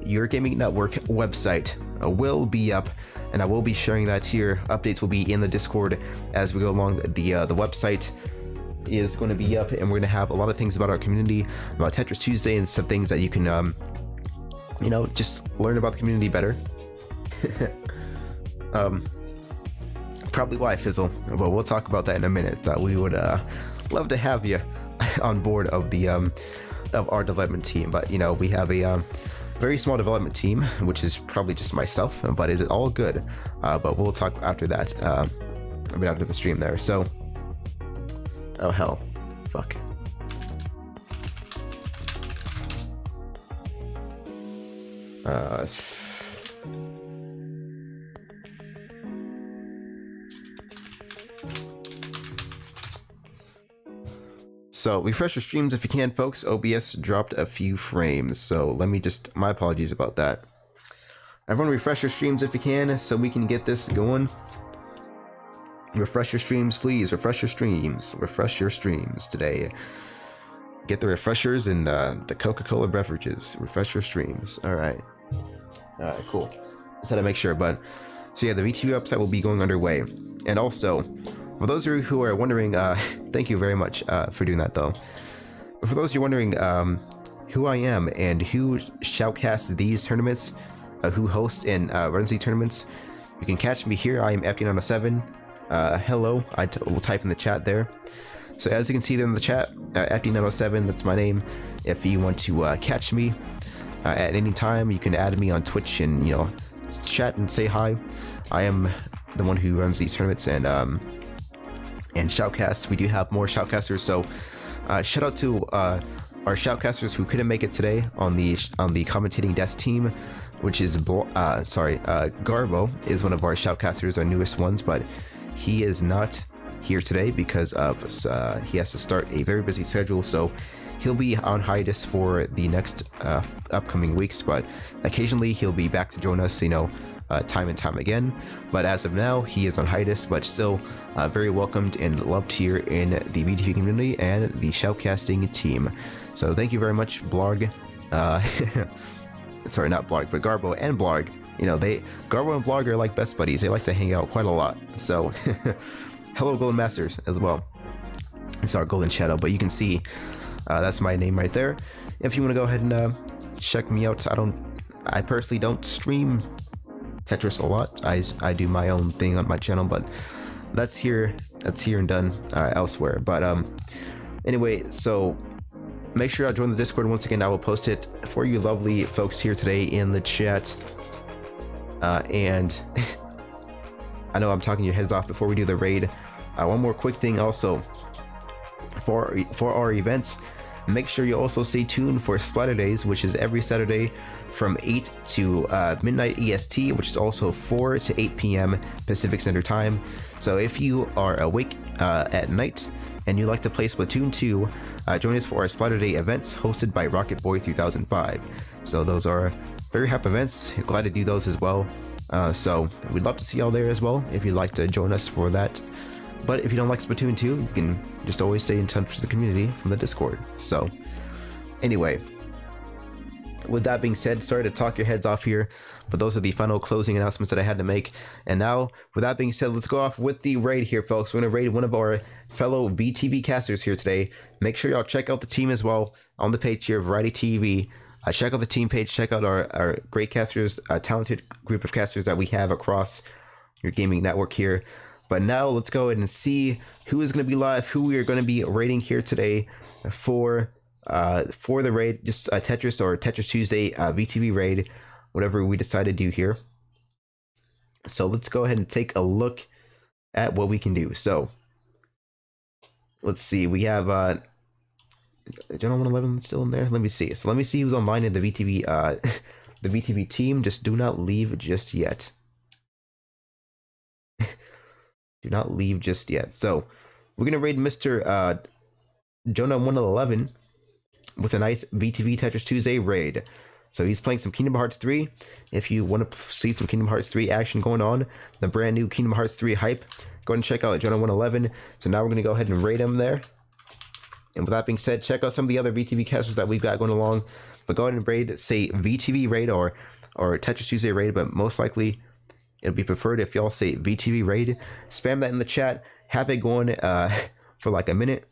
Your Gaming Network website will be up, and I will be sharing that here. Updates will be in the Discord as we go along. The website is going to be up, and we're going to have a lot of things about our community, about Tetris Tuesday, and some things that you can, just learn about the community better. Probably why, Fizzle, but we'll talk about that in a minute. We would love to have you on board of our development team, but we have a very small development team, which is probably just myself, but it is all good. But we'll talk after that, after the stream there. So, oh hell, fuck. So refresh your streams if you can, folks. OBS dropped a few frames, so let me my apologies about that. Everyone refresh your streams if you can so we can get this going. Refresh your streams, please. Refresh your streams. Refresh your streams today. Get the refreshers and the Coca-Cola beverages. Refresh your streams. All right, cool. Just had to make sure, but so yeah, the VTV website will be going underway. And also, for those of you who are wondering, thank you very much for doing that, though. For those of you wondering who I am and who shoutcasts these tournaments, who hosts and runs these tournaments, you can catch me here. I am FD907. Hello, will type in the chat there. So as you can see there in the chat, FD907, that's my name. If you want to catch me at any time, you can add me on Twitch and chat and say hi. I am the one who runs these tournaments and shoutcasts. We do have more shoutcasters, so shout out to our shoutcasters who couldn't make it today on the commentating desk team, which is Garbo is one of our shoutcasters, our newest ones, but he is not here today because of he has to start a very busy schedule, so he'll be on hiatus for the next upcoming weeks, but occasionally he'll be back to join us, time and time again. But as of now, he is on hiatus, but still very welcomed and loved here in the VTV community and the shoutcasting team. So thank you very much, Blarg. Sorry, not Blarg, but Garbo and Blarg. Garbo and Blarg are like best buddies. They like to hang out quite a lot. So hello, Golden Masters, as well. Sorry, Golden Shadow, but you can see that's my name right there. If you want to go ahead and check me out, I personally don't stream Tetris a lot. I do my own thing on my channel, but that's here and done elsewhere. But anyway, so make sure y'all join the Discord. Once again, I will post it for you lovely folks here today in the chat. And I know I'm talking your heads off before we do the raid. One more quick thing also for our events. Make sure you also stay tuned for Splatter Days, which is every Saturday from 8 to midnight EST, which is also 4 to 8 p.m. Pacific Standard Time. So if you are awake at night and you like to play Splatoon 2, join us for our Splatter Day events hosted by Rocket Boy 3005. So those are very happy events. Glad to do those as well. So we'd love to see y'all there as well if you'd like to join us for that. But if you don't like Splatoon 2, you can just always stay in touch with the community from the Discord. So anyway, with that being said, sorry to talk your heads off here, but those are the final closing announcements that I had to make. And now, with that being said, let's go off with the raid here, folks. We're going to raid one of our fellow VTV casters here today. Make sure y'all check out the team as well on the page here, Variety TV. Check out the team page, check out our great casters, a talented group of casters that we have across your gaming network here. But now let's go ahead and see who is going to be live, who we are going to be raiding here today for the raid, just a Tetris or Tetris Tuesday VTV raid, whatever we decide to do here. So let's go ahead and take a look at what we can do. So let's see, we have General 111 still in there. Let me see. So let me see who's online in the VTV the VTV team. Just do not leave just yet. Do not leave just yet. So we're gonna raid Mr. Jonah 111 with a nice VTV Tetris Tuesday raid. So he's playing some Kingdom Hearts 3. If you want to see some Kingdom Hearts 3 action going on, the brand new Kingdom Hearts 3 hype, go ahead and check out Jonah 111. So now we're gonna go ahead and raid him there. And with that being said, check out some of the other VTV casters that we've got going along. But go ahead and raid, say VTV raid or Tetris Tuesday raid, but most likely it'll be preferred if y'all say VTV raid. Spam that in the chat. Have it going for like a minute.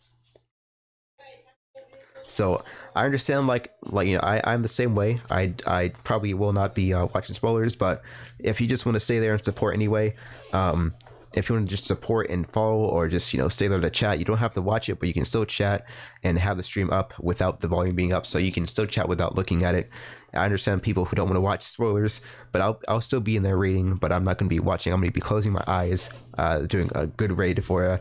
So I understand, like I'm the same way. I probably will not be watching spoilers, but if you just want to stay there and support anyway, if you want to just support and follow or just stay there to chat, you don't have to watch it, but you can still chat and have the stream up without the volume being up, so you can still chat without looking at it. I understand people who don't want to watch spoilers, but I'll still be in there raiding, but I'm not going to be watching. I'm going to be closing my eyes, doing a good raid for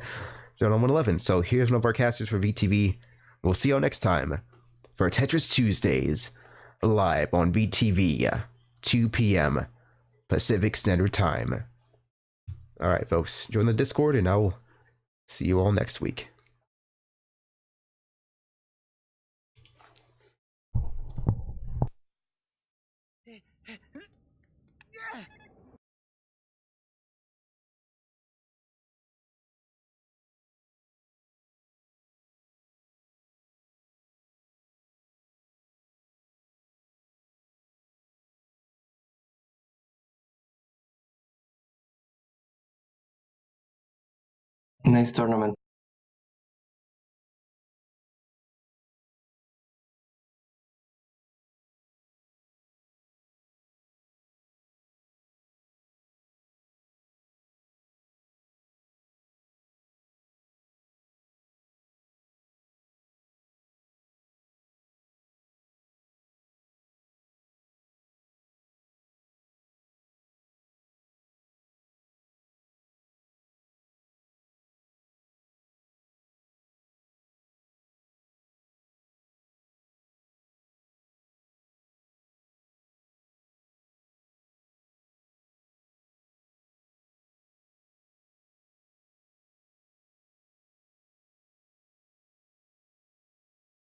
General 111. So here's one of our casters for VTV. We'll see y'all next time for Tetris Tuesdays live on VTV, 2 p.m. Pacific Standard Time. All right, folks, join the Discord, and I'll see you all next week. Nice tournament.